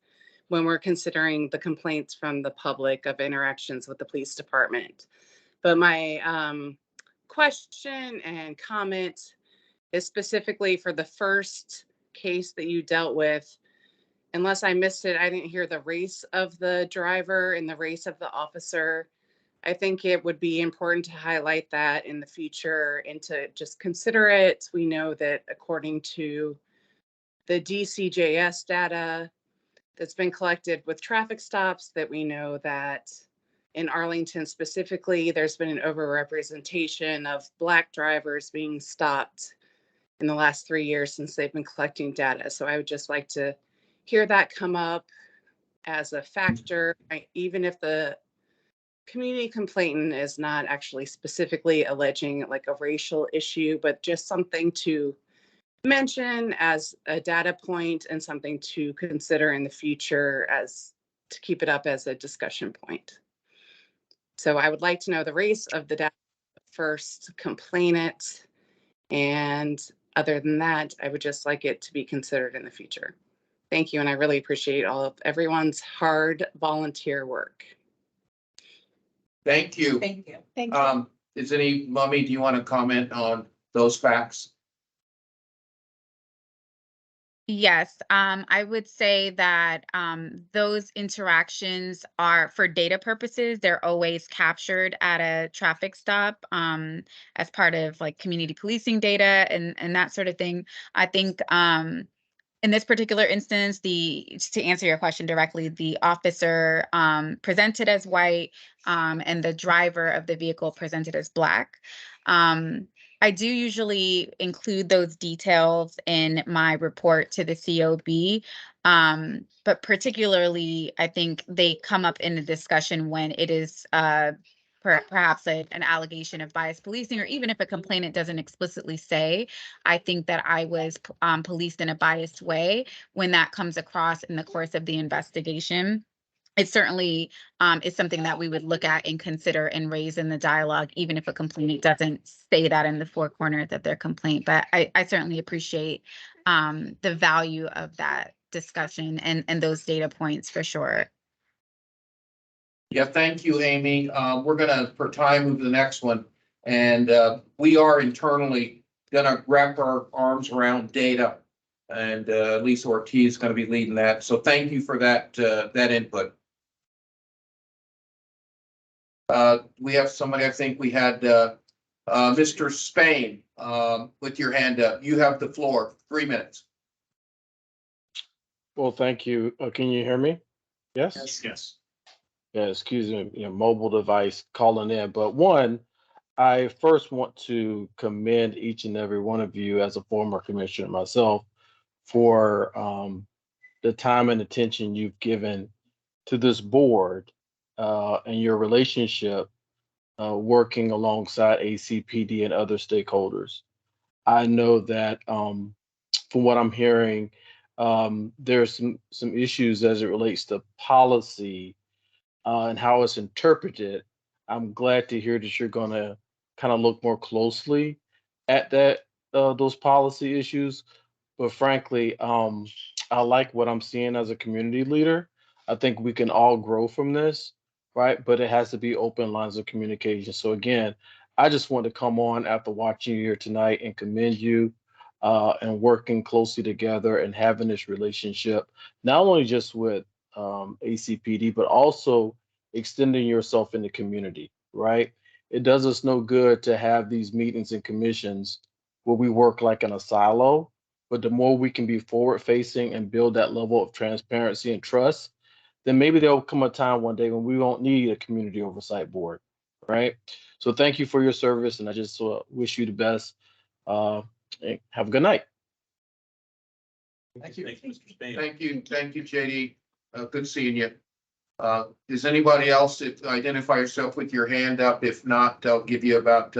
when we're considering the complaints from the public of interactions with the police department. But my question and comment is specifically for the first case that you dealt with. Unless I missed it, I didn't hear the race of the driver and the race of the officer. I think it would be important to highlight that in the future and to just consider it. We know that according to the DCJS data that's been collected with traffic stops, that we know that in Arlington specifically, there's been an overrepresentation of Black drivers being stopped in the last 3 years since they've been collecting data. So I would just like to hear that come up as a factor, even if the community complainant is not actually specifically alleging like a racial issue, but just something to mention as a data point and something to consider in the future as to keep it up as a discussion point. So I would like to know the race of the first complainant. And other than that, I would just like it to be considered in the future. Thank you. And I really appreciate all of everyone's hard volunteer work. Thank you. Thank you. Thank you. Is any, Mummy, do you want to comment on those facts? Yes, I would say that those interactions are for data purposes. They're always captured at a traffic stop as part of like community policing data and that sort of thing. I think in this particular instance, to answer your question directly, the officer presented as white and the driver of the vehicle presented as Black. I do usually include those details in my report to the COB. But particularly, I think they come up in the discussion when it is perhaps an allegation of biased policing, or even if a complainant doesn't explicitly say, I think that I was policed in a biased way. When that comes across in the course of the investigation, it certainly is something that we would look at and consider and raise in the dialogue, even if a complainant doesn't say that in the four corners of their complaint. But I certainly appreciate the value of that discussion and those data points for sure. Yeah, thank you, Amy. We're gonna, for time, move to the next one. And we are internally gonna wrap our arms around data. And Lisa Ortiz is gonna be leading that. So thank you for that, that input. We have somebody, I think we had Mr. Spain with your hand up. You have the floor, 3 minutes. Well, thank you. Can you hear me? Yes? Yes. Yeah, excuse me, mobile device calling in. But one, I first want to commend each and every one of you as a former commissioner myself for the time and attention you've given to this board and your relationship working alongside ACPD and other stakeholders. I know that from what I'm hearing, there's some issues as it relates to policy and how it's interpreted. I'm glad to hear that you're going to kind of look more closely at that those policy issues. But frankly, I like what I'm seeing as a community leader. I think we can all grow from this, right? But it has to be open lines of communication. So again, I just want to come on after watching you here tonight and commend you and working closely together and having this relationship, not only just with ACPD, but also extending yourself in the community, right? It does us no good to have these meetings and commissions where we work like in a silo, but the more we can be forward facing and build that level of transparency and trust, then maybe there'll come a time one day when we won't need a community oversight board, right? So thank you for your service, and I just wish you the best. And have a good night. Thank you. Thanks, Mr. Spain. Thank you, JD. Good seeing you. Does anybody else identify yourself with your hand up? If not, I'll give you about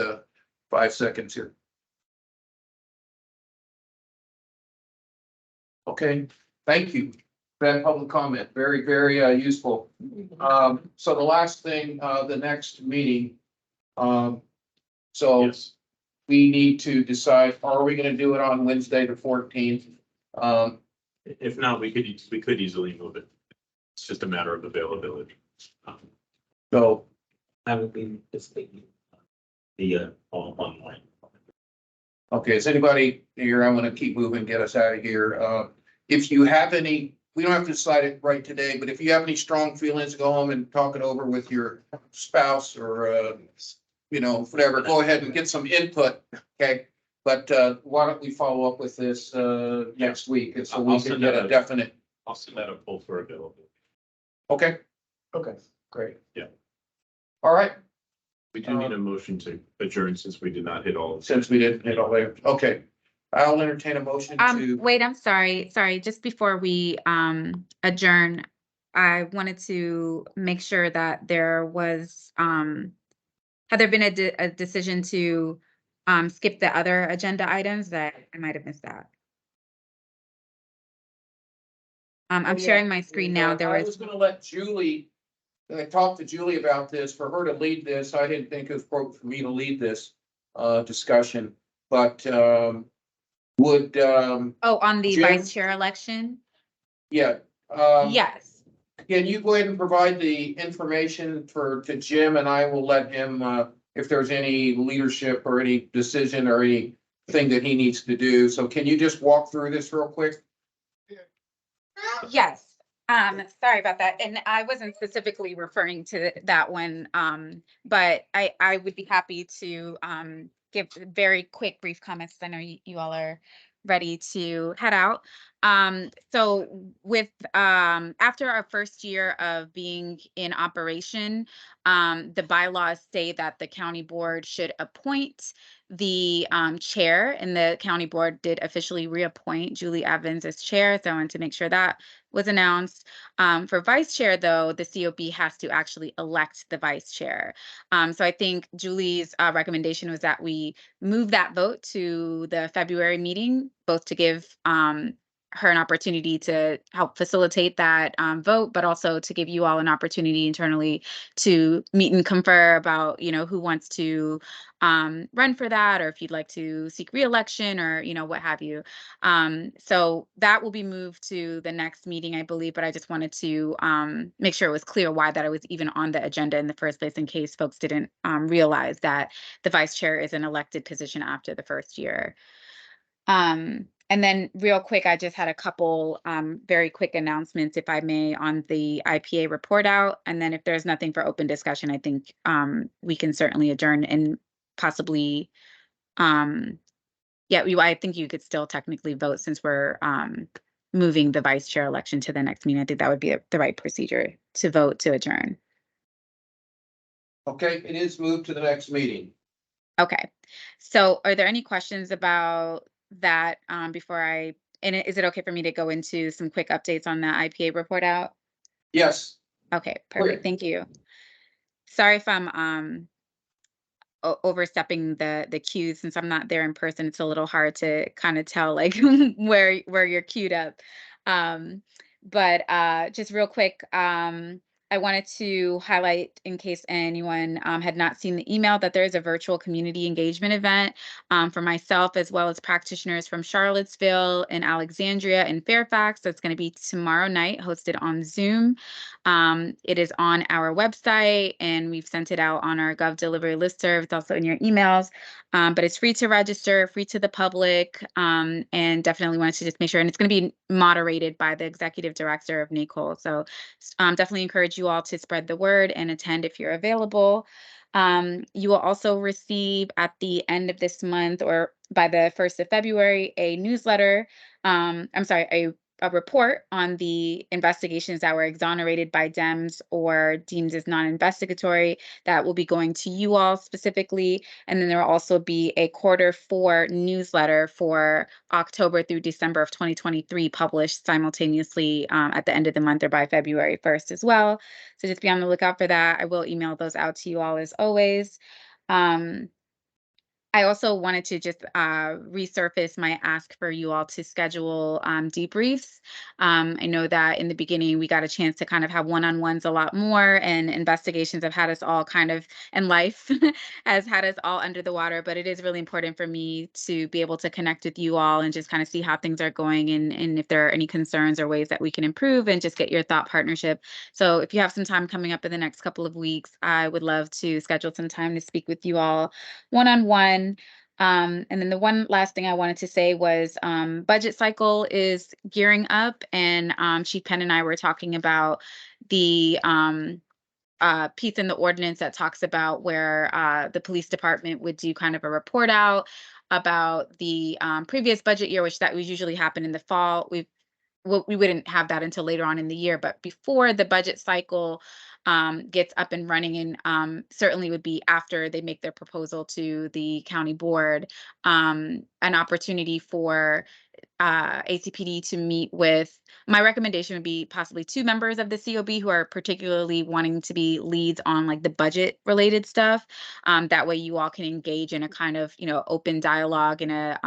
5 seconds here. Okay, thank you. That public comment, very, very useful. So the last thing, the next meeting. So Yes. we need to decide, are we gonna do it on Wednesday, the 14th? If not, we could easily move it. It's just a matter of availability. So, I would be just thinking the online. okay, is anybody here? I'm gonna keep moving, get us out of here. If you have any, we don't have to decide it right today, but if you have any strong feelings, go home and talk it over with your spouse or, whatever, go ahead and get some input, okay? But why don't we follow up with this next week, and so we I'll can send get out a definite, I'll send out a poll for availability. okay? Okay, great. All right, We do need a motion to adjourn since we did not hit all. since we didn't hit all that, okay. I'll entertain a motion to. Wait, I'm sorry. Just before we adjourn, I wanted to make sure that there was had there been a decision to skip the other agenda items? That I might have missed that. I'm sharing my screen now. There I was gonna let Julie, I talked to Julie about this, for her to lead this. I didn't think it was appropriate for me to lead this discussion, but would on the Jim? vice chair election. Yeah. Yes. Can you go ahead and provide the information to Jim, and I will let him, if there's any leadership or any decision or anything that he needs to do. So can you just walk through this real quick? Yes. Sorry about that. And I wasn't specifically referring to that one. But I would be happy to give very quick, brief comments. I know you all are ready to head out. So with, after our first year of being in operation, the bylaws say that the county board should appoint the chair, and the county board did officially reappoint Julie Evans as chair. So I wanted to make sure that was announced. For vice chair, though, the COB has to actually elect the vice chair. So I think Julie's recommendation was that we move that vote to the February meeting, both to give her an opportunity to help facilitate that vote, but also to give you all an opportunity internally to meet and confer about, who wants to run for that, or if you'd like to seek reelection, or, what have you. So that will be moved to the next meeting, I believe, but I just wanted to make sure it was clear why that it was even on the agenda in the first place, in case folks didn't realize that the vice chair is an elected position after the first year. And then real quick, I just had a couple very quick announcements, if I may, on the IPA report out. And then if there's nothing for open discussion, I think we can certainly adjourn and possibly, I think you could still technically vote, since we're moving the vice chair election to the next meeting. I think that would be the right procedure to vote to adjourn. Okay, it is moved to the next meeting. Okay. So are there any questions about that before and is it okay for me to go into some quick updates on the IPA report out? Yes. Okay, perfect. Thank you. Sorry if I'm overstepping the cues, since I'm not there in person. It's a little hard to kind of tell like where you're queued up. But just real quick, I wanted to highlight, in case anyone had not seen the email, that there is a virtual community engagement event for myself, as well as practitioners from Charlottesville and Alexandria and Fairfax. That's going to be tomorrow night, hosted on Zoom. It is on our website, and we've sent it out on our Gov Delivery listserv. It's also in your emails, but it's free to register, free to the public, and definitely wanted to just make sure. And it's going to be moderated by the executive director of NACOL. So definitely encourage you all to spread the word and attend if you're available. You will also receive at the end of this month, or by the 1st of February, a newsletter. A report on the investigations that were exonerated by Dems or deemed as non-investigatory, that will be going to you all specifically. And then there will also be a Q4 newsletter for October through December of 2023, published simultaneously at the end of the month, or by February 1st as well. So just be on the lookout for that. I will email those out to you all as always. I also wanted to just resurface my ask for you all to schedule debriefs. I know that in the beginning we got a chance to kind of have one-on-ones a lot more, and investigations have had us all kind of, and life has had us all under the water, but it is really important for me to be able to connect with you all and just kind of see how things are going, and if there are any concerns or ways that we can improve, and just get your thought partnership. So if you have some time coming up in the next couple of weeks, I would love to schedule some time to speak with you all one-on-one. And then the one last thing I wanted to say was budget cycle is gearing up, and Chief Penn and I were talking about the piece in the ordinance that talks about where the police department would do kind of a report out about the previous budget year, which that would usually happen in the fall. We wouldn't have that until later on in the year, but before the budget cycle gets up and running, and certainly would be after they make their proposal to the county board, an opportunity for ACPD to meet with, my recommendation would be possibly 2 members of the COB who are particularly wanting to be leads on like the budget related stuff. That way you all can engage in a kind of, open dialogue in a,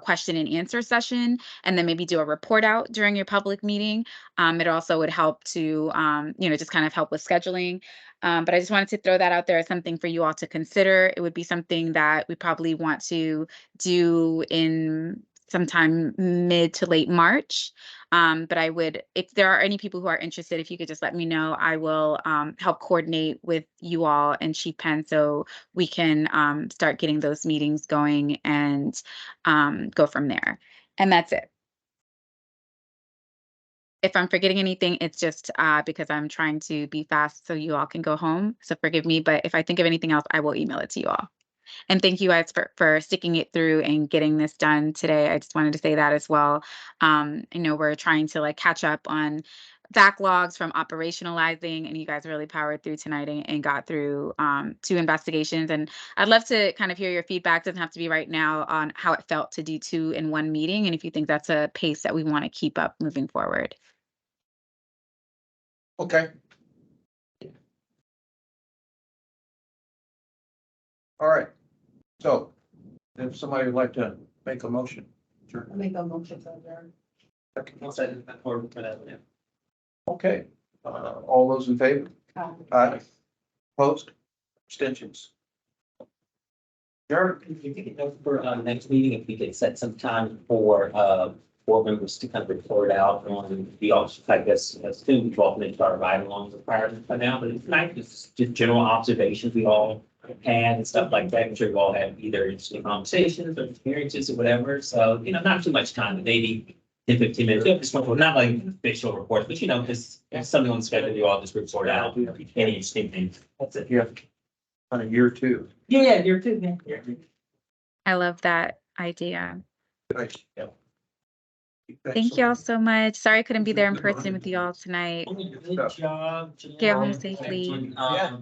question and answer session, and then maybe do a report out during your public meeting. It also would help to, just kind of help with scheduling. But I just wanted to throw that out there as something for you all to consider. It would be something that we probably want to do in sometime mid to late March. But I would, if there are any people who are interested, if you could just let me know, I will help coordinate with you all and Chief Penn, so we can start getting those meetings going and go from there. And that's it. If I'm forgetting anything, it's just because I'm trying to be fast so you all can go home. So forgive me, but if I think of anything else, I will email it to you all. And thank you guys for sticking it through and getting this done today. I just wanted to say that as well. I know we're trying to like catch up on backlogs from operationalizing, and you guys really powered through tonight and got through 2 investigations. And I'd love to kind of hear your feedback. Doesn't have to be right now, on how it felt to do 2 in 1 meeting, and if you think that's a pace that we want to keep up moving forward. Okay. All right. So if somebody would like to make a motion. Sure. Make a motion to adjourn. Okay, all those in favor? Aye. Opposed? Abstentions? Sure. If you could note for next meeting, if we could set some time for board members to kind of report out on the office, I guess, soon we've all been started right along the requirements by now, but it's nice, just general observations we all had and stuff like that. I'm sure you all had either interesting conversations or experiences or whatever. So, not too much time, but maybe 10, 15 minutes. Just not like official reports, but just something on the schedule, you all just report out any interesting things. That's it. Yeah. On a year 2. Yeah, you're too. Yeah. I love that idea. Nice. Yeah. Thank you all so much. Sorry I couldn't be there in person with you all tonight. Good job. Get home safely.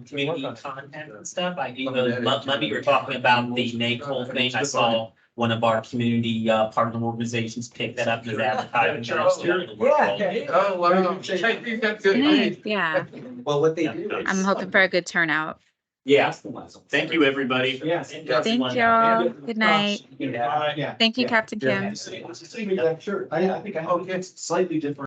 Community content and stuff. Monday you were talking about the NACOL thing. I saw one of our community partner organizations pick that up as advertising. Oh, wow. Nice, yeah. Well, what they do. I'm hoping for a good turnout. Yeah. Thank you, everybody. Yes. Thank y'all. Good night. Yeah. Thank you, Captain Kim. Sure. I think I, it's slightly different.